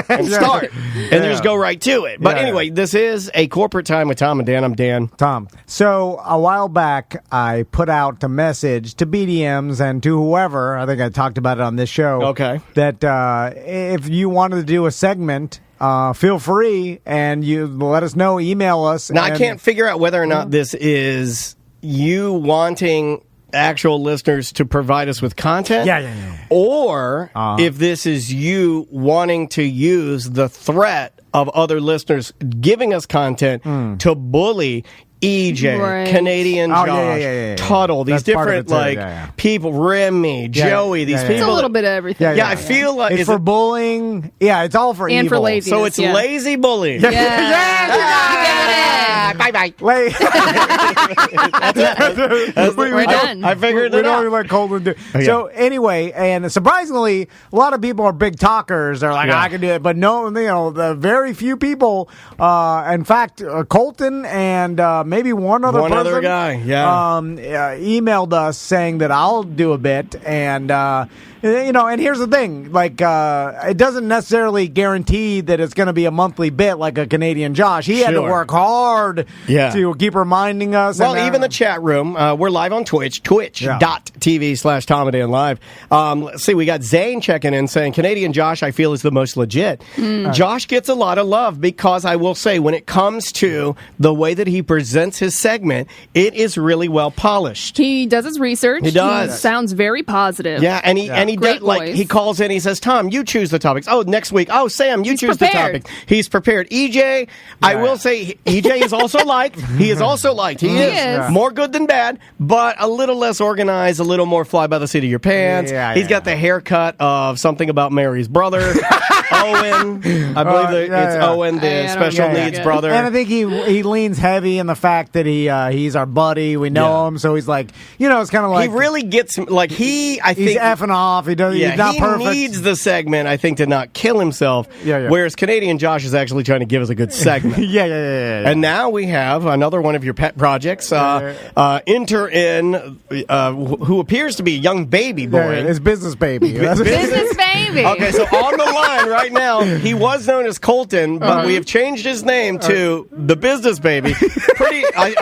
and start. And just go right to it. But anyway, this is A Corporate Time with Tom and Dan. I'm Dan. Tom. So a while back, I put out a message to BDMs and to whoever, I think I talked about it on this show, that if you wanted to do a segment... feel free, and you let us know. Email us. Now, I can't figure out whether or not this is you wanting actual listeners to provide us with content, or if this is you wanting to use the threat of other listeners giving us content to bully EJ, Canadian Josh, Tuttle, these different people, Remy, Joey, these people. It's a little bit of everything. I feel like it's for bullying. Yeah, it's all for and evil. for laziness. So it's lazy bullying. Bye-bye. We're done. I figured we it out. don't even let Colton do. So anyway, and surprisingly, a lot of people are big talkers. They're like, I can do it, but no, the very few people. In fact, Colton and maybe one other guy, emailed us saying that I'll do a bit, and and here's the thing, like it doesn't necessarily guarantee that it's going to be a monthly bit like a Canadian Josh. He had to work hard to keep reminding us. Well, even the chat room, we're live on Twitch, twitch.tv/Tom and Dan Live. Let's see, we got Zane checking in saying, Canadian Josh, I feel, is the most legit. Josh gets a lot of love because I will say, when it comes to the way that he presents his segment, it is really well polished. He does his research. He does. He sounds very positive. Yeah, and he does, like, he calls in, he says, Tom, you choose the topics. Oh, next week. Oh, Sam, you choose the topic. He's prepared. EJ, I will say, EJ is also liked. He is also liked. He is more good than bad, but a little less organized, a little more fly by the seat of your pants. He's got the haircut of something about Mary's brother. Owen. I believe it's Owen, the special needs brother. And I think he leans heavy in the fact that he's our buddy. We know him, so he's like, it's kind of like... He really gets, like, he's effing off. He's not perfect. He needs the segment, I think, to not kill himself, whereas Canadian Josh is actually trying to give us a good segment. And now we have another one of your pet projects, enter in, who appears to be a young baby boy. His business baby. Business baby. Okay, so on the line right now, he was known as Colton, but we have changed his name to the Business Baby. I'm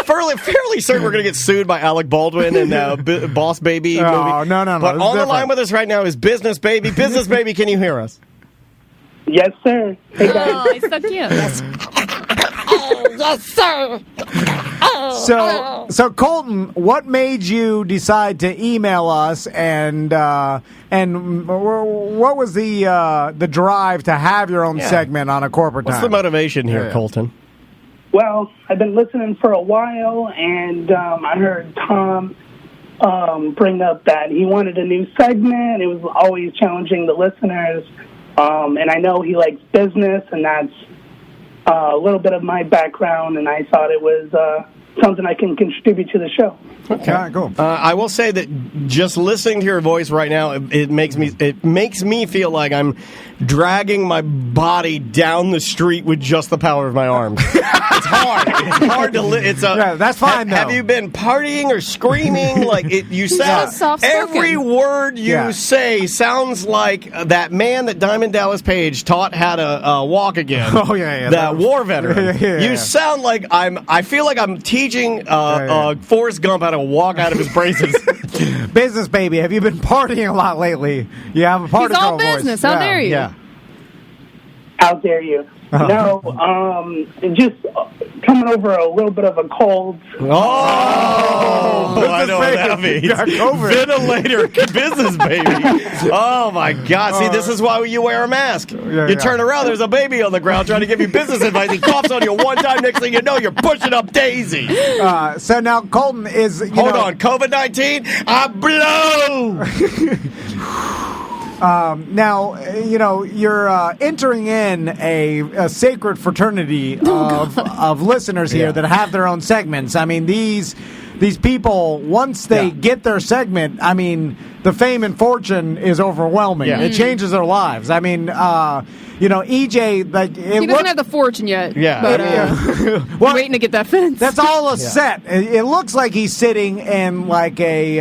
fairly certain we're going to get sued by Alec Baldwin and Boss Baby movie. No. But on the line with us right now is Business Baby. Business Baby, can you hear us? Yes, sir. Hey, guys. Oh, he's so cute. Yes, sir. So Colton, what made you decide to email us, and what was the drive to have your own segment on A Corporate What's Time? the motivation here, Colton? Well, I've been listening for a while, and I heard Tom bring up that he wanted a new segment. It was always challenging the listeners, and I know he likes business, and that's a little bit of my background, and I thought it was something I can contribute to the show. Okay, cool. I will say that just listening to your voice right now, it makes me feel like I'm dragging my body down the street with just the power of my arms. It's hard. It's hard to that's fine. Have you been partying or screaming? Like you sound. Every word you say sounds like that man that Diamond Dallas Page taught how to walk again. Oh yeah. That war veteran. You sound like I feel like I'm teaching Forrest Gump how to walk out of his braces. Business baby, have you been partying a lot lately? You have a party He's all girl business. voice. How dare you? Yeah. How dare you? No, just coming over a little bit of a cold. Oh, I know what that means. Ventilator business baby. Oh, my God. See, this is why you wear a mask. You turn around, there's a baby on the ground trying to give you business advice. He coughs on you one time, next thing you know, you're pushing up Daisy. So now Colton is... Hold on, COVID-19, I blow! Now, you're entering in a sacred fraternity of listeners here that have their own segments. I mean, these people, once they get their segment, I mean, the fame and fortune is overwhelming. Yeah. It changes their lives. I mean, EJ, like He doesn't have the fortune yet. Yeah. But we're waiting to get that fence. that's all a set. It looks like he's sitting in like a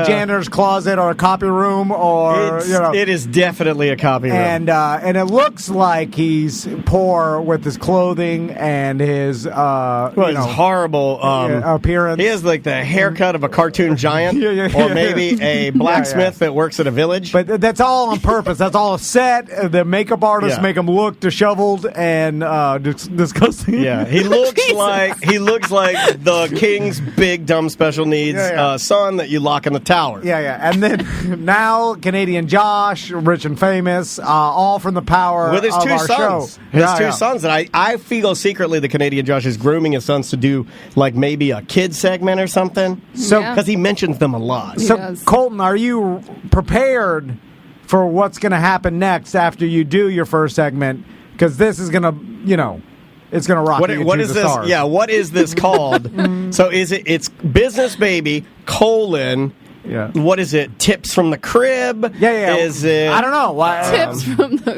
janitor's closet or a copy room, or it is definitely a copy room. and it looks like he's poor with his clothing and his his horrible appearance. He has like the haircut of a cartoon giant, or maybe a blacksmith that works at a village. But that's all on purpose. That's all a set. The makeup artists make him look disheveled and disgusting. Yeah, he looks like the king's big dumb special needs son that you lock in the tower. Yeah. And then now Canadian Josh, rich and famous, all from the power with his of two our sons. show. His two sons, and I feel secretly the Canadian Josh is grooming his sons to do like maybe a kid segment or something. So because he mentions them a lot. So Colton, are you prepared for what's going to happen next after you do your first segment? Because this is going to, it's going to rock. What is this? Stars. Yeah, what is this called? So it's Business Baby : what is it? Tips from the crib? Yeah. Is it? I don't know. Tips from the...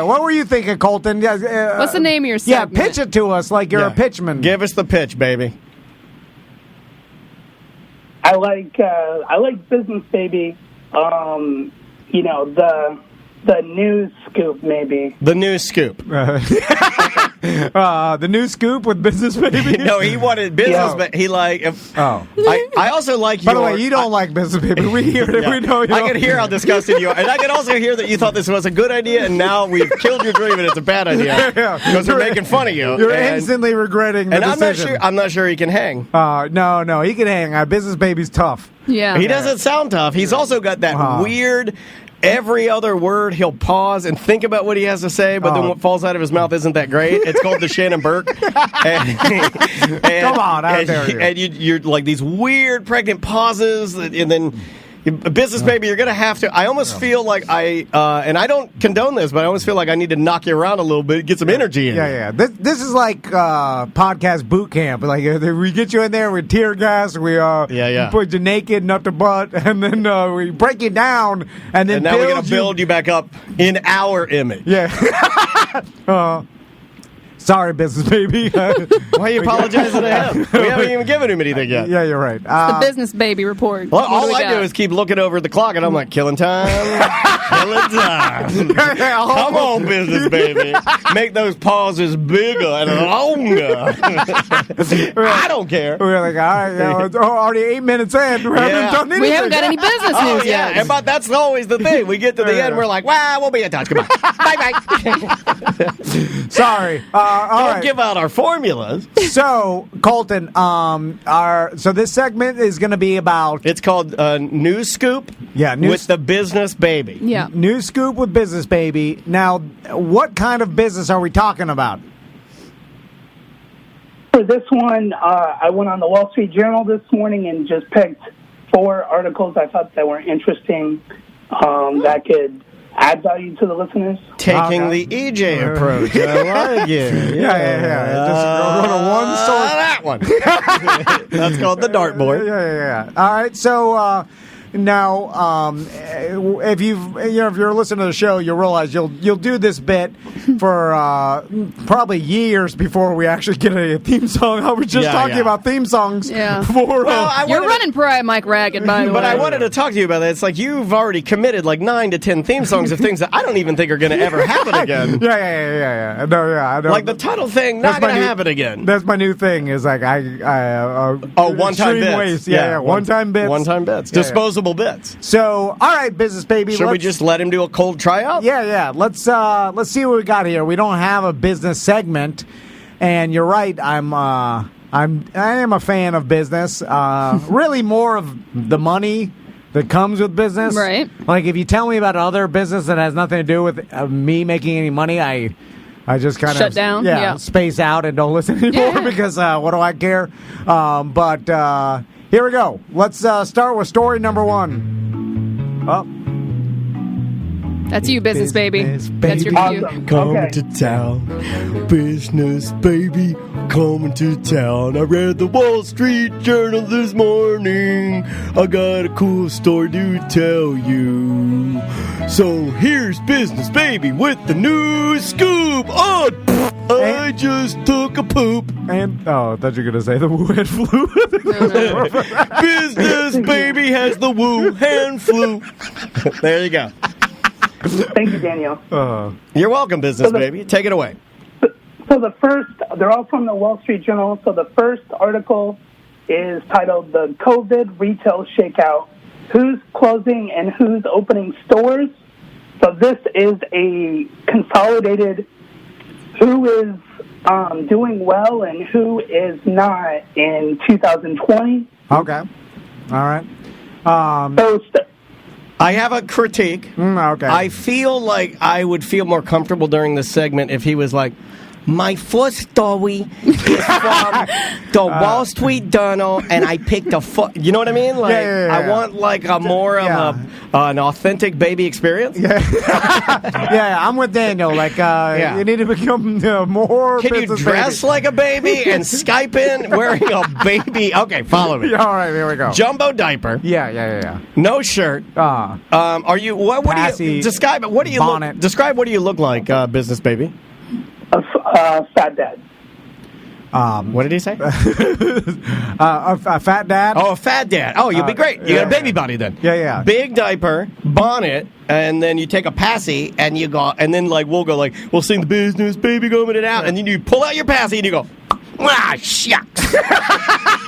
What were you thinking, Colton? What's the name of your segment? Yeah, pitch it to us like you're a pitchman. Give us the pitch, baby. I like Business Baby. The news scoop, maybe. The news scoop. The new scoop with Business Baby. No, he wanted business, but he I also like. By the way, you don't like Business Baby. We hear it. Yeah. We know you. I can hear how disgusted you are, and I can also hear that you thought this was a good idea, and now we've killed your dream, and it's a bad idea because we're making fun of you. You're instantly regretting the decision. I'm not sure he can hang. No, he can hang. Business Baby's tough. Yeah, he doesn't sound tough. He's also got that weird. Every other word, he'll pause and think about what he has to say, but then what falls out of his mouth isn't that great. It's called the Shannon Burke. Come on, how dare you. And you're like these weird pregnant pauses, and then Business Baby, you're going to have to. I almost feel like and I don't condone this, but I almost feel like I need to knock you around a little bit, get some energy in. Yeah. This is like podcast boot camp. Like we get you in there with tear gas, we put you naked, nut to butt, and then we break you down, and then now we're going to build you back up in our image. Yeah. Sorry, Business Baby. Why are you apologizing to him? We haven't even given him anything yet. Yeah, you're right. The Business Baby report. Well, all I do is keep looking over at the clock, and I'm like, killing time. Killing time. Come on, Business Baby. Make those pauses bigger and longer. I don't care. We're like, all right, it's already 8 minutes in. We haven't done anything. We haven't got any business news yet. But that's always the thing. We get to the end, we're like, we'll be in touch. Goodbye. Bye-bye. Sorry. Don't right. give out our formulas. So, Colton, so this segment is going to be about... It's called News Scoop with the Business Baby. Yeah. News Scoop with Business Baby. Now, what kind of business are we talking about? For this one, I went on the Wall Street Journal this morning and just picked 4 articles I thought that were interesting that could add value to the listeners. Taking the EJ approach. I like it. Yeah. Just go to one source. That one. That's called the dartboard. Yeah. All right. So now, if you're listening to the show, you'll realize you'll do this bit for probably years before we actually get a theme song. I was just talking about theme songs. Yeah. Before, You're running Pariah Mike ragged, by the way. But I wanted to talk to you about that. It's like you've already committed like 9 to 10 theme songs of things that I don't even think are going to ever happen again. Yeah. No, I know. Like the title thing, not going to happen again. That's my new thing. Is like one-time bits. Waste. Yeah, one-time bits. One-time bits. Yeah, Disposable bits. So, all right, Business Baby. Should we just let him do a cold tryout? Yeah. Let's see what we got here. We don't have a business segment, and you're right. I am a fan of business. Really, more of the money that comes with business. Right. Like if you tell me about other business that has nothing to do with me making any money, I just kind of shut down. Yeah. Space out and don't listen anymore because what do I care? But here we go. Let's start with story number 1. Oh. That's you, Business Baby. That's your cue. Coming to town. Business Baby coming to town. I read the Wall Street Journal this morning. I got a cool story to tell you. So here's Business Baby with the news scoop. I just took a poop. And I thought you were going to say the Wuhan flu. No. Business Baby has the Wuhan flu. There you go. Thank you, Daniel. You're welcome, Business Baby. Take it away. So the first, they're all from the Wall Street Journal. So the first article is titled "The COVID Retail Shakeout: Who's Closing and Who's Opening Stores." So this is a consolidated who is doing well and who is not in 2020. Okay. All right. I have a critique. Okay. I feel like I would feel more comfortable during this segment if he was like, my first story is from the Wall Street Journal, and I picked you know what I mean? Like, I want like a more of an authentic baby experience. Yeah, I'm with Daniel. Like, you need to become more. Can you dress like a baby and Skype in wearing a baby? Okay, follow me. All right, here we go. Jumbo diaper. Yeah. No shirt. Are you? What do you describe? What do you look? Describe what do you look like, Business Baby? A fat dad. What did he say? A fat dad. Oh, a fat dad. Oh, you'll be great. You got a baby body then. Yeah. Big diaper, bonnet, and then you take a passy and you go, and then like we'll sing the Business Baby coming out, and then you pull out your passy and you go, shucks.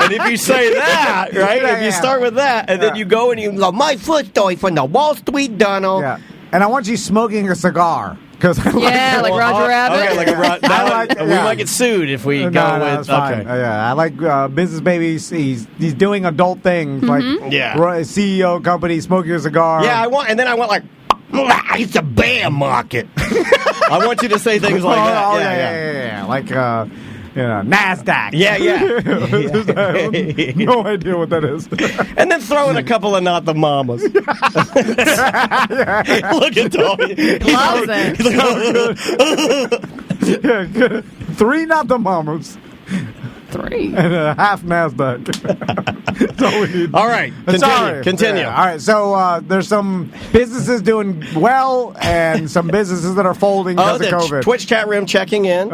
And if you say that, right? If you start with that, and then you go and you go, my first story from the Wall Street Journal. Yeah. And I want you smoking a cigar. Like Roger Rabbit. Okay, we might get sued if we go with. That's fine. I like Business Baby. He's doing adult things like CEO company smoking a cigar. Yeah, I want like it's a bear market. I want you to say things like that. Yeah. Like NASDAQ. Yeah. No idea what that is. And then throw in a couple of not the mamas. Look at Tony. Good. 3 not the mamas. 3. And a half NASDAQ. That's all we need. All right. Continue. Yeah. All right. So there's some businesses doing well and some businesses that are folding because of COVID. Twitch chat room checking in.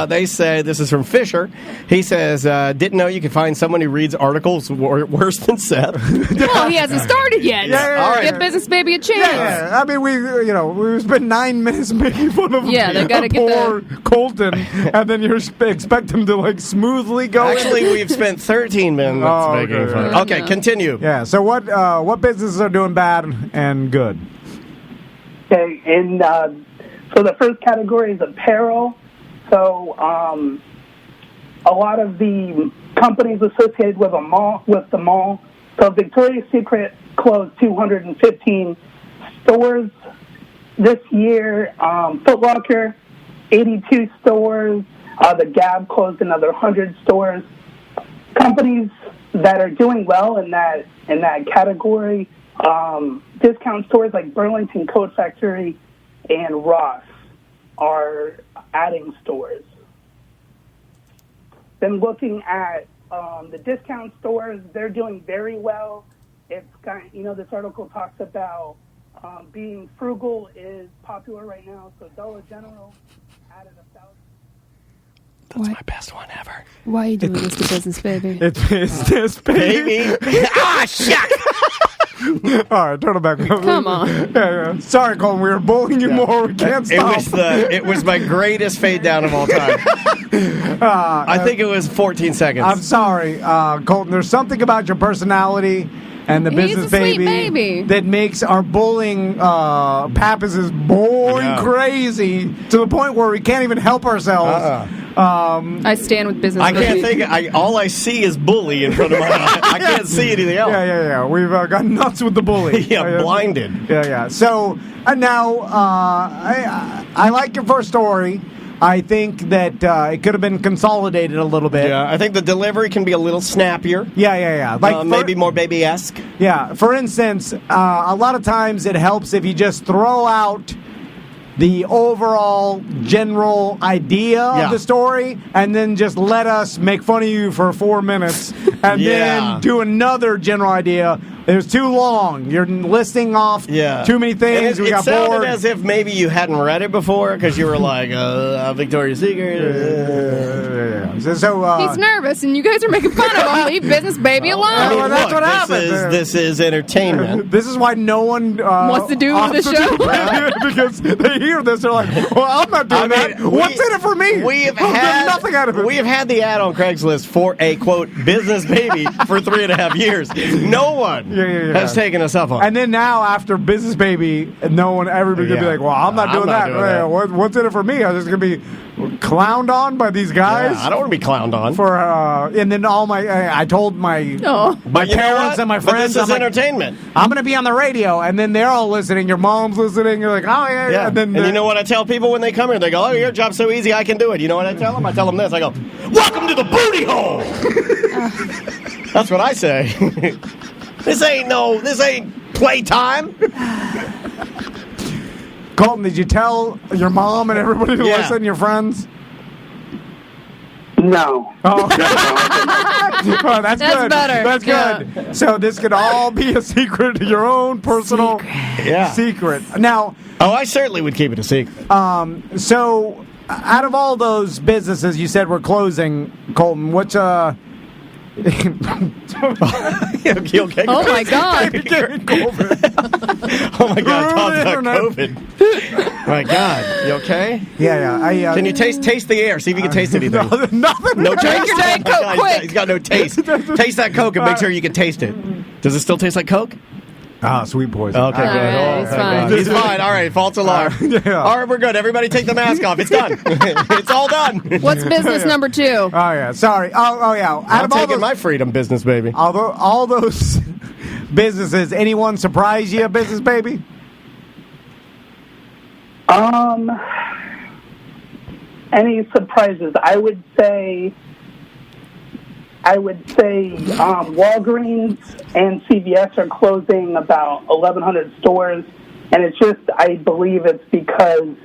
They say, this is from Fisher. He says, didn't know you could find someone who reads articles worse than Seth. Well, he hasn't started yet. All right. Give Business Baby a chance. Yeah. I mean, we spent 9 minutes making fun of they gotta get poor Colton, and then you expect him to like smoothly go. Actually, we've spent 13 minutes making fun. Okay, continue. Yeah. So what businesses are doing bad and good? Okay, and so the first category is apparel. So a lot of the companies associated with the mall. So Victoria's Secret closed 215 stores this year. Foot Locker, 82 stores. The Gap closed another 100 stores. Companies that are doing well in that category, discount stores like Burlington Coat Factory and Ross are adding stores. Then looking at the discount stores, they're doing very well. It's got, this article talks about being frugal is popular right now. So Dollar General added 1,000. That's my best one ever. Why are you doing this to Business Baby? It's Business Baby. Ah, shuck! All right, turn it back. Come on. Yeah. Sorry, Colton, we were bullying you more. We can't stop. It was my greatest fade down of all time. I think it was 14 seconds. I'm sorry, Colton. There's something about your personality and the He's Business a sweet baby that makes our bullying Pappas' boring crazy to the point where we can't even help ourselves. I stand with Business I Baby. can't think. All I see is bully in front of my eye. I can't see anything else. Yeah. We've got nuts with the bully. Blinded. Yeah. So now I like your first story. I think that it could have been consolidated a little bit. Yeah, I think the delivery can be a little snappier. Yeah. Like maybe more baby-esque. Yeah. For instance, a lot of times it helps if you just throw out the overall general idea of the story and then just let us make fun of you for 4 minutes and then do another general idea. It was too long. You're listing off too many things. It sounded as if maybe you hadn't read it before because you were like, Victoria's Secret. So, he's nervous, and you guys are making fun of him. Leave Business Baby alone. Well, that's what happens. This is entertainment. This is why no one wants to do the show. Because they hear this, they're like, well, I'm not doing that. What's in it for me? We have had nothing out of it. We have had the ad on Craigslist for a, quote, business baby for 3.5 years. No one has taken us up on it. And then now, after Business Baby, everybody's going to be like, well, I'm not doing that. What's in it for me? I'm just going to be clowned on by these guys? Yeah, I don't want to be clowned on. And then I told my parents and my friends, this is entertainment. I'm going to be on the radio, and then they're all listening. Your mom's listening. You're like, oh, yeah. And you know what I tell people when they come here? They go, oh, your job's so easy, I can do it. You know what I tell them? I tell them this. I go, welcome to the booty hole. That's what I say. This ain't playtime. Colton, did you tell your mom and everybody to listen, your friends? No. Oh, that's good. Better. That's good. Yeah. So this could all be a secret, your own personal secret. Now, I certainly would keep it a secret. So out of all those businesses you said were closing, Colton, which you okay? Oh my God! Oh my God! Talk about COVID. My God, you okay? Yeah. Can you taste the air? See if you can taste anything. Nothing. No taste. Drink your Diet Coke, quick. He's got no taste. Taste that Coke and make sure you can taste it. Does it still taste like Coke? Sweet poison. Okay, good. Right, he's fine. He's fine. All right, false alarm. All right, we're good. Everybody take the mask off. It's done. It's all done. What's business number 2? Oh, yeah. Sorry. Oh yeah. I'm taking my freedom, Business Baby. Although all those businesses, anyone surprise you, Business Baby? Any surprises? I would say Walgreens and CVS are closing about 1,100 stores, and it's just, I believe it's because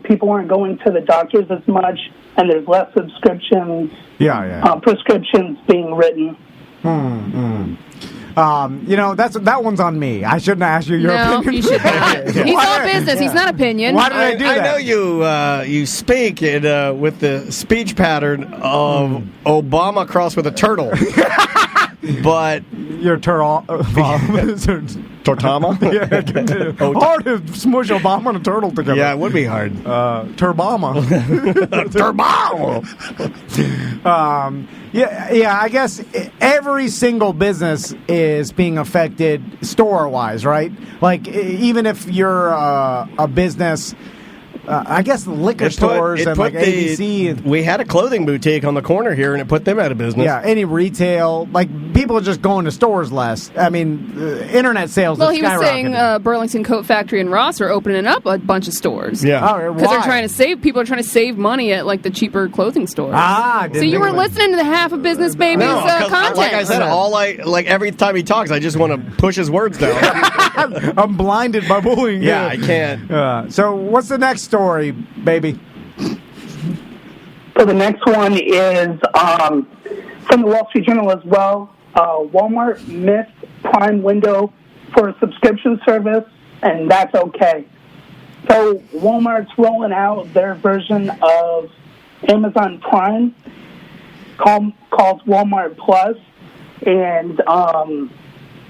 people aren't going to the doctors as much, and there's less subscriptions, prescriptions being written. That one's on me. I shouldn't ask you your opinion. No, you should not. He's all business. He's not opinion. Why did I do that? I know you speak with the speech pattern of Obama crossed with a turtle. But your turtle, Tortama? Hard to smush Obama and a turtle together. Yeah, it would be hard. Turbama. Turbama. I guess every single business is being affected store-wise, right? Like, even if you're a business I guess the liquor stores and like ABC. We had a clothing boutique on the corner here, and it put them out of business. Yeah, any retail, like people are just going to stores less. I mean, internet sales. Well, have he was saying skyrocketed. Burlington Coat Factory and Ross are opening up a bunch of stores. Yeah, because they're trying to save. People are trying to save money at like the cheaper clothing stores. So you were listening to the Half of Business Baby's content. Like I said, every time he talks, I just want to push his words down. I'm blinded by bullying. Yeah, I can't. So what's the next story, baby? So the next one is from the Wall Street Journal as well. Walmart missed Prime window for a subscription service, and that's okay. So Walmart's rolling out their version of Amazon Prime called Walmart Plus, and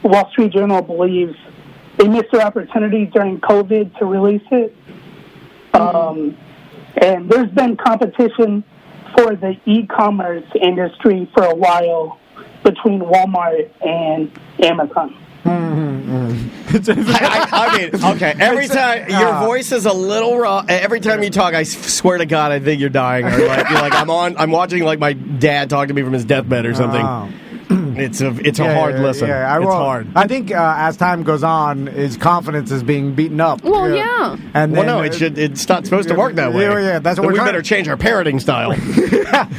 Wall Street Journal believes they missed their opportunity during COVID to release it. And there's been competition for the e-commerce industry for a while between Walmart and Amazon. I mean, okay. Every time your voice is a little raw. Every time you talk, I swear to God, I think you're dying. Or like, you're like I'm watching like my dad talk to me from his deathbed or something. It's a hard listen. It's hard. I think as time goes on, his confidence is being beaten up. Well, yeah. And then, it's not supposed to work that way. Yeah, that's what we we're better change our parenting style.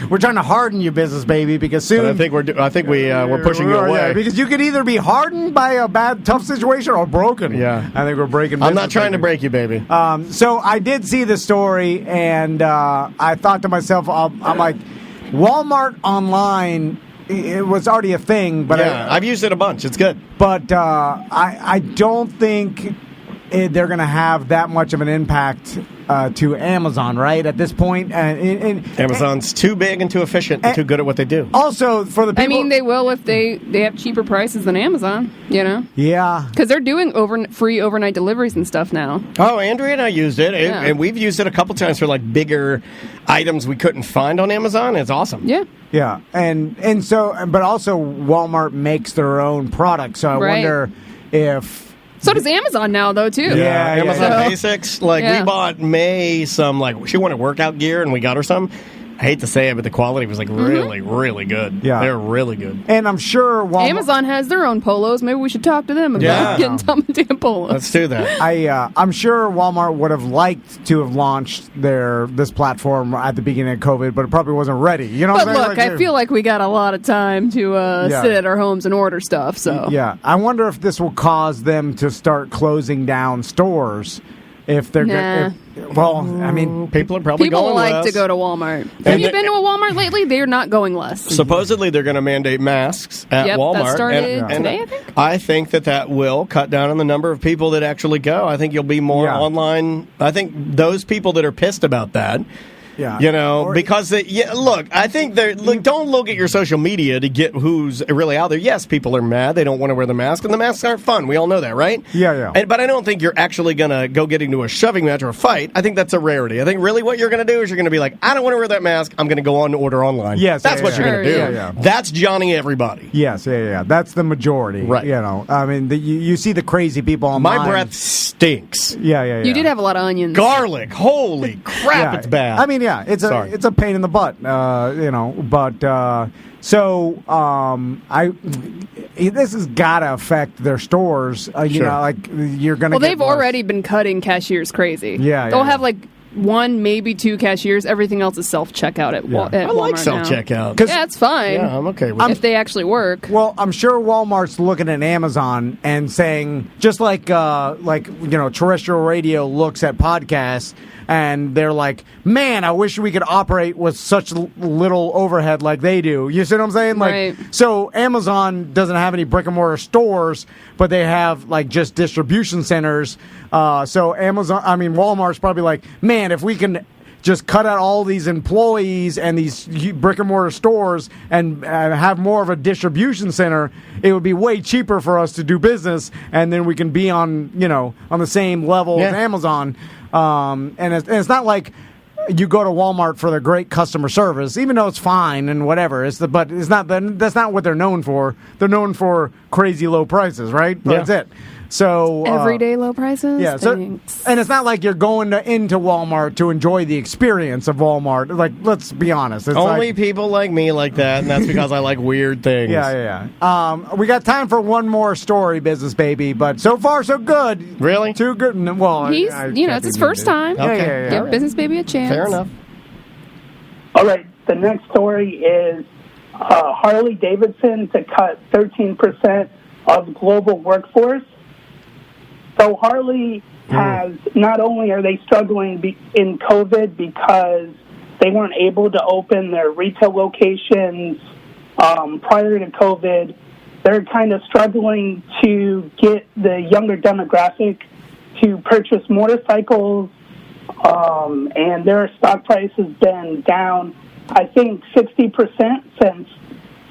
We're trying to harden your business, baby, because soon. I think we're pushing you away. Yeah, because you could either be hardened by a bad, tough situation or broken. Yeah, I think we're breaking. I'm not trying to break you, baby. So I did see the story, and I thought to myself, I'm like, Walmart online. It was already a thing, but I've used it a bunch. It's good, but I don't think they're going to have that much of an impact to Amazon, right? At this point, Amazon's too big and too efficient and too good at what they do. Also, for the people, I mean, they will if they have cheaper prices than Amazon. You know? Yeah, because they're doing free overnight deliveries and stuff now. Oh, Andrea and I used it, and we've used it a couple times for like bigger items we couldn't find on Amazon. It's awesome. Yeah. Yeah, and so, but also Walmart makes their own products, so I wonder if. So does Amazon now, though, too. Yeah, Amazon Basics. Like we bought May some she wanted workout gear, and we got her some. I hate to say it, but the quality was like really, really good. Yeah, they're really good. And I'm sure Amazon has their own polos. Maybe we should talk to them about getting Tom and Dan polos. Let's do that. I'm sure Walmart would have liked to have launched this platform at the beginning of COVID, but it probably wasn't ready. You know, but look, I feel like we got a lot of time to sit at our homes and order stuff. So I wonder if this will cause them to start closing down stores. If they're I mean, people are probably people going like less. to go to Walmart. Have you been to a Walmart lately? They're not going less. Supposedly, they're going to mandate masks at Walmart. That started today, I think. I think that will cut down on the number of people that actually go. I think you'll be more online. I think those people that are pissed about that. Yeah. You know, because look, I think don't look at your social media to get who's really out there. Yes, people are mad. They don't want to wear the mask, and the masks aren't fun. We all know that, right? Yeah. But I don't think you're actually going to go get into a shoving match or a fight. I think that's a rarity. I think really what you're going to do is you're going to be like, I don't want to wear that mask. I'm going to go on and order online. Yes. That's what you're going to do. Yeah. That's Johnny everybody. Yes, yeah. That's the majority. Right. You know, I mean, you see the crazy people online. My breath stinks. Yeah. You did have a lot of onions. Garlic. Holy crap, it's bad. I mean, it's a pain in the butt, you know. But this has got to affect their stores. You know, like you're going to. Well, they've already been cutting cashiers crazy. Yeah, they'll have like one, maybe two cashiers. Everything else is self-checkout at Walmart. I like self-checkout. Yeah, it's fine. Yeah, I'm okay with it. If they actually work. Well, I'm sure Walmart's looking at Amazon and saying, just like terrestrial radio looks at podcasts, and they're like, man, I wish we could operate with such little overhead like they do. You see what I'm saying? Right. So Amazon doesn't have any brick and mortar stores, but they have like just distribution centers. So Walmart's probably like, man, if we can just cut out all these employees and these brick and mortar stores and have more of a distribution center, it would be way cheaper for us to do business, and then we can be on the same level as Amazon. And it's not like you go to Walmart for their great customer service, even though it's fine and whatever. That's not what they're known for. They're known for crazy low prices, right? That's it. So everyday low prices. Yeah, and it's not like you're going into Walmart to enjoy the experience of Walmart. Like, let's be honest. It's only people like me like that, and that's because I like weird things. Yeah. We got time for one more story, Business Baby, but so far so good. Really? Too good. Well, he's it's his first time. Okay. Give Business Baby a chance. Fair enough. All right. The next story is Harley Davidson to cut 13% of global workforce. So Harley has, not only are they struggling in COVID because they weren't able to open their retail locations prior to COVID, they're kind of struggling to get the younger demographic to purchase motorcycles, and their stock price has been down, I think, 60% since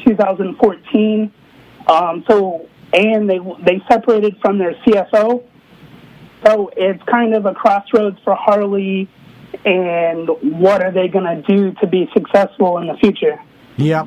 2014. And they separated from their CFO. So it's kind of a crossroads for Harley, and what are they going to do to be successful in the future? Yeah.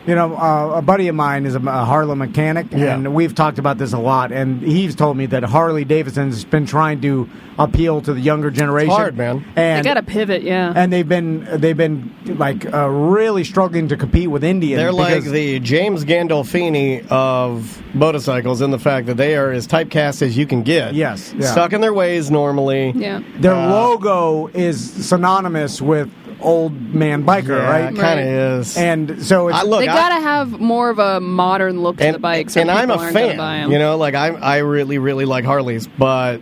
A buddy of mine is a Harley mechanic, and we've talked about this a lot, and he's told me that Harley Davidson's been trying to appeal to the younger generation. It's hard, man. And they got to pivot, And they've been like really struggling to compete with Indian. They're like the James Gandolfini of motorcycles in the fact that they are as typecast as you can get. Yes. Yeah. Stuck in their ways normally. Yeah. Their logo is synonymous with old man biker, right? Kind of is. And so it's, they got to have more of a modern look to the bikes. And I'm a fan. You know, like I really, really like Harleys, but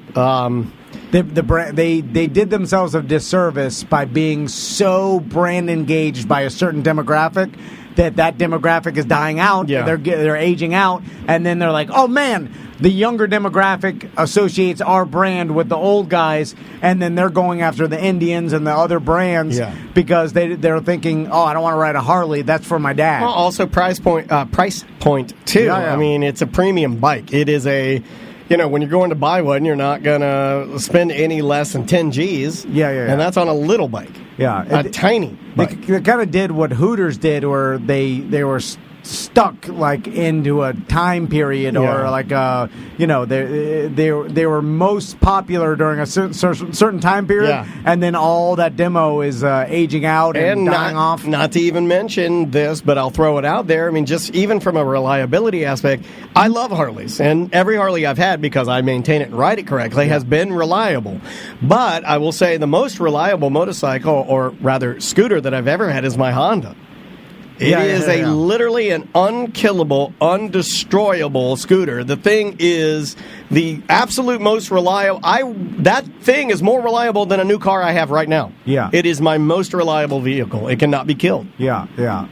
the brand, they did themselves a disservice by being so brand engaged by a certain demographic that demographic is dying out. Yeah. They're aging out, and then they're like, oh man, the younger demographic associates our brand with the old guys, and then they're going after the Indians and the other brands because they're thinking, oh, I don't want to ride a Harley. That's for my dad. Well, also price point too. Yeah. I mean, it's a premium bike. It is a, when you're going to buy one, you're not going to spend any less than 10 G's. Yeah. And that's on a little bike. Yeah. A tiny bike. They kind of did what Hooters did, where they were stuck like into a time period or like they were most popular during a certain time period, and then all that demo is aging out and dying off. Not to even mention this, but I'll throw it out there. I mean, just even from a reliability aspect, I love Harleys, and every Harley I've had, because I maintain it and ride it correctly, has been reliable. But I will say the most reliable motorcycle, or rather scooter, that I've ever had is my Honda. It is literally an unkillable, undestroyable scooter. The thing is the absolute most reliable. That thing is more reliable than a new car I have right now. Yeah. It is my most reliable vehicle. It cannot be killed. Yeah.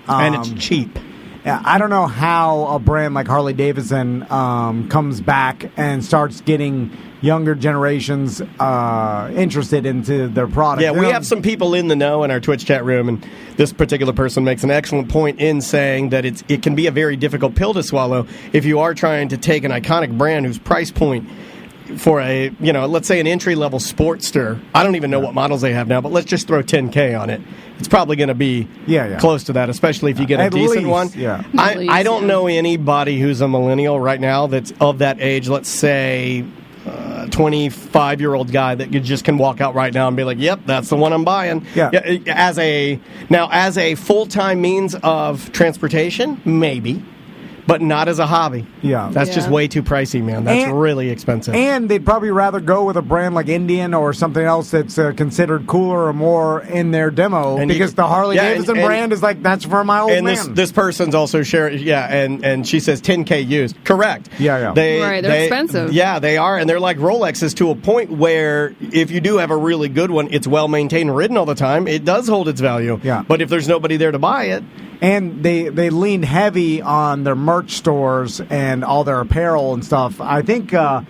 And it's cheap. Yeah, I don't know how a brand like Harley Davidson comes back and starts getting younger generations interested into their product. Yeah, we have some people in the know in our Twitch chat room, and this particular person makes an excellent point in saying that it can be a very difficult pill to swallow if you are trying to take an iconic brand whose price point for a, let's say an entry-level Sportster. I don't even know what models they have now, but let's just throw $10K on it. It's probably going to be close to that, especially if you get a decent one. Yeah. I don't know anybody who's a millennial right now that's of that age, let's say 25-year-old guy that you just can walk out right now and be like, yep, that's the one I'm buying. Yeah. As a full-time means of transportation, maybe. But not as a hobby. Yeah. That's just way too pricey, man. That's really expensive. And they'd probably rather go with a brand like Indian or something else that's considered cooler or more in their demo, because the Harley Davidson brand is like, that's for my old man. And this person's also sharing, and she says 10K used. Correct. Yeah. They're expensive. Yeah, they are, and they're like Rolexes to a point where if you do have a really good one, it's well-maintained and ridden all the time, it does hold its value. Yeah. But if there's nobody there to buy it... And they leaned heavy on their merch stores and all their apparel and stuff. I think my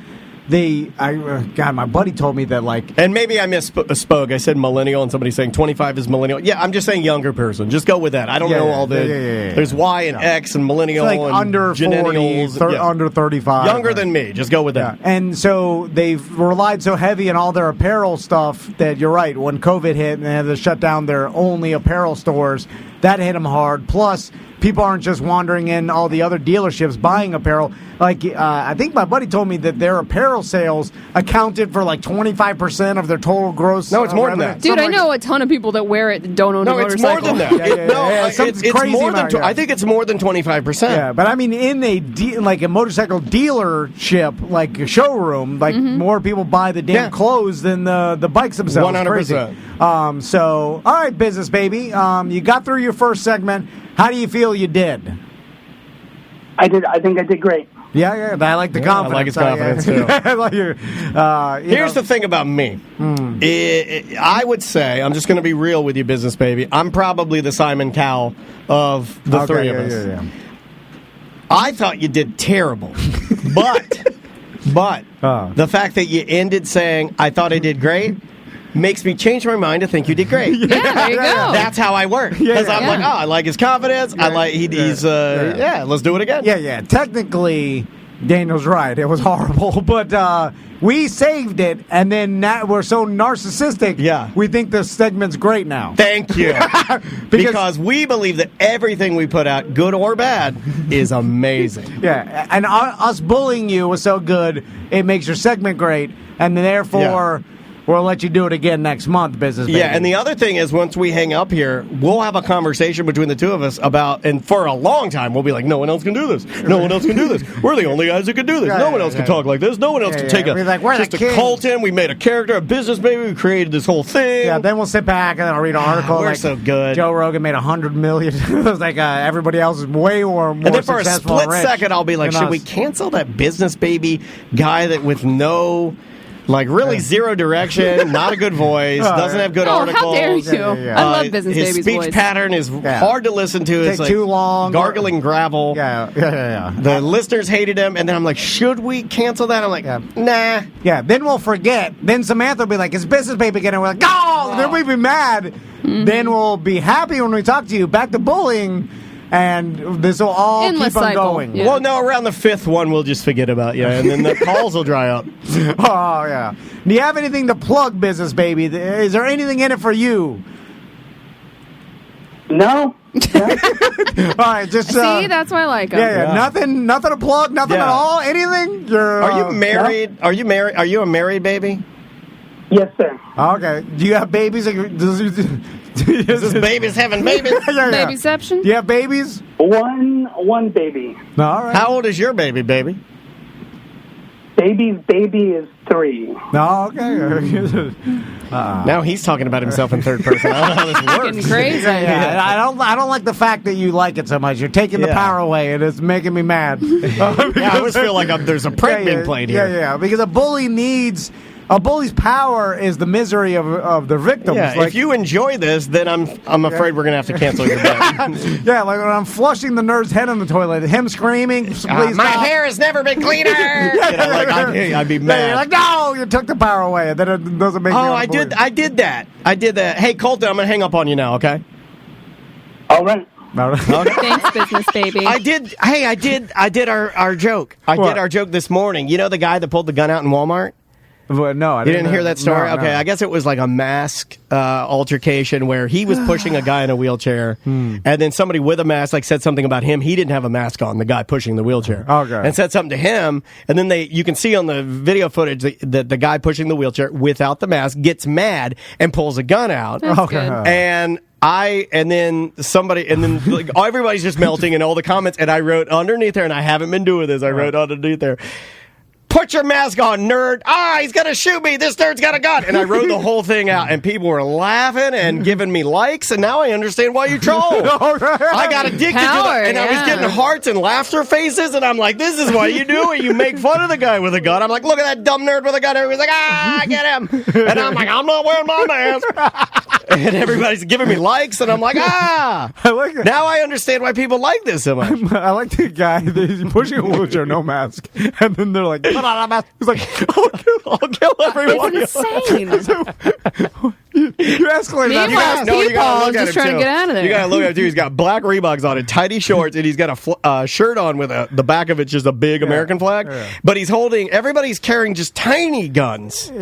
buddy told me that, like... And maybe I misspoke. I said millennial, and somebody's saying 25 is millennial. Yeah, I'm just saying younger person. Just go with that. I don't know all the... There's Y and X and millennial it's like and under 40, under 35. Younger than me. Just go with that. Yeah. And so they've relied so heavy on all their apparel stuff that, you're right, when COVID hit and they had to shut down their only apparel stores, that hit them hard. Plus, people aren't just wandering in all the other dealerships buying apparel. Like, I think my buddy told me that their apparel sales accounted for like 25% of their total gross. No, it's more than revenue. that. Dude, I know a ton of people that wear it that don't own a No, it's motorcycle. more than that. Something's It's crazy more than. amount, yeah. I think it's more than 25%. Yeah, but I mean, in like a motorcycle dealership, like a showroom, like more people buy the damn clothes than the bikes themselves. 100%. Crazy. So, all right, business baby, you got through your first segment. How do you feel you did? I think I did great. Yeah, I like the confidence. I like his confidence, too. I like your, Here's the thing about me. I would say, I'm just going to be real with you, business baby. I'm probably the Simon Cowell of the three of us. Yeah. I thought you did terrible. but the fact that you ended saying, I thought I did great, makes me change my mind to think you did great. Yeah, there you go. That's how I work. Because I'm like, I like his confidence. I like he's let's do it again. Yeah. Technically, Daniel's right. It was horrible, but we saved it, and then now we're so narcissistic. Yeah, we think this segment's great now. Thank you, because we believe that everything we put out, good or bad, is amazing. Yeah, and us bullying you was so good, it makes your segment great, and therefore. Yeah. We'll let you do it again next month, business baby. Yeah, and the other thing is, once we hang up here, we'll have a conversation between the two of us about, and for a long time, we'll be like, no one else can do this. No one else can do this. We're the only guys who can do this. No one else can talk like this. No one else can take a Colton. We made a character, a business baby. We created this whole thing. Yeah, then we'll sit back and I'll read an article. We're so good. Joe Rogan made $100 million. It was like everybody else is way more and then for a successful split second, I'll be like, should we cancel that business baby guy that with no... Like, really zero direction, not a good voice, doesn't have good articles. How dare you? I love Business Baby's His speech voice. pattern is hard to listen to. It's like too long. Gargling gravel. Yeah. The listeners hated him, and then I'm like, should we cancel that? I'm like, nah. Yeah, then we'll forget. Then Samantha will be like, is Business Baby again? And we're like, oh! Then we'll be mad. Mm-hmm. Then we'll be happy when we talk to you. Back to bullying. And this will all Endless keep on cycle. going. Yeah. Well, no, around the fifth one, we'll just forget about you, and then the calls will dry up. Oh, yeah. Do you have anything to plug, business baby? Is there anything in it for you? No. All right, just see, that's why I like him. Yeah. Nothing to plug, nothing at all. Anything? Are you married? No? Are you married? Are you a married baby? Yes, sir. Okay. Do you have babies? Is this babies having babies? Babyception? Do you have babies? One baby. All right. How old is your baby? Baby's baby is 3. No, okay. Now he's talking about himself in third person. I don't know how this works. Getting crazy. Yeah, I don't like the fact that you like it so much. You're taking the power away, and it's making me mad. I always feel like there's a prank being played here. Yeah, because a bully's power is the misery of the victims. Yeah, like, if you enjoy this, then I'm afraid we're gonna have to cancel your bet. Yeah, like when I'm flushing the nerd's head in the toilet, him screaming, "Please my stop." hair has never been cleaner. I'd be mad. Yeah, you're like, no, you took the power away, and then it doesn't make. I did that. Hey, Colton, I'm gonna hang up on you now. Okay. All right. Thanks, business baby. I did our joke. I did our joke this morning. You know the guy that pulled the gun out in Walmart? But no, I you didn't hear that story? No, okay, no. I guess it was like a mask altercation where he was pushing a guy in a wheelchair, and then somebody with a mask said something about him. He didn't have a mask on, the guy pushing the wheelchair. Okay. And said something to him, and then you can see on the video footage that the guy pushing the wheelchair without the mask gets mad and pulls a gun out. That's good. And then everybody's just melting in all the comments, and I wrote underneath there, and I haven't been doing this, I wrote underneath there, put your mask on, nerd. He's going to shoot me. This nerd's got a gun. And I wrote the whole thing out, and people were laughing and giving me likes, and now I understand why you troll. I got addicted to that, and I was getting hearts and laughter faces, and I'm like, this is why you do it. You make fun of the guy with a gun. I'm like, look at that dumb nerd with a gun. Everybody's like, get him. And I'm like, I'm not wearing my mask. And everybody's giving me likes, and I'm like, I like it. Now I understand why people like this so much. I like the guy that's pushing a wheelchair, no mask, and then they're like, put on a mask. He's like, I'll kill everyone. It's insane. You escalated that. Meanwhile, people just trying to get out of there. You gotta look at him too. He's got black Reeboks on and tidy shorts, and he's got a shirt on with the back of it's just a big American flag. Yeah. But everybody's carrying just tiny guns.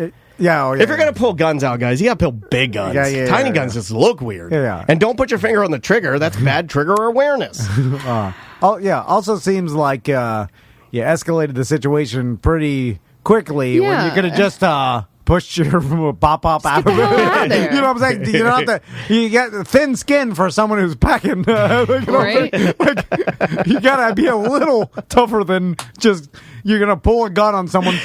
Yeah, if you're going to pull guns out, guys, you got to pull big guns. Tiny guns just look weird. Yeah. And don't put your finger on the trigger. That's bad trigger awareness. Also seems like you escalated the situation pretty quickly when you could have just pushed your pop out of it. You know what I'm saying? You don't have to. You get thin skin for someone who's packing. Right? You gotta be a little tougher than just. You're gonna pull a gun on someone,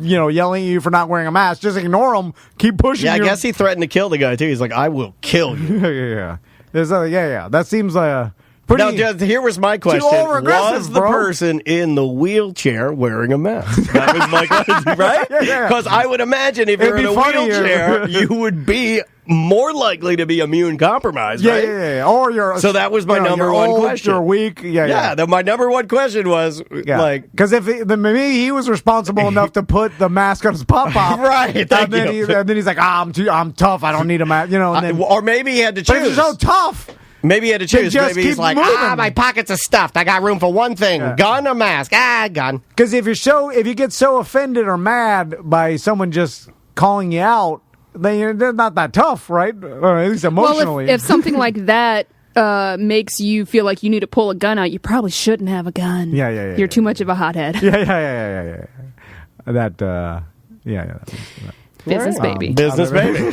yelling at you for not wearing a mask. Just ignore them. Keep pushing. Yeah, I guess he threatened to kill the guy too. He's like, "I will kill you." Yeah. That seems pretty. Now, here was my question: was the person in the wheelchair wearing a mask? That was my question, right? Because I would imagine if you're in a wheelchair, you would be more likely to be immune compromised, right? Yeah. Or you're. So that was my number one question. You're weak. My number one question was because if maybe he was responsible enough to put the mask on his pop, right? And then he's like, I'm tough. I don't need a mask. And then, or maybe he had to choose. But if you're so tough. Maybe he had to choose. Maybe he's like, my pockets are stuffed. I got room for one thing: gun or mask. Gun. Because if you get so offended or mad by someone just calling you out, then they're not that tough, right? Or at least emotionally. Well, if something like that makes you feel like you need to pull a gun out, you probably shouldn't have a gun. Yeah. You're too much of a hothead. Yeah. Business baby. Business baby.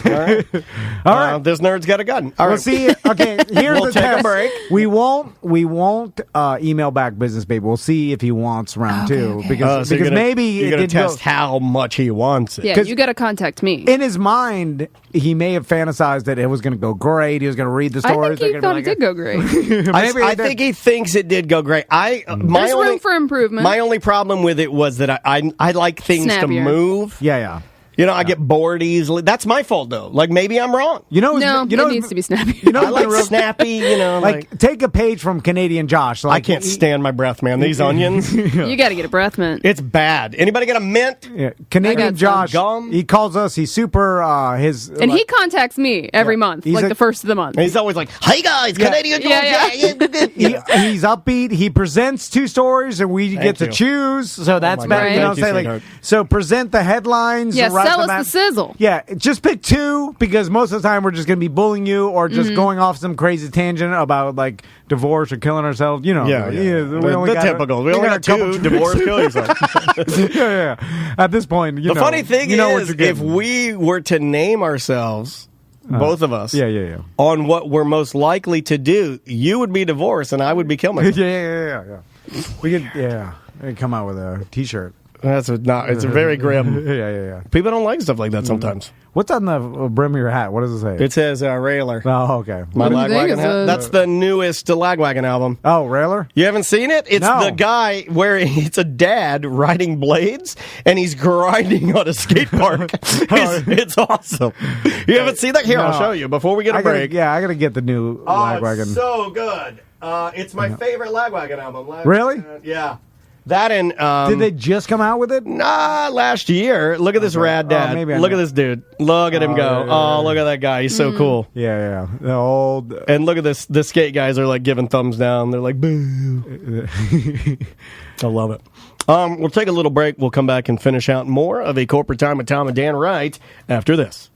All right. This nerd's got a gun. All right. We'll see. Okay, here's we'll the take test. a break. We won't email back business baby. We'll see if he wants round two because maybe you're going to test how much he wants it. Yeah, you got to contact me. In his mind, he may have fantasized that it was going to go great. He was going to read the stories. I think he thought it did go great. I think he thinks it did go great. There's room for improvement. My only problem with it was that I like things Snappier. to move. Yeah. I get bored easily. That's my fault, though. Like, maybe I'm wrong. It needs to be snappy. I like snappy, take a page from Canadian Josh. I can't stand my breath, man. These onions. You got to get a breath mint. It's bad. Anybody got a mint? Yeah. Canadian Josh, gum? he calls us. He's super, And he contacts me every month, the first of the month. He's always like, hey, guys, Canadian Josh. He's upbeat. He presents two stories, and we get to choose. So that's better. So present the headlines. Sell us the sizzle. Yeah, just pick two because most of the time we're just going to be bullying you or just going off some crazy tangent about like divorce or killing ourselves. The typical. We only got two. Divorce, kill yourself. At this point, the funny thing is, if we were to name ourselves, both of us, on what we're most likely to do, you would be divorced and I would be kill myself. Yeah. We could come out with a T-shirt. It's a very grim. Yeah. People don't like stuff like that sometimes. What's on the brim of your hat? What does it say? It says Railer. Oh, okay. My Lagwagon hat. That's the newest Lagwagon album. Oh, Railer? You haven't seen it? It's the guy where it's a dad riding blades and he's grinding on a skate park. It's awesome. You haven't seen that? Here, I'll show you before we get a break. I got to get the new Lagwagon. It's so good. It's my favorite Lagwagon album. Really? Yeah. That and did they just come out with it? Nah, last year. Look at this rad dad. Look at this dude. Look at him go. Look at that guy. He's so cool. Yeah. The old and look at this. The skate guys are like giving thumbs down. They're like boo. I love it. We'll take a little break. We'll come back and finish out more of A Corporate Time with Tom and Dan right after this.